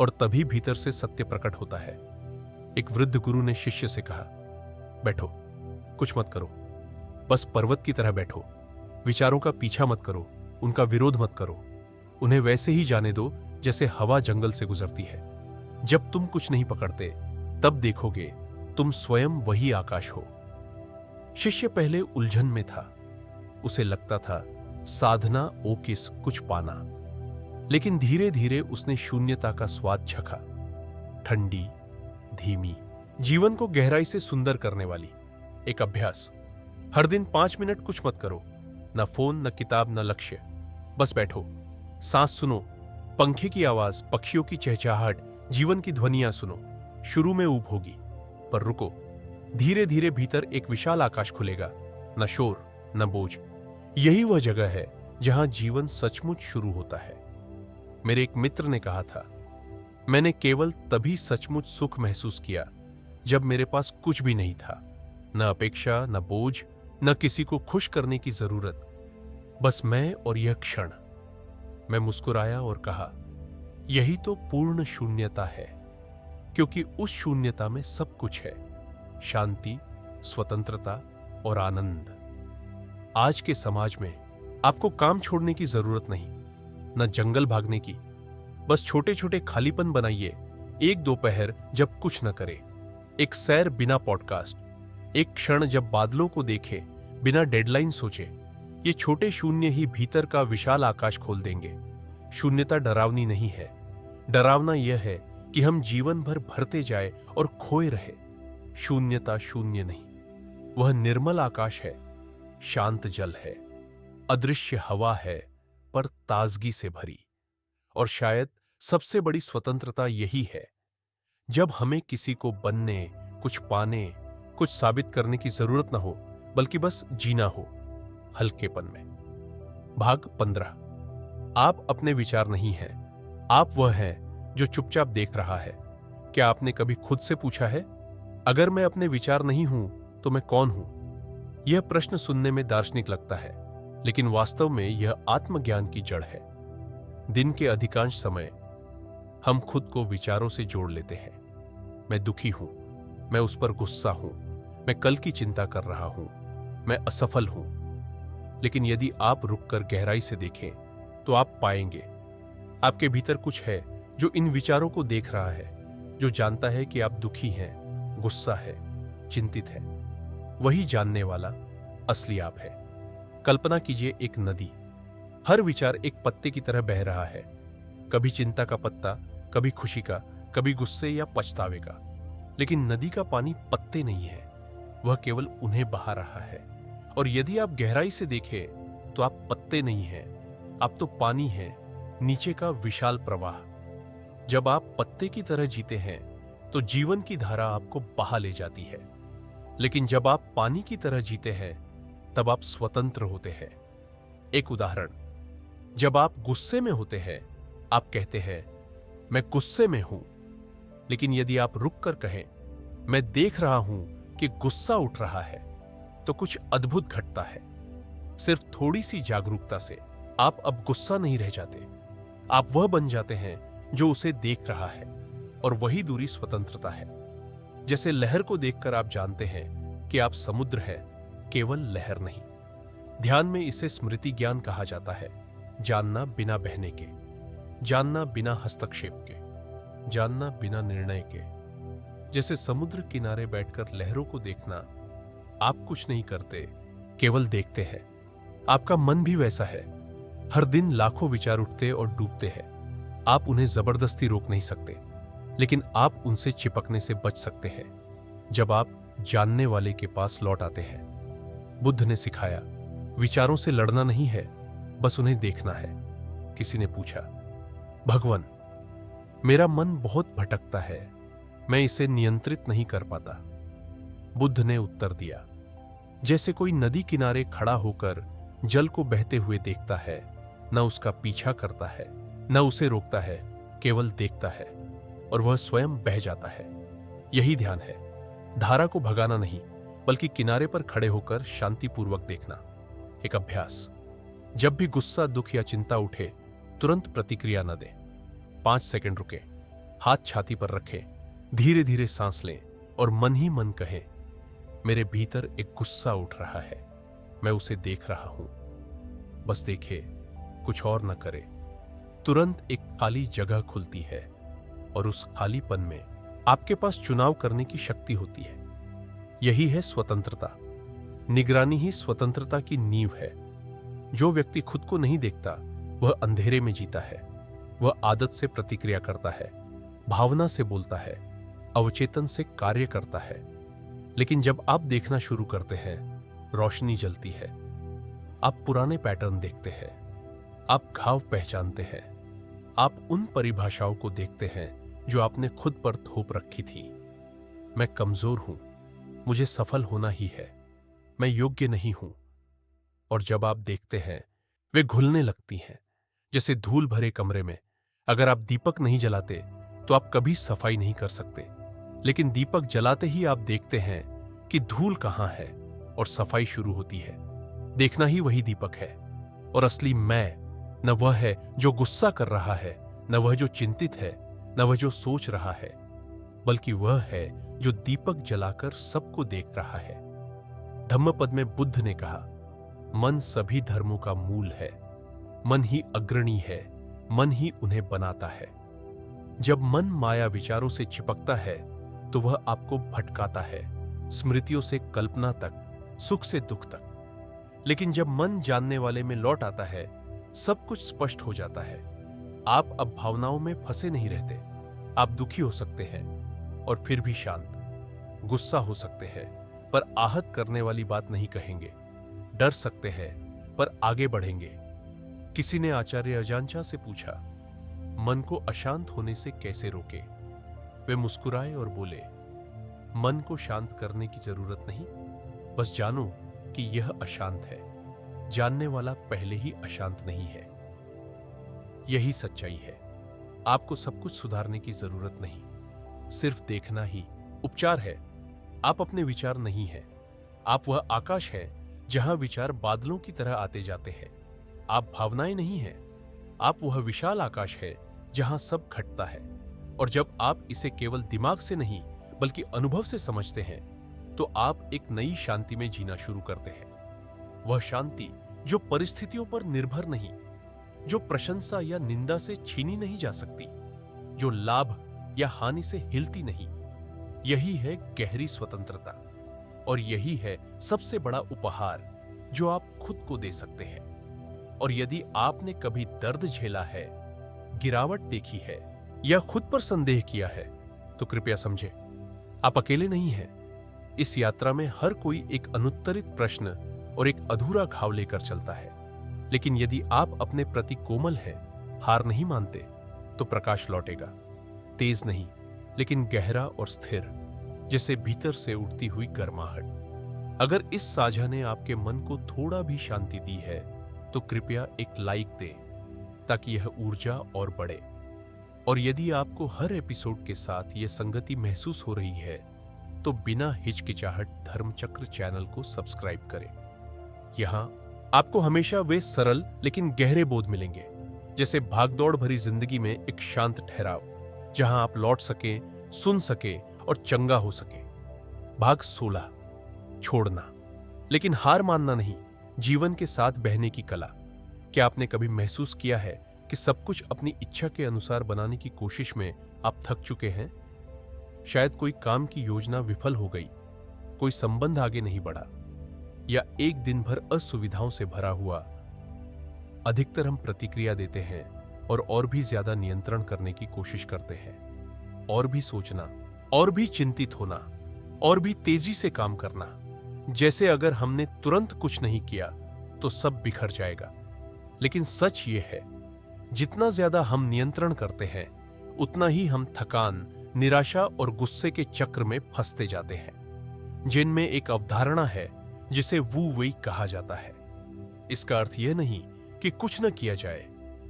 और तभी भीतर से सत्य प्रकट होता है। एक वृद्ध गुरु ने शिष्य से कहा, बैठो, कुछ मत करो, बस पर्वत की तरह बैठो। विचारों का पीछा मत करो, उनका विरोध मत करो, उन्हें वैसे ही जाने दो जैसे हवा जंगल से गुजरती है। जब तुम कुछ नहीं पकड़ते, तब देखोगे तुम स्वयं वही आकाश हो। शिष्य पहले उलझन में था। उसे लगता था साधना ओकिस कुछ पाना, लेकिन धीरे धीरे उसने शून्यता का स्वाद चखा। ठंडी, धीमी, जीवन को गहराई से सुंदर करने वाली एक अभ्यास। हर दिन 5 मिनट कुछ मत करो, न फोन, न किताब, न लक्ष्य, बस बैठो, सांस सुनो, पंखे की आवाज, पक्षियों की चहचहाहट, जीवन की ध्वनियां सुनो। शुरू में ऊब होगी, पर रुको, धीरे धीरे भीतर एक विशाल आकाश खुलेगा। न शोर, न बोझ। यही वह जगह है जहां जीवन सचमुच शुरू होता है। मेरे एक मित्र ने कहा था, मैंने केवल तभी सचमुच सुख महसूस किया जब मेरे पास कुछ भी नहीं था, न अपेक्षा, न बोझ, न किसी को खुश करने की जरूरत, बस मैं और यह क्षण। मैं मुस्कुराया और कहा, यही तो पूर्ण शून्यता है, क्योंकि उस शून्यता में सब कुछ है, शांति, स्वतंत्रता और आनंद। आज के समाज में आपको काम छोड़ने की जरूरत नहीं, न जंगल भागने की, बस छोटे छोटे खालीपन बनाइए। एक दोपहर जब कुछ न करे, एक सैर बिना पॉडकास्ट, एक क्षण जब बादलों को देखे बिना डेडलाइन सोचे। ये छोटे शून्य ही भीतर का विशाल आकाश खोल देंगे। शून्यता डरावनी नहीं है, डरावना यह है कि हम जीवन भर भरते जाए और खोए रहे। शून्यता शून्य नहीं, वह निर्मल आकाश है, शांत जल है, अदृश्य हवा है, पर ताजगी से भरी। और शायद सबसे बड़ी स्वतंत्रता यही है, जब हमें किसी को बनने, कुछ पाने, कुछ साबित करने की जरूरत ना हो, बल्कि बस जीना हो, हल्केपन में। भाग 15। आप अपने विचार नहीं हैं, आप वह हैं जो चुपचाप देख रहा है। क्या आपने कभी खुद से पूछा है, अगर मैं अपने विचार नहीं हूं तो मैं कौन हूं? यह प्रश्न सुनने में दार्शनिक लगता है, लेकिन वास्तव में यह आत्मज्ञान की जड़ है। दिन के अधिकांश समय हम खुद को विचारों से जोड़ लेते हैं। मैं दुखी हूं, मैं उस पर गुस्सा हूं, मैं कल की चिंता कर रहा हूं, मैं असफल हूं। लेकिन यदि आप रुककर गहराई से देखें तो आप पाएंगे आपके भीतर कुछ है जो इन विचारों को देख रहा है, जो जानता है कि आप दुखी हैं, गुस्सा है, चिंतित है। वही जानने वाला असली आप है। कल्पना कीजिए एक नदी, हर विचार एक पत्ते की तरह बह रहा है, कभी चिंता का पत्ता, कभी खुशी का, कभी गुस्से या पछतावे का। लेकिन नदी का पानी पत्ते नहीं है, वह केवल उन्हें बहा रहा है। और यदि आप गहराई से देखें तो आप पत्ते नहीं हैं, आप तो पानी हैं, नीचे का विशाल प्रवाह। जब आप पत्ते की तरह जीते हैं तो जीवन की धारा आपको बहा ले जाती है, लेकिन जब आप पानी की तरह जीते हैं तब आप स्वतंत्र होते हैं। एक उदाहरण, जब आप गुस्से में होते हैं आप कहते हैं मैं गुस्से में हूं, लेकिन यदि आप रुक कर कहें मैं देख रहा हूं कि गुस्सा उठ रहा है, तो कुछ अद्भुत घटता है। सिर्फ थोड़ी सी जागरूकता से आप अब गुस्सा नहीं रह जाते, आप वह बन जाते हैं जो उसे देख रहा है, और वही दूरी स्वतंत्रता है। जैसे लहर को देखकर आप जानते हैं कि आप समुद्र है, केवल लहर नहीं। ध्यान में इसे स्मृति ज्ञान कहा जाता है, जानना बिना बहने के, जानना बिना हस्तक्षेप के, जानना बिना निर्णय के। जैसे समुद्र किनारे बैठकर लहरों को देखना, आप कुछ नहीं करते, केवल देखते हैं। आपका मन भी वैसा है, हर दिन लाखों विचार उठते और डूबते हैं, आप उन्हें जबरदस्ती रोक नहीं सकते, लेकिन आप उनसे चिपकने से बच सकते हैं जब आप जानने वाले के पास लौट आते हैं। बुद्ध ने सिखाया, विचारों से लड़ना नहीं है, बस उन्हें देखना है। किसी ने पूछा, भगवान, मेरा मन बहुत भटकता है, मैं इसे नियंत्रित नहीं कर पाता। बुद्ध ने उत्तर दिया, जैसे कोई नदी किनारे खड़ा होकर जल को बहते हुए देखता है, न उसका पीछा करता है, न उसे रोकता है, केवल देखता है और वह स्वयं बह जाता है। यही ध्यान है, धारा को भगाना नहीं, बल्कि किनारे पर खड़े होकर शांतिपूर्वक देखना। एक अभ्यास, जब भी गुस्सा, दुख या चिंता उठे, तुरंत प्रतिक्रिया न दें। 5 सेकंड रुकें, हाथ छाती पर रखें, धीरे धीरे सांस लें और मन ही मन कहें, मेरे भीतर एक गुस्सा उठ रहा है, मैं उसे देख रहा हूं। बस देखे, कुछ और न करे। तुरंत एक खाली जगह खुलती है और उस खालीपन में आपके पास चुनाव करने की शक्ति होती है। यही है स्वतंत्रता। निगरानी ही स्वतंत्रता की नींव है। जो व्यक्ति खुद को नहीं देखता, वह अंधेरे में जीता है। वह आदत से प्रतिक्रिया करता है, भावना से बोलता है, अवचेतन से कार्य करता है। लेकिन जब आप देखना शुरू करते हैं, रोशनी जलती है। आप पुराने पैटर्न देखते हैं, आप घाव पहचानते हैं, आप उन परिभाषाओं को देखते हैं जो आपने खुद पर थोप रखी थी। मैं कमजोर हूं, मुझे सफल होना ही है, मैं योग्य नहीं हूं। और जब आप देखते हैं, वे घुलने लगती हैं। जैसे धूल भरे कमरे में अगर आप दीपक नहीं जलाते तो आप कभी सफाई नहीं कर सकते, लेकिन दीपक जलाते ही आप देखते हैं कि धूल कहां है और सफाई शुरू होती है। देखना ही वही दीपक है। और असली मैं न वह है जो गुस्सा कर रहा है, न वह जो चिंतित है, न वह जो सोच रहा है, बल्कि वह है जो दीपक जलाकर सबको देख रहा है। धम्मपद में बुद्ध ने कहा, मन सभी धर्मों का मूल है, मन ही अग्रणी है, मन ही उन्हें बनाता है। जब मन माया विचारों से चिपकता है तो वह आपको भटकाता है, स्मृतियों से कल्पना तक, सुख से दुख तक। लेकिन जब मन जानने वाले में लौट आता है, सब कुछ स्पष्ट हो जाता है। आप अब भावनाओं में फंसे नहीं रहते। आप दुखी हो सकते हैं और फिर भी शांत, गुस्सा हो सकते हैं पर आहत करने वाली बात नहीं कहेंगे, डर सकते हैं पर आगे बढ़ेंगे। किसी ने आचार्य अजांचा से पूछा, मन को अशांत होने से कैसे रोके? वे मुस्कुराए और बोले, मन को शांत करने की जरूरत नहीं, बस जानो कि यह अशांत है। जानने वाला पहले ही अशांत नहीं है। यही सच्चाई है। आपको सब कुछ सुधारने की जरूरत नहीं, सिर्फ देखना ही उपचार है। आप अपने विचार नहीं हैं, आप वह आकाश है जहां विचार बादलों की तरह आते जाते हैं। आप भावनाएं नहीं हैं, आप वह विशाल आकाश है जहां सब घटता है। और जब आप इसे केवल दिमाग से नहीं बल्कि अनुभव से समझते हैं, तो आप एक नई शांति में जीना शुरू करते हैं। वह शांति जो परिस्थितियों पर निर्भर नहीं, जो प्रशंसा या निंदा से छीनी नहीं जा सकती, जो लाभ या हानि से हिलती नहीं। यही है गहरी स्वतंत्रता और यही है सबसे बड़ा उपहार जो आप खुद को दे सकते हैं। और यदि आपने कभी दर्द झेला है, गिरावट देखी है या खुद पर संदेह किया है, तो कृपया समझे, आप अकेले नहीं हैं। इस यात्रा में हर कोई एक अनुत्तरित प्रश्न और एक अधूरा घाव लेकर चलता है। लेकिन यदि आप अपने प्रति कोमल हैं, हार नहीं मानते, तो प्रकाश लौटेगा। तेज नहीं, लेकिन गहरा और स्थिर, जैसे भीतर से उठती हुई गर्माहट। अगर इस साझा ने आपके मन को थोड़ा भी शांति दी है, तो कृपया एक लाइक दें ताकि यह ऊर्जा और बढ़े। और यदि आपको हर एपिसोड के साथ यह संगति महसूस हो रही है, तो बिना हिचकिचाहट धर्मचक्र चैनल को सब्सक्राइब करें। यहां आपको हमेशा वे सरल लेकिन गहरे बोध मिलेंगे, जैसे भागदौड़ भरी जिंदगी में एक शांत ठहराव, जहां आप लौट सकें, सुन सके और चंगा हो सके। भाग 16, छोड़ना, लेकिन हार मानना नहीं, जीवन के साथ बहने की कला। क्या आपने कभी महसूस किया है कि सब कुछ अपनी इच्छा के अनुसार बनाने की कोशिश में आप थक चुके हैं? शायद कोई काम की योजना विफल हो गई, कोई संबंध आगे नहीं बढ़ा, या एक दिन भर असुविधाओं से भरा हुआ। अधिकतर हम प्रतिक्रिया देते हैं और भी ज्यादा नियंत्रण करने की कोशिश करते हैं। और भी सोचना, और भी चिंतित होना, और भी तेजी से काम करना, जैसे अगर हमने तुरंत कुछ नहीं किया तो सब बिखर जाएगा। लेकिन सच ये है, जितना ज्यादा हम नियंत्रण करते हैं उतना ही हम थकान, निराशा और गुस्से के चक्र में फंसते जाते हैं, जिनमें एक अवधारणा है जिसे वू वेई कहा जाता है। इसका अर्थ यह नहीं कि कुछ न किया जाए,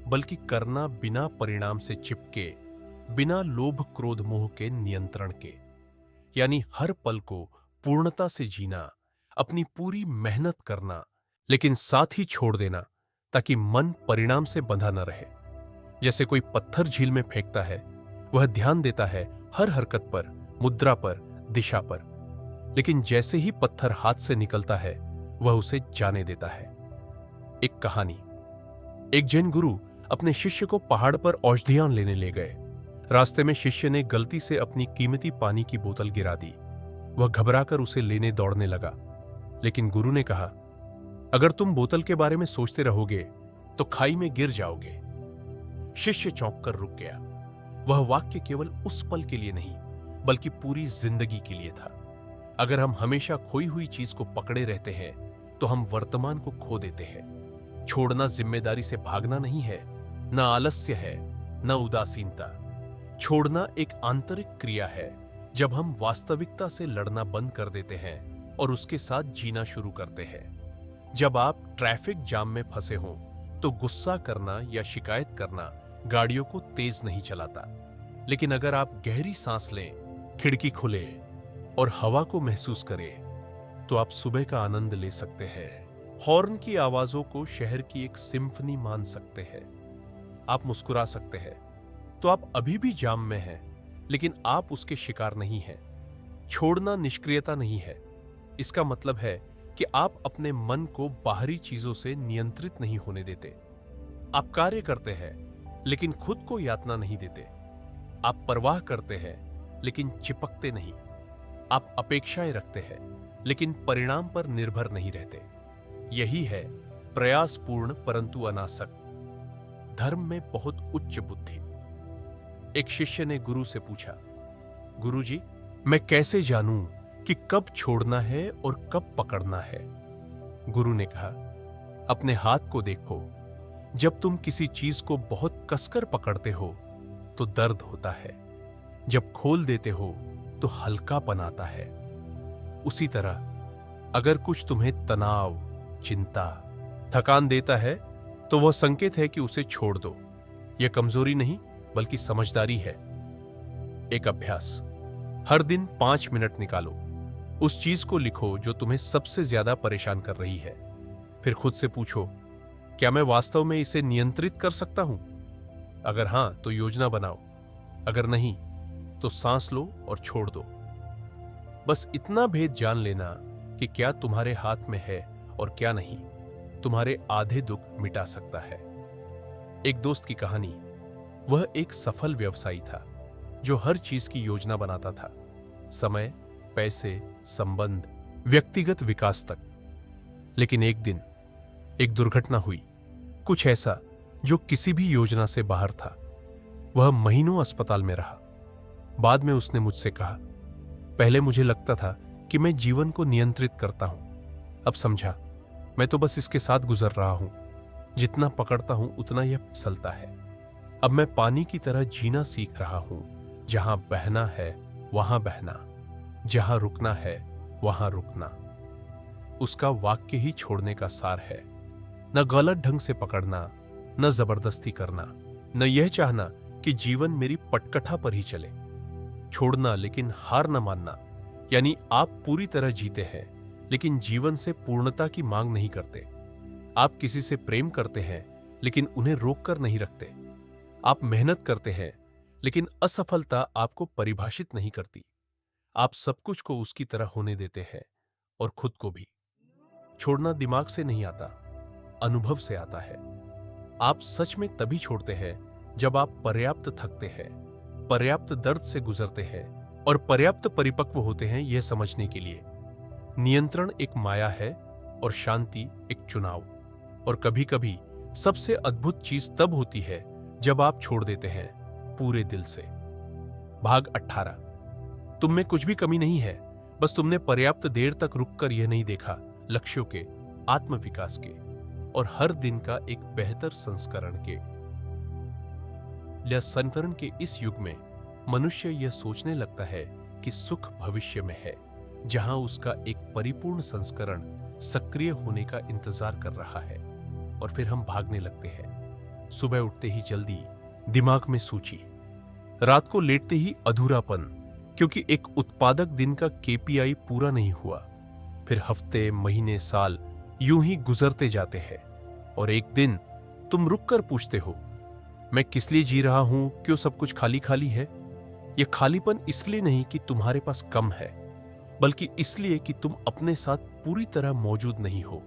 बल्कि करना बिना परिणाम से चिपके, बिना लोभ क्रोध मोह के नियंत्रण के। यानी हर पल को पूर्णता से जीना, अपनी पूरी मेहनत करना, लेकिन साथ ही छोड़ देना ताकि मन परिणाम से बंधा न रहे। जैसे कोई पत्थर झील में फेंकता है, वह ध्यान देता है हर हरकत पर, मुद्रा पर, दिशा पर, लेकिन जैसे ही पत्थर हाथ से निकलता है वह उसे जाने देता है। एक कहानी। एक जैन गुरु अपने शिष्य को पहाड़ पर औषधियां लेने ले गए। रास्ते में शिष्य ने गलती से अपनी कीमती पानी की बोतल गिरा दी। वह घबराकर उसे लेने दौड़ने लगा, लेकिन गुरु ने कहा, अगर तुम बोतल के बारे में सोचते रहोगे तो खाई में गिर जाओगे। शिष्य चौंक कर रुक गया। वह वाक्य केवल उस पल के लिए नहीं, बल्कि पूरी जिंदगी के लिए था। अगर हम हमेशा खोई हुई चीज को पकड़े रहते हैं तो हम वर्तमान को खो देते हैं। छोड़ना जिम्मेदारी से भागना नहीं है, न आलस्य है, न उदासीनता। छोड़ना एक आंतरिक क्रिया है, जब हम वास्तविकता से लड़ना बंद कर देते हैं और उसके साथ जीना शुरू करते हैं। जब आप ट्रैफिक जाम में फंसे हों तो गुस्सा करना या शिकायत करना गाड़ियों को तेज नहीं चलाता, लेकिन अगर आप गहरी सांस लें, खिड़की खुले और हवा को महसूस करें तो आप सुबह का आनंद ले सकते हैं। हॉर्न की आवाजों को शहर की एक सिम्फनी मान सकते हैं। आप मुस्कुरा सकते हैं तो आप अभी भी जाम में हैं, लेकिन आप उसके शिकार नहीं हैं। छोड़ना निष्क्रियता नहीं है। इसका मतलब है कि आप अपने मन को बाहरी चीजों से नियंत्रित नहीं होने देते। आप कार्य करते हैं लेकिन खुद को यातना नहीं देते। आप परवाह करते हैं लेकिन चिपकते नहीं। आप अपेक्षाएं रखते हैं लेकिन परिणाम पर निर्भर नहीं रहते। यही है प्रयासपूर्ण परंतु अनासक्त धर्म में बहुत उच्च बुद्धि। एक शिष्य ने गुरु से पूछा, गुरुजी, मैं कैसे जानूं कि कब छोड़ना है और कब पकड़ना है? गुरु ने कहा, अपने हाथ को देखो। जब तुम किसी चीज को बहुत कसकर पकड़ते हो तो दर्द होता है, जब खोल देते हो तो हल्कापन आता है। उसी तरह अगर कुछ तुम्हें तनाव, चिंता, थकान देता है तो वह संकेत है कि उसे छोड़ दो। यह कमजोरी नहीं बल्कि समझदारी है। एक अभ्यास। हर दिन 5 मिनट निकालो, उस चीज को लिखो जो तुम्हें सबसे ज्यादा परेशान कर रही है। फिर खुद से पूछो, क्या मैं वास्तव में इसे नियंत्रित कर सकता हूं? अगर हां तो योजना बनाओ, अगर नहीं तो सांस लो और छोड़ दो। बस इतना भेद जान लेना कि क्या तुम्हारे हाथ में है और क्या नहीं, तुम्हारे आधे दुख मिटा सकता है। एक दोस्त की कहानी। वह एक सफल व्यवसायी था जो हर चीज की योजना बनाता था, समय, पैसे, संबंध, व्यक्तिगत विकास तक। लेकिन एक दिन एक दुर्घटना हुई, कुछ ऐसा जो किसी भी योजना से बाहर था। वह महीनों अस्पताल में रहा। बाद में उसने मुझसे कहा, पहले मुझे लगता था कि मैं जीवन को नियंत्रित करता हूं, अब समझा मैं तो बस इसके साथ गुजर रहा हूं। जितना पकड़ता हूं उतना यह फिसलता है। अब मैं पानी की तरह जीना सीख रहा हूं, जहां बहना है वहां बहना, जहां रुकना है वहां रुकना। उसका वाक्य ही छोड़ने का सार है। न गलत ढंग से पकड़ना, न जबरदस्ती करना, न यह चाहना कि जीवन मेरी पटकथा पर ही चले। छोड़ना लेकिन हार न मानना, यानी आप पूरी तरह जीते हैं लेकिन जीवन से पूर्णता की मांग नहीं करते। आप किसी से प्रेम करते हैं लेकिन उन्हें रोक कर नहीं रखते। आप मेहनत करते हैं लेकिन असफलता आपको परिभाषित नहीं करती। आप सब कुछ को उसकी तरह होने देते हैं और खुद को भी। छोड़ना दिमाग से नहीं आता, अनुभव से आता है। आप सच में तभी छोड़ते हैं जब आप पर्याप्त थकते हैं, पर्याप्त दर्द से गुजरते हैं और पर्याप्त परिपक्व होते हैं यह समझने के लिए। नियंत्रण एक माया है और शांति एक चुनाव। और कभी कभी सबसे अद्भुत चीज तब होती है जब आप छोड़ देते हैं पूरे दिल से। भाग 18। तुम में कुछ भी कमी नहीं है, बस तुमने पर्याप्त देर तक रुककर यह नहीं देखा लक्ष्यों के, आत्मविकास के और हर दिन का एक बेहतर संस्करण के। या संतरण के इस युग में मनुष्य यह सोचने लगता है कि सुख भविष्य में है, जहां उसका एक परिपूर्ण संस्करण सक्रिय होने का इंतजार कर रहा है। और फिर हम भागने लगते हैं। सुबह उठते ही जल्दी, दिमाग में सूची, रात को लेटते ही अधूरापन, क्योंकि एक उत्पादक दिन का केपीआई पूरा नहीं हुआ। फिर हफ्ते, महीने, साल यूं ही गुजरते जाते हैं और एक दिन तुम रुककर पूछते हो, मैं किस लिए जी रहा हूं? क्यों सब कुछ खाली खाली है? यह खालीपन इसलिए नहीं कि तुम्हारे पास कम है, बल्कि इसलिए कि तुम अपने साथ पूरी तरह मौजूद नहीं हो।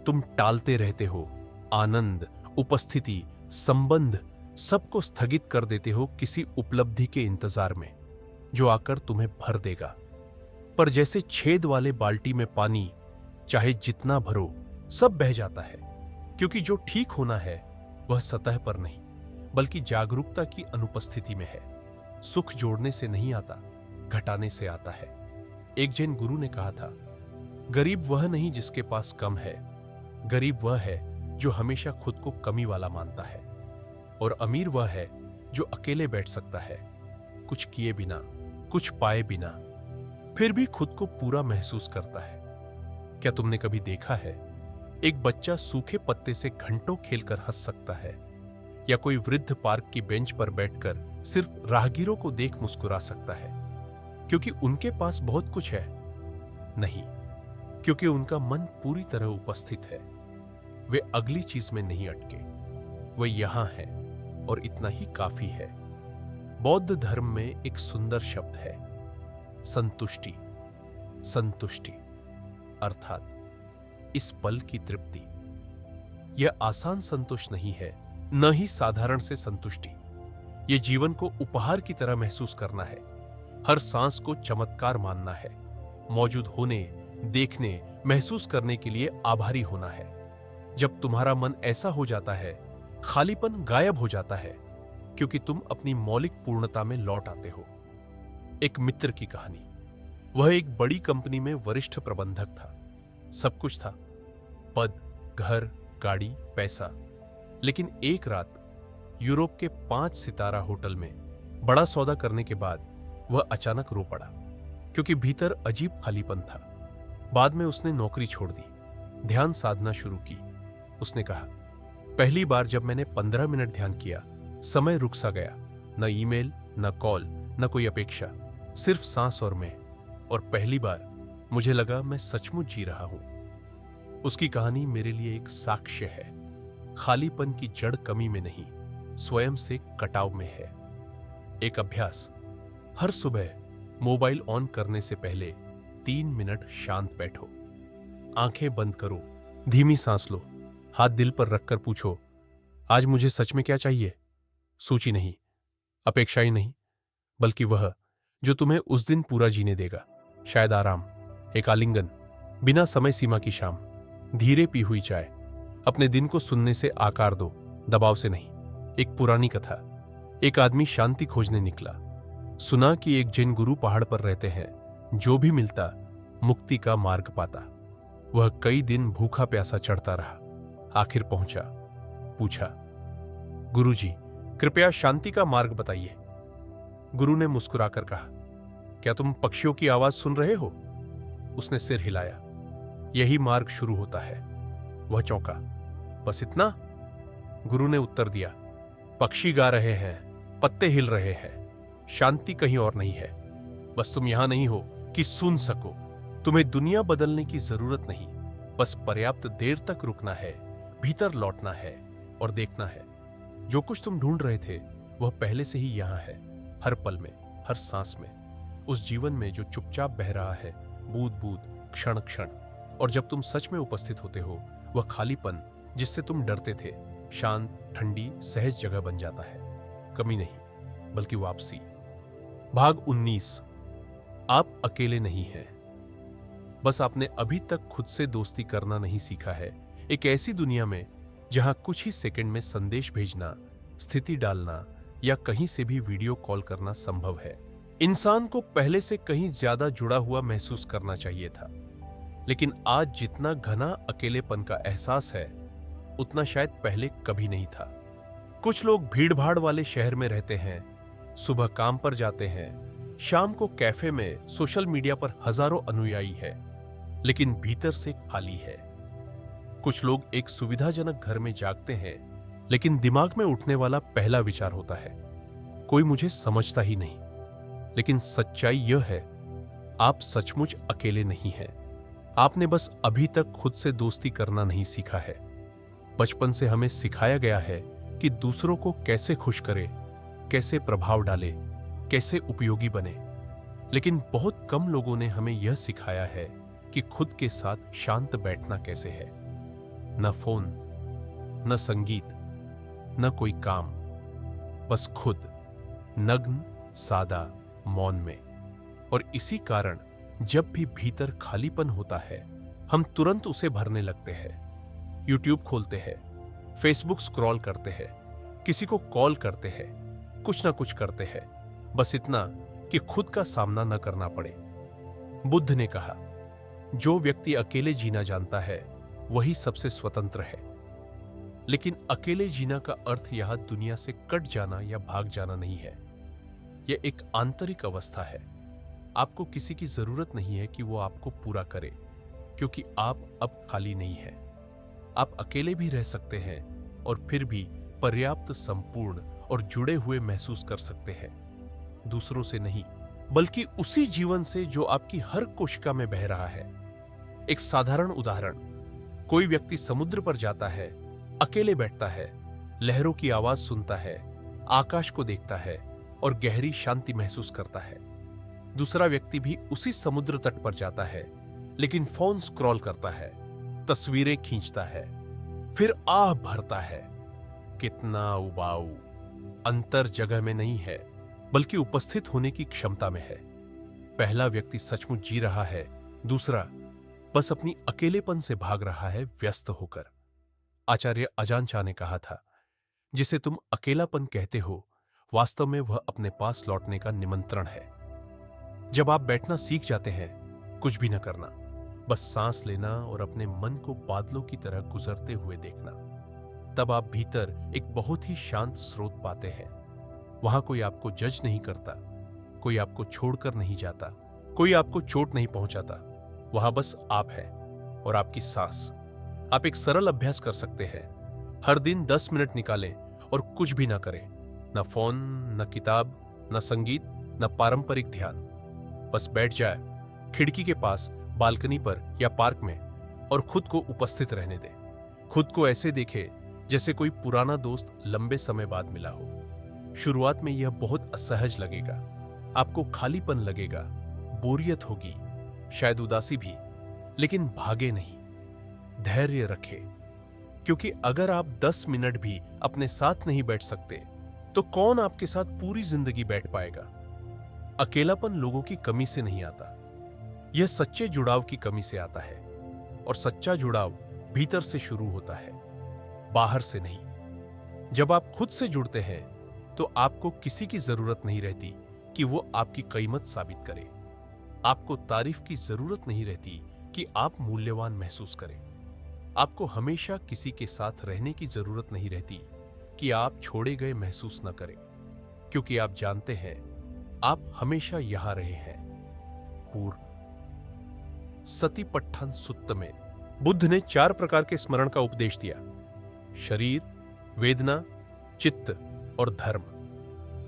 तुम टालते रहते हो, आनंद, उपस्थिति, संबंध सबको स्थगित कर देते हो किसी उपलब्धि के इंतजार में जो आकर तुम्हें भर देगा। पर जैसे छेद वाले बाल्टी में पानी चाहे जितना भरो सब बह जाता है, क्योंकि जो ठीक होना है वह सतह पर नहीं बल्कि जागरूकता की अनुपस्थिति में है। सुख जोड़ने से नहीं आता, घटाने से आता है। एक जैन गुरु ने कहा था, गरीब वह नहीं जिसके पास कम है, गरीब वह है जो हमेशा खुद को कमी वाला मानता है, और अमीर वह है जो अकेले बैठ सकता है, कुछ किए बिना, कुछ पाए बिना, फिर भी खुद को पूरा महसूस करता है। क्या तुमने कभी देखा है एक बच्चा सूखे पत्ते से घंटों खेलकर हंस सकता है, या कोई वृद्ध पार्क की बेंच पर बैठकर सिर्फ राहगीरों को देख मुस्कुरा सकता है क्योंकि उनके पास बहुत कुछ है? नहीं, क्योंकि उनका मन पूरी तरह उपस्थित है। वे अगली चीज में नहीं अटके, वे यहां है और इतना ही काफी है। बौद्ध धर्म में एक सुंदर शब्द है, संतुष्टि। संतुष्टि अर्थात इस पल की तृप्ति। यह आसान संतोष नहीं है, न ही साधारण से संतुष्टि। यह जीवन को उपहार की तरह महसूस करना है, हर सांस को चमत्कार मानना है, मौजूद होने, देखने, महसूस करने के लिए आभारी होना है। जब तुम्हारा मन ऐसा हो जाता है, खालीपन गायब हो जाता है, क्योंकि तुम अपनी मौलिक पूर्णता में लौट आते हो। एक मित्र की कहानी। वह एक बड़ी कंपनी में वरिष्ठ प्रबंधक था। सब कुछ था, पद, घर, गाड़ी, पैसा। लेकिन एक रात यूरोप के 5 सितारा होटल में बड़ा सौदा करने के बाद वह अचानक रो पड़ा, क्योंकि भीतर अजीब खालीपन था। बाद में उसने नौकरी छोड़ दी, ध्यान साधना शुरू की। उसने कहा, पहली बार जब मैंने 15 मिनट ध्यान किया, समय रुक सा गया। न ईमेल, न कॉल, न कोई अपेक्षा, सिर्फ सांस और मैं। और पहली बार मुझे लगा मैं सचमुच जी रहा हूं। उसकी कहानी मेरे लिए एक साक्ष्य है। खालीपन की जड़ कमी में नहीं, स्वयं से कटाव में है। एक अभ्यास, हर सुबह मोबाइल ऑन करने से पहले 3 मिनट शांत बैठो, आंखें बंद करो, धीमी सांस लो, हाथ दिल पर रखकर पूछो, आज मुझे सच में क्या चाहिए? सूची नहीं, अपेक्षाएं नहीं, बल्कि वह जो तुम्हें उस दिन पूरा जीने देगा। शायद आराम, एक आलिंगन, बिना समय सीमा की शाम, धीरे पी हुई चाय। अपने दिन को सुनने से आकार दो, दबाव से नहीं। एक पुरानी कथा। एक आदमी शांति खोजने निकला। सुना कि एक जैन गुरु पहाड़ पर रहते हैं, जो भी मिलता मुक्ति का मार्ग पाता। वह कई दिन भूखा प्यासा चढ़ता रहा, आखिर पहुंचा। पूछा, गुरुजी, कृपया शांति का मार्ग बताइए। गुरु ने मुस्कुराकर कहा, क्या तुम पक्षियों की आवाज सुन रहे हो? उसने सिर हिलाया। यही मार्ग शुरू होता है। वह चौंका, बस इतना? गुरु ने उत्तर दिया, पक्षी गा रहे हैं, पत्ते हिल रहे हैं, शांति कहीं और नहीं है। बस तुम यहां नहीं हो कि सुन सको। तुम्हें दुनिया बदलने की जरूरत नहीं, बस पर्याप्त देर तक रुकना है, भीतर लौटना है और देखना है। जो कुछ तुम ढूंढ रहे थे वह पहले से ही यहां है, हर पल में, हर सांस में, उस जीवन में जो चुपचाप बह रहा है, बूंद बूंद, क्षण क्षण। और जब तुम सच में उपस्थित होते हो, वह खालीपन जिससे तुम डरते थे, शांत, ठंडी, सहज जगह बन जाता है। कमी नहीं, बल्कि वापसी। भाग 19। आप अकेले नहीं हैं, बस आपने अभी तक खुद से दोस्ती करना नहीं सीखा है। एक ऐसी दुनिया में जहां कुछ ही सेकंड में संदेश भेजना, स्थिति डालना या कहीं से भी वीडियो कॉल करना संभव है। इंसान को पहले से कहीं ज्यादा जुड़ा हुआ महसूस करना चाहिए था, लेकिन आज जितना घना अकेलेपन का एहसास है उतना शायद पहले कभी नहीं था। कुछ लोग भीड़-भाड़ वाले शहर में रहते हैं, सुबह काम पर जाते हैं, शाम को कैफे में, सोशल मीडिया पर हजारों अनुयायी है, लेकिन भीतर से खाली है। कुछ लोग एक सुविधाजनक घर में जागते हैं, लेकिन दिमाग में उठने वाला पहला विचार होता है, कोई मुझे समझता ही नहीं। लेकिन सच्चाई यह है, आप सचमुच अकेले नहीं हैं। आपने बस अभी तक खुद से दोस्ती करना नहीं सीखा है। बचपन से हमें सिखाया गया है कि दूसरों को कैसे खुश करे, कैसे प्रभाव डाले, कैसे उपयोगी बने, लेकिन बहुत कम लोगों ने हमें यह सिखाया है कि खुद के साथ शांत बैठना कैसे है। न फोन, न संगीत, न कोई काम, बस खुद, नग्न, सादा, मौन में। और इसी कारण जब भी भीतर खालीपन होता है, हम तुरंत उसे भरने लगते हैं। यूट्यूब खोलते हैं, फेसबुक स्क्रॉल करते हैं, किसी को कॉल करते हैं, कुछ ना कुछ करते हैं, बस इतना कि खुद का सामना न करना पड़े। बुद्ध ने कहा, जो व्यक्ति अकेले जीना जानता है वही सबसे स्वतंत्र है। लेकिन अकेले जीना का अर्थ यहां दुनिया से कट जाना या भाग जाना नहीं है। यह एक आंतरिक अवस्था है। आपको किसी की जरूरत नहीं है कि वो आपको पूरा करे, क्योंकि आप अब खाली नहीं है। आप अकेले भी रह सकते हैं और फिर भी पर्याप्त, संपूर्ण और जुड़े हुए महसूस कर सकते हैं। दूसरों से नहीं, बल्कि उसी जीवन से जो आपकी हर कोशिका में बह रहा है। एक साधारण उदाहरण, कोई व्यक्ति समुद्र पर जाता है, अकेले बैठता है, लहरों की आवाज सुनता है, आकाश को देखता है और गहरी शांति महसूस करता है। दूसरा व्यक्ति भी उसी समुद्र तट पर जाता है, लेकिन फोन स्क्रॉल करता है, तस्वीरें खींचता है, फिर आह भरता है। कितना उबाऊ! अंतर जगह में नहीं है, बल्कि उपस्थित होने की क्षमता में है। पहला व्यक्ति सचमुच जी रहा है, दूसरा बस अपनी अकेलेपन से भाग रहा है, व्यस्त होकर। आचार्य अजान चा ने कहा था, जिसे तुम अकेलापन कहते हो, वास्तव में वह अपने पास लौटने का निमंत्रण है। जब आप बैठना सीख जाते हैं, कुछ भी न करना, बस सांस लेना और अपने मन को बादलों की तरह गुजरते हुए देखना, तब आप भीतर एक बहुत ही शांत स्रोत पाते हैं। वहां कोई आपको जज नहीं करता, कोई आपको छोड़कर नहीं जाता, कोई आपको चोट नहीं पहुंचाता। वहां बस आप हैं और आपकी सांस। आप एक सरल अभ्यास कर सकते हैं। हर दिन 10 मिनट निकालें और कुछ भी ना करें, न फोन, न किताब, न संगीत, न पारंपरिक ध्यान। बस बैठ जाए खिड़की के पास, बालकनी पर या पार्क में, और खुद को उपस्थित रहने दें। खुद को ऐसे देखे जैसे कोई पुराना दोस्त लंबे समय बाद मिला हो। शुरुआत में यह बहुत असहज लगेगा, आपको खालीपन लगेगा, बोरियत होगी, शायद उदासी भी, लेकिन भागे नहीं, धैर्य रखें। क्योंकि अगर आप 10 मिनट भी अपने साथ नहीं बैठ सकते, तो कौन आपके साथ पूरी जिंदगी बैठ पाएगा? अकेलापन लोगों की कमी से नहीं आता, यह सच्चे जुड़ाव की कमी से आता है। और सच्चा जुड़ाव भीतर से शुरू होता है, बाहर से नहीं। जब आप खुद से जुड़ते हैं, तो आपको किसी की जरूरत नहीं रहती कि वो आपकी कीमत साबित करे। आपको तारीफ की जरूरत नहीं रहती कि आप मूल्यवान महसूस करें। आपको हमेशा किसी के साथ रहने की जरूरत नहीं रहती कि आप छोड़े गए महसूस न करें, क्योंकि आप जानते हैं आप हमेशा यहां रहे हैं। पूर्व सतिपट्ठन सुत्त में बुद्ध ने 4 प्रकार के स्मरण का उपदेश दिया: शरीर, वेदना, चित्त और धर्म।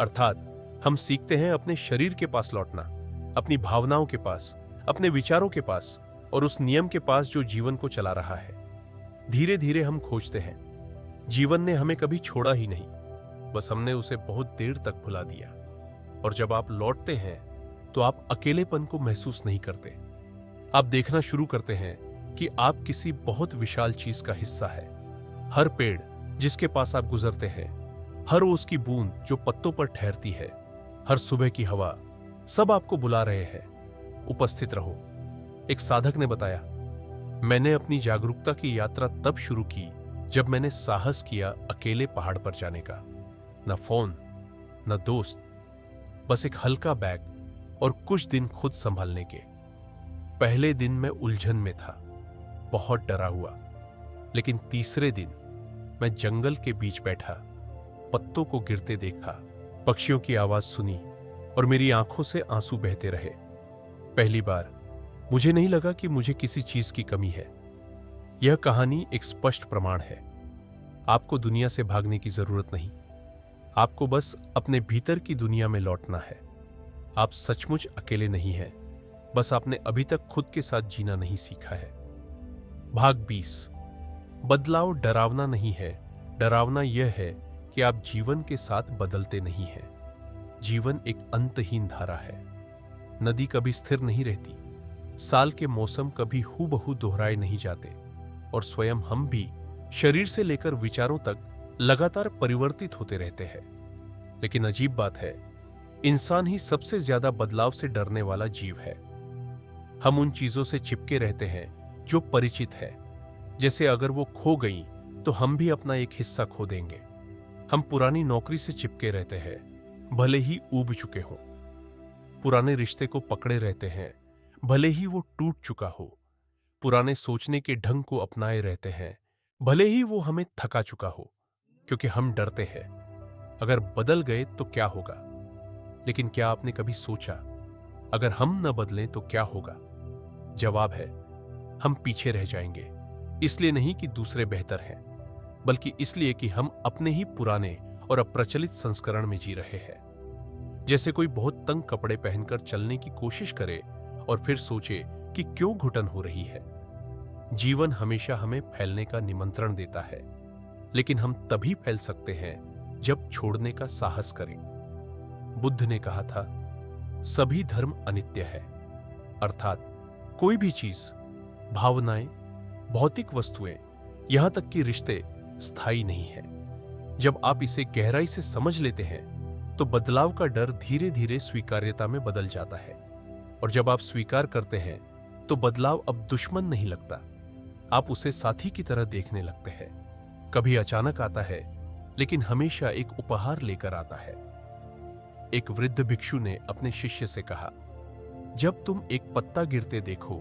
अर्थात हम सीखते हैं अपने शरीर के पास लौटना, अपनी भावनाओं के पास, अपने विचारों के पास और उस नियम के पास जो जीवन को चला रहा है। धीरे धीरे हम खोजते हैं। जीवन ने हमें कभी छोड़ा ही नहीं, बस हमने उसे बहुत देर तक भुला दिया। और जब आप लौटते हैं, तो आप अकेलेपन को महसूस नहीं करते। आप देखना शुरू करते हैं कि आप किसी बहुत विशाल चीज का हिस्सा है। हर पेड़ जिसके पास आप गुजरते हैं, हर ओस की बूंद जो पत्तों पर ठहरती है, हर सुबह की हवा, सब आपको बुला रहे हैं, उपस्थित रहो। एक साधक ने बताया, मैंने अपनी जागरूकता की यात्रा तब शुरू की जब मैंने साहस किया अकेले पहाड़ पर जाने का। न फोन, न दोस्त, बस एक हल्का बैग और कुछ दिन खुद संभालने के। पहले दिन मैं उलझन में था, बहुत डरा हुआ। लेकिन तीसरे दिन मैं जंगल के बीच बैठा, पत्तों को गिरते देखा, पक्षियों की आवाज सुनी और मेरी आंखों से आंसू बहते रहे। पहली बार मुझे नहीं लगा कि मुझे किसी चीज की कमी है। यह कहानी एक स्पष्ट प्रमाण है। आपको दुनिया से भागने की जरूरत नहीं, आपको बस अपने भीतर की दुनिया में लौटना है। आप सचमुच अकेले नहीं हैं, बस आपने अभी तक खुद के साथ जीना नहीं सीखा है। भाग 20। बदलाव डरावना नहीं है, डरावना यह है कि आप जीवन के साथ बदलते नहीं हैं। जीवन एक अंतहीन धारा है। नदी कभी स्थिर नहीं रहती, साल के मौसम कभी हूबहू दोहराए नहीं जाते, और स्वयं हम भी शरीर से लेकर विचारों तक लगातार परिवर्तित होते रहते हैं। लेकिन अजीब बात है, इंसान ही सबसे ज्यादा बदलाव से डरने वाला जीव है। हम उन चीजों से चिपके रहते हैं जो परिचित है, जैसे अगर वो खो गई तो हम भी अपना एक हिस्सा खो देंगे। हम पुरानी नौकरी से चिपके रहते हैं, भले ही ऊब चुके हों। पुराने रिश्ते को पकड़े रहते हैं, भले ही वो टूट चुका हो। पुराने सोचने के ढंग को अपनाए रहते हैं, भले ही वो हमें थका चुका हो, क्योंकि हम डरते हैं अगर बदल गए तो क्या होगा। लेकिन क्या आपने कभी सोचा, अगर हम न बदलें तो क्या होगा? जवाब है, हम पीछे रह जाएंगे। इसलिए नहीं कि दूसरे बेहतर हैं, बल्कि इसलिए कि हम अपने ही पुराने और अप्रचलित संस्करण में जी रहे हैं। जैसे कोई बहुत तंग कपड़े पहनकर चलने की कोशिश करे और फिर सोचे कि क्यों घुटन हो रही है। जीवन हमेशा हमें फैलने का निमंत्रण देता है, लेकिन हम तभी फैल सकते हैं जब छोड़ने का साहस करें। बुद्ध ने कहा था, सभी धर्म अनित्य है, अर्थात कोई भी चीज, भावनाएं, भौतिक वस्तुएं, यहां तक कि रिश्ते स्थायी नहीं है। जब आप इसे गहराई से समझ लेते हैं तो बदलाव का डर धीरे धीरे स्वीकार्यता में बदल जाता है। और जब आप स्वीकार करते हैं तो बदलाव अब दुश्मन नहीं लगता, आप उसे साथी की तरह देखने लगते हैं। कभी अचानक आता है, लेकिन हमेशा एक उपहार लेकर आता है। एक वृद्ध भिक्षु ने अपने शिष्य से कहा, जब तुम एक पत्ता गिरते देखो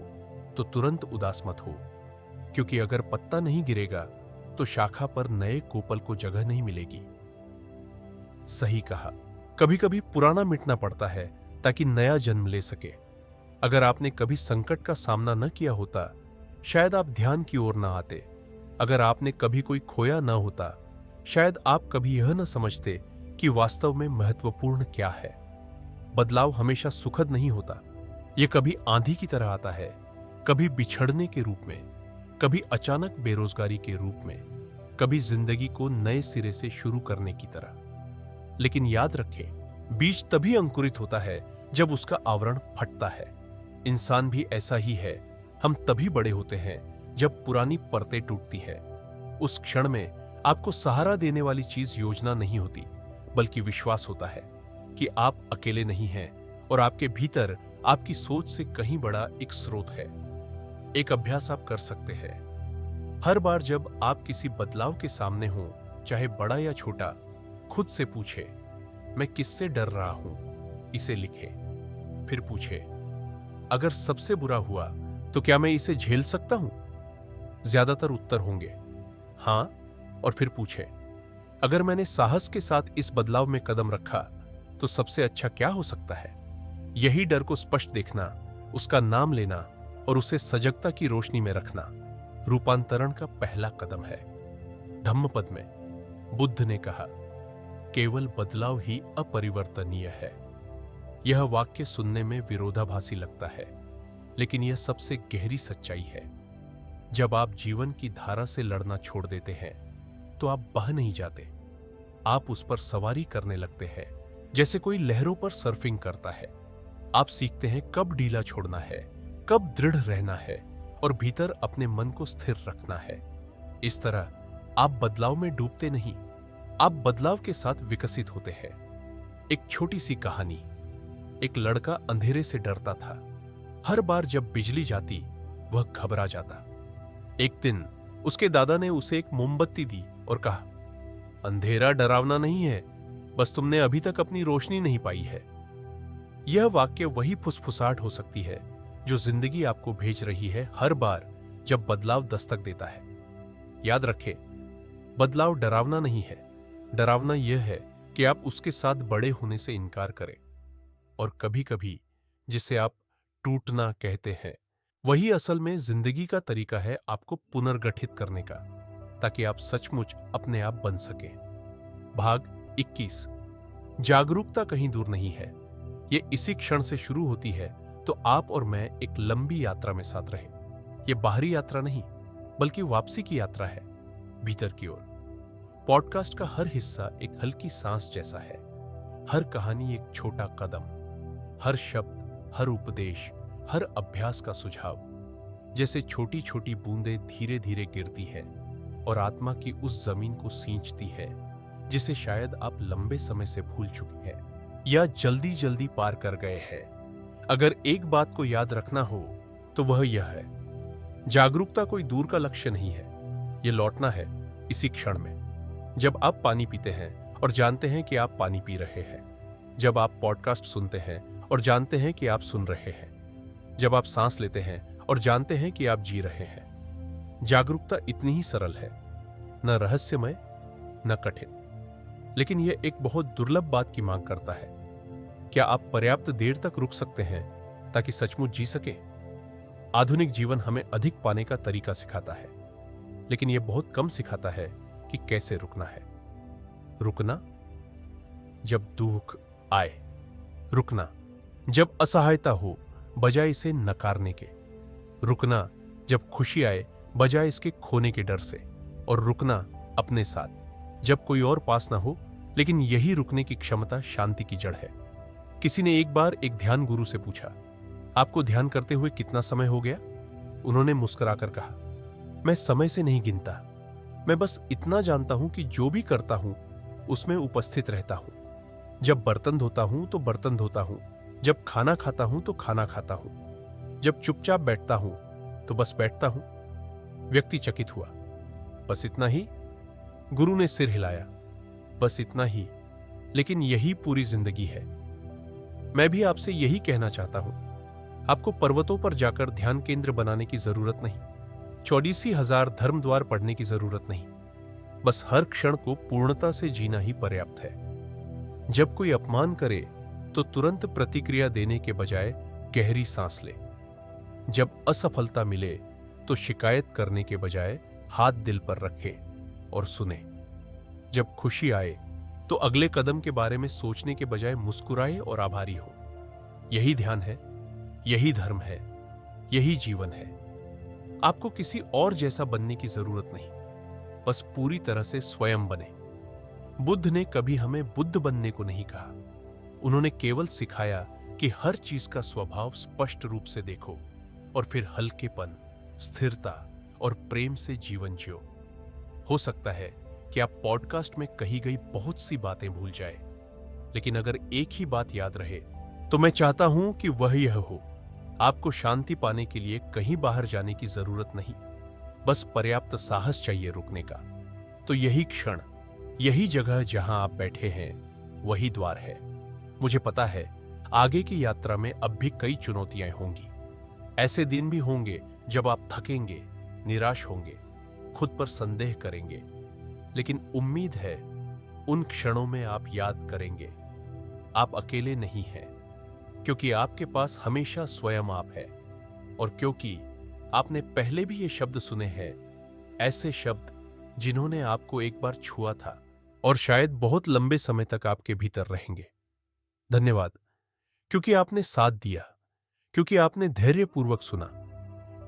तो तुरंत उदास मत हो, क्योंकि अगर पत्ता नहीं गिरेगा तो शाखा पर नए कोपल को जगह नहीं मिलेगी। सही कहा, कभी कभी पुराना मिटना पड़ता है ताकि नया जन्म ले सके। अगर आपने कभी संकट का सामना न किया होता, शायद आप ध्यान की ओर न आते। अगर आपने कभी कोई खोया न होता, शायद आप कभी यह न समझते कि वास्तव में महत्वपूर्ण क्या है। बदलाव हमेशा सुखद नहीं होता। यह कभी आंधी की तरह आता है, कभी बिछड़ने के रूप में, कभी अचानक बेरोजगारी के रूप में, कभी जिंदगी को नए सिरे से शुरू करने की तरह। लेकिन याद रखें, बीज तभी अंकुरित होता है जब उसका आवरण फटता है। इंसान भी ऐसा ही है। हम तभी बड़े होते हैं जब पुरानी परतें टूटती है। उस क्षण में आपको सहारा देने वाली चीज योजना नहीं होती, बल्कि विश्वास होता है कि आप अकेले नहीं हैं और आपके भीतर आपकी सोच से कहीं बड़ा एक स्रोत है। एक अभ्यास आप कर सकते हैं। हर बार जब आप किसी बदलाव के सामने हों, चाहे बड़ा या छोटा, खुद से पूछे, मैं किससे डर रहा हूं? इसे लिखे। फिर पूछे, अगर सबसे बुरा हुआ तो क्या मैं इसे झेल सकता हूं? ज्यादातर उत्तर होंगे हां। और फिर पूछे, अगर मैंने साहस के साथ इस बदलाव में कदम रखा तो सबसे अच्छा क्या हो सकता है? यही डर को स्पष्ट देखना, उसका नाम लेना और उसे सजगता की रोशनी में रखना रूपांतरण का पहला कदम है। धम्मपद में बुद्ध ने कहा, केवल बदलाव ही अपरिवर्तनीय है। यह वाक्य सुनने में विरोधाभासी लगता है, लेकिन यह सबसे गहरी सच्चाई है। जब आप जीवन की धारा से लड़ना छोड़ देते हैं तो आप बह नहीं जाते, आप उस पर सवारी करने लगते हैं, जैसे कोई लहरों पर सर्फिंग करता है। आप सीखते हैं कब ढीला छोड़ना है, कब दृढ़ रहना है और भीतर अपने मन को स्थिर रखना है। इस तरह आप बदलाव में डूबते नहीं, आप बदलाव के साथ विकसित होते हैं। एक छोटी सी कहानी। एक लड़का अंधेरे से डरता था। हर बार जब बिजली जाती वह घबरा जाता। एक दिन उसके दादा ने उसे एक मोमबत्ती दी और कहा, अंधेरा डरावना नहीं है, बस तुमने अभी तक अपनी रोशनी नहीं पाई है। यह वाक्य वही फुसफुसाहट हो सकती है जो जिंदगी आपको भेज रही है हर बार जब बदलाव दस्तक देता है। याद रखें, बदलाव डरावना नहीं है। डरावना यह है कि आप उसके साथ बड़े होने से इनकार करें। और कभी-कभी जिसे आप टूटना कहते हैं, वही असल में जिंदगी का तरीका है आपको पुनर्गठित करने का, ताकि आप सचमुच अपने आप बन सके। भाग 21। जागरूकता कहीं दूर नहीं है, ये इसी क्षण से शुरू होती है। तो आप और मैं एक लंबी यात्रा में साथ रहे। ये बाहरी यात्रा नहीं, बल्कि वापसी की यात्रा है, भीतर की ओर। पॉडकास्ट का हर हिस्सा एक हल्की सांस जैसा है, हर कहानी एक छोटा कदम, हर शब्द, हर उपदेश, हर अभ्यास का सुझाव, जैसे छोटी छोटी बूंदें धीरे धीरे गिरती हैं और आत्मा की उस जमीन को सींचती है जिसे शायद आप लंबे समय से भूल चुके हैं या जल्दी जल्दी पार कर गए हैं। अगर एक बात को याद रखना हो तो वह यह है, जागरूकता कोई दूर का लक्ष्य नहीं है, यह लौटना है इसी क्षण में। जब आप पानी पीते हैं और जानते हैं कि आप पानी पी रहे हैं, जब आप पॉडकास्ट सुनते हैं और जानते हैं कि आप सुन रहे हैं, जब आप सांस लेते हैं और जानते हैं कि आप जी रहे हैं। जागरूकता इतनी ही सरल है, न रहस्यमय न कठिन, लेकिन यह एक बहुत दुर्लभ बात की मांग करता है। क्या आप पर्याप्त देर तक रुक सकते हैं ताकि सचमुच जी सके? आधुनिक जीवन हमें अधिक पाने का तरीका सिखाता है, लेकिन यह बहुत कम सिखाता है कि कैसे रुकना है। रुकना जब दुख आए, रुकना जब असहायता हो बजाय इसे नकारने के, रुकना जब खुशी आए बजाय इसके खोने के डर से, और रुकना अपने साथ जब कोई और पास ना हो। लेकिन यही रुकने की क्षमता शांति की जड़ है। किसी ने एक बार एक ध्यान गुरु से पूछा, आपको ध्यान करते हुए कितना समय हो गया? उन्होंने मुस्कुराकर कहा, मैं समय से नहीं गिनता, मैं बस इतना जानता हूं कि जो भी करता हूं उसमें उपस्थित रहता हूं। जब बर्तन धोता हूं तो बर्तन धोता हूं, जब खाना खाता हूं तो खाना खाता हूं, जब चुपचाप बैठता हूं तो बस बैठता हूं। व्यक्ति चकित हुआ, बस इतना ही? गुरु ने सिर हिलाया, बस इतना ही, लेकिन यही पूरी जिंदगी है। मैं भी आपसे यही कहना चाहता हूं, आपको पर्वतों पर जाकर ध्यान केंद्र बनाने की जरूरत नहीं, 84,000 धर्म द्वार पढ़ने की जरूरत नहीं, बस हर क्षण को पूर्णता से जीना ही पर्याप्त है। जब कोई अपमान करे तो तुरंत प्रतिक्रिया देने के बजाय गहरी सांस ले। जब असफलता मिले तो शिकायत करने के बजाय हाथ दिल पर रखे और सुने। जब खुशी आए तो अगले कदम के बारे में सोचने के बजाय मुस्कुराए और आभारी हो। यही ध्यान है, यही धर्म है, यही जीवन है। आपको किसी और जैसा बनने की जरूरत नहीं, बस पूरी तरह से स्वयं बने। बुद्ध ने कभी हमें बुद्ध बनने को नहीं कहा, उन्होंने केवल सिखाया कि हर चीज का स्वभाव स्पष्ट रूप से देखो और फिर हल्केपन, स्थिरता और प्रेम से जीवन जियो। हो सकता है कि आप पॉडकास्ट में कही गई बहुत सी बातें भूल जाए, लेकिन अगर एक ही बात याद रहे तो मैं चाहता हूं कि वह यह हो, आपको शांति पाने के लिए कहीं बाहर जाने की जरूरत नहीं, बस पर्याप्त साहस चाहिए रुकने का। तो यही क्षण, यही जगह जहां आप बैठे हैं, वही द्वार है। मुझे पता है आगे की यात्रा में अब भी कई चुनौतियां होंगी। ऐसे दिन भी होंगे जब आप थकेंगे, निराश होंगे, खुद पर संदेह करेंगे, लेकिन उम्मीद है उन क्षणों में आप याद करेंगे आप अकेले नहीं हैं, क्योंकि आपके पास हमेशा स्वयं आप है। और क्योंकि आपने पहले भी ये शब्द सुने हैं, ऐसे शब्द जिन्होंने आपको एक बार छुआ था और शायद बहुत लंबे समय तक आपके भीतर रहेंगे। धन्यवाद, क्योंकि आपने साथ दिया, क्योंकि आपने धैर्यपूर्वक सुना,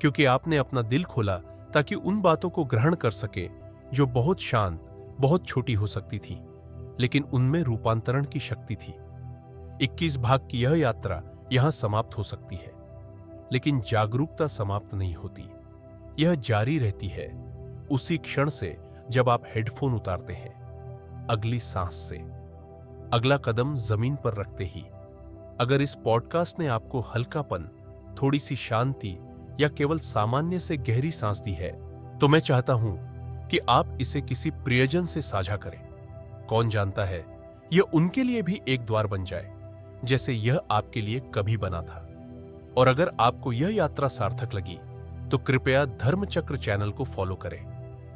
क्योंकि आपने अपना दिल खोला ताकि उन बातों को ग्रहण कर सके जो बहुत शांत, बहुत छोटी हो सकती थी, लेकिन उनमें रूपांतरण की शक्ति थी। 21 भाग की यह यात्रा यहां समाप्त हो सकती है, लेकिन जागरूकता समाप्त नहीं होती। यह जारी रहती है उसी क्षण से जब आप हेडफोन उतारते हैं, अगली सांस से, अगला कदम जमीन पर रखते ही। अगर इस पॉडकास्ट ने आपको हल्कापन, थोड़ी सी शांति या केवल सामान्य से गहरी सांस दी है, तो मैं चाहता हूं कि आप इसे किसी प्रियजन से साझा करें। कौन जानता है, यह उनके लिए भी एक द्वार बन जाए जैसे यह आपके लिए कभी बना था। और अगर आपको यह यात्रा सार्थक लगी तो कृपया धर्मचक्र चैनल को फॉलो करें,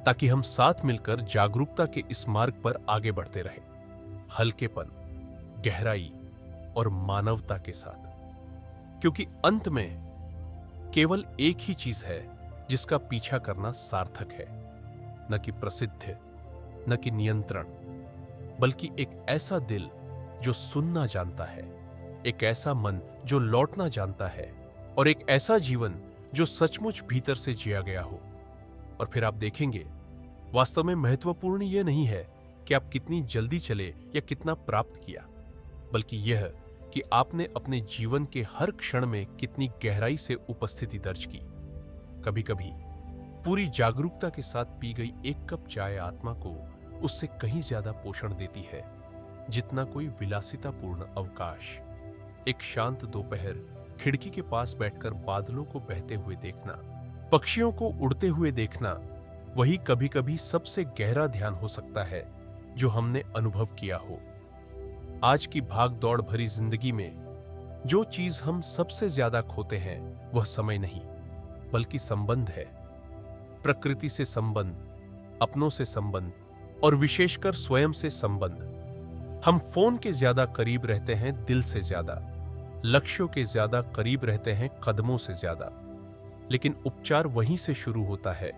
ताकि हम साथ मिलकर जागरूकता के इस मार्ग पर आगे बढ़ते रहें, हल्केपन, गहराई और मानवता के साथ। क्योंकि अंत में केवल एक ही चीज है जिसका पीछा करना सार्थक है, न कि प्रसिद्ध, न कि नियंत्रण, बल्कि एक ऐसा दिल जो सुनना जानता है, एक ऐसा मन जो लौटना जानता है, और एक ऐसा जीवन जो सचमुच भीतर से जिया गया हो। और फिर आप देखेंगे, वास्तव में महत्वपूर्ण यह नहीं है कि आप कितनी जल्दी चले या कितना प्राप्त किया, बल्कि यह कि आपने अपने जीवन के हर क्षण में कितनी गहराई से उपस्थिति दर्ज की। कभी कभी पूरी जागरूकता के साथ पी गई एक कप चाय आत्मा को उससे कहीं ज्यादा पोषण देती है जितना कोई विलासितापूर्ण अवकाश। एक शांत दोपहर, खिड़की के पास बैठकर बादलों को बहते हुए देखना, पक्षियों को उड़ते हुए देखना, वही कभी कभी सबसे गहरा ध्यान हो सकता है जो हमने अनुभव किया हो। आज की भाग दौड़ भरी जिंदगी में जो चीज हम सबसे ज्यादा खोते हैं वह समय नहीं, बल्कि संबंध है। प्रकृति से संबंध, अपनों से संबंध, और विशेषकर स्वयं से संबंध। हम फोन के ज्यादा करीब रहते हैं दिल से ज्यादा, लक्ष्यों के ज्यादा करीब रहते हैं कदमों से ज्यादा। लेकिन उपचार वहीं से शुरू होता है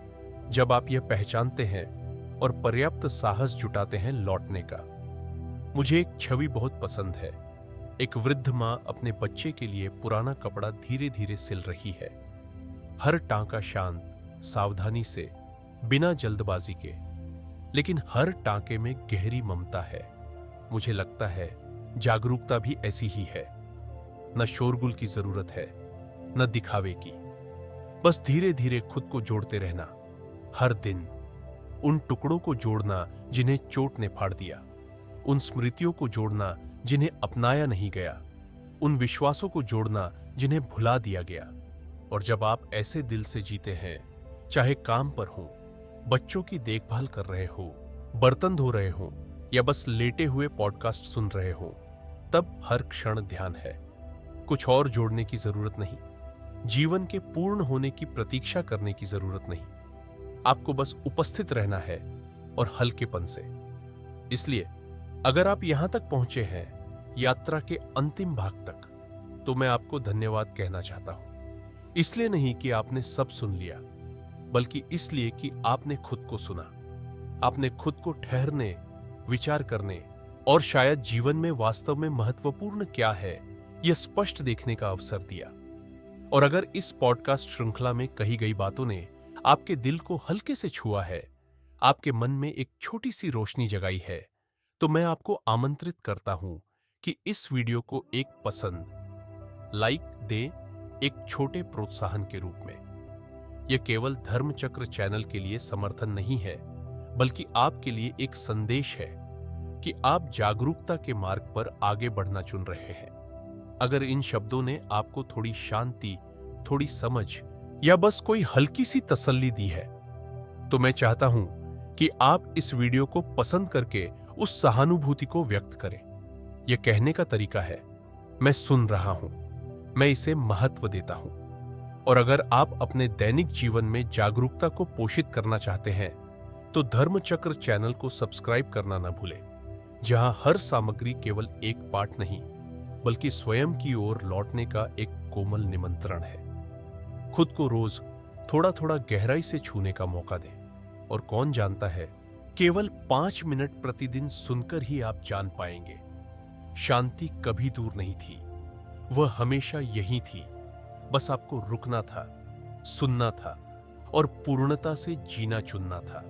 जब आप यह पहचानते हैं और पर्याप्त साहस जुटाते हैं लौटने का। मुझे एक छवि बहुत पसंद है। एक वृद्ध मां अपने बच्चे के लिए पुराना कपड़ा धीरे धीरे सिल रही है, हर टांका शांत, सावधानी से, बिना जल्दबाजी के, लेकिन हर टांके में गहरी ममता है। मुझे लगता है जागरूकता भी ऐसी ही है। न शोरगुल की जरूरत है, न दिखावे की, बस धीरे धीरे खुद को जोड़ते रहना। हर दिन उन टुकड़ों को जोड़ना जिन्हें चोट ने फाड़ दिया, उन स्मृतियों को जोड़ना जिन्हें अपनाया नहीं गया, उन विश्वासों को जोड़ना जिन्हें भुला दिया गया। और जब आप ऐसे दिल से जीते हैं, चाहे काम पर हो, बच्चों की देखभाल कर रहे हो, बर्तन धो रहे हो, या बस लेटे हुए पॉडकास्ट सुन रहे हो, तब हर क्षण ध्यान है। कुछ और जोड़ने की जरूरत नहीं, जीवन के पूर्ण होने की प्रतीक्षा करने की जरूरत नहीं। आपको बस उपस्थित रहना है, और हल्केपन से। इसलिए अगर आप यहां तक पहुंचे हैं, यात्रा के अंतिम भाग तक, तो मैं आपको धन्यवाद कहना चाहता हूं। इसलिए नहीं कि आपने सब सुन लिया, बल्कि इसलिए कि आपने खुद को सुना। आपने खुद को ठहरने, विचार करने और शायद जीवन में वास्तव में महत्वपूर्ण क्या है यह स्पष्ट देखने का अवसर दिया। और अगर इस पॉडकास्ट श्रृंखला में कही गई बातों ने आपके दिल को हल्के से छुआ है, आपके मन में एक छोटी सी रोशनी जगाई है, तो मैं आपको आमंत्रित करता हूं कि इस वीडियो को एक पसंद, लाइक दे, एक छोटे प्रोत्साहन के रूप में। यह केवल धर्मचक्र चैनल के लिए समर्थन नहीं है, बल्कि आपके लिए एक संदेश है कि आप जागरूकता के मार्ग पर आगे बढ़ना चुन रहे हैं। अगर इन शब्दों ने आपको थोड़ी शांति, थोड़ी समझ, या बस कोई हल्की सी तसल्ली दी है, तो मैं चाहता हूं कि आप इस वीडियो को पसंद करके उस सहानुभूति को व्यक्त करें। यह कहने का तरीका है, मैं सुन रहा हूं, मैं इसे महत्व देता हूं। और अगर आप अपने दैनिक जीवन में जागरूकता को पोषित करना चाहते हैं, तो धर्मचक्र चैनल को सब्सक्राइब करना न भूलें, जहां हर सामग्री केवल एक पाठ नहीं, बल्कि स्वयं की ओर लौटने का एक कोमल निमंत्रण है। खुद को रोज थोड़ा थोड़ा गहराई से छूने का मौका दें, और कौन जानता है, केवल 5 मिनट प्रतिदिन सुनकर ही आप जान पाएंगे, शांति कभी दूर नहीं थी, वह हमेशा यही थी। बस आपको रुकना था, सुनना था, और पूर्णता से जीना चुनना था।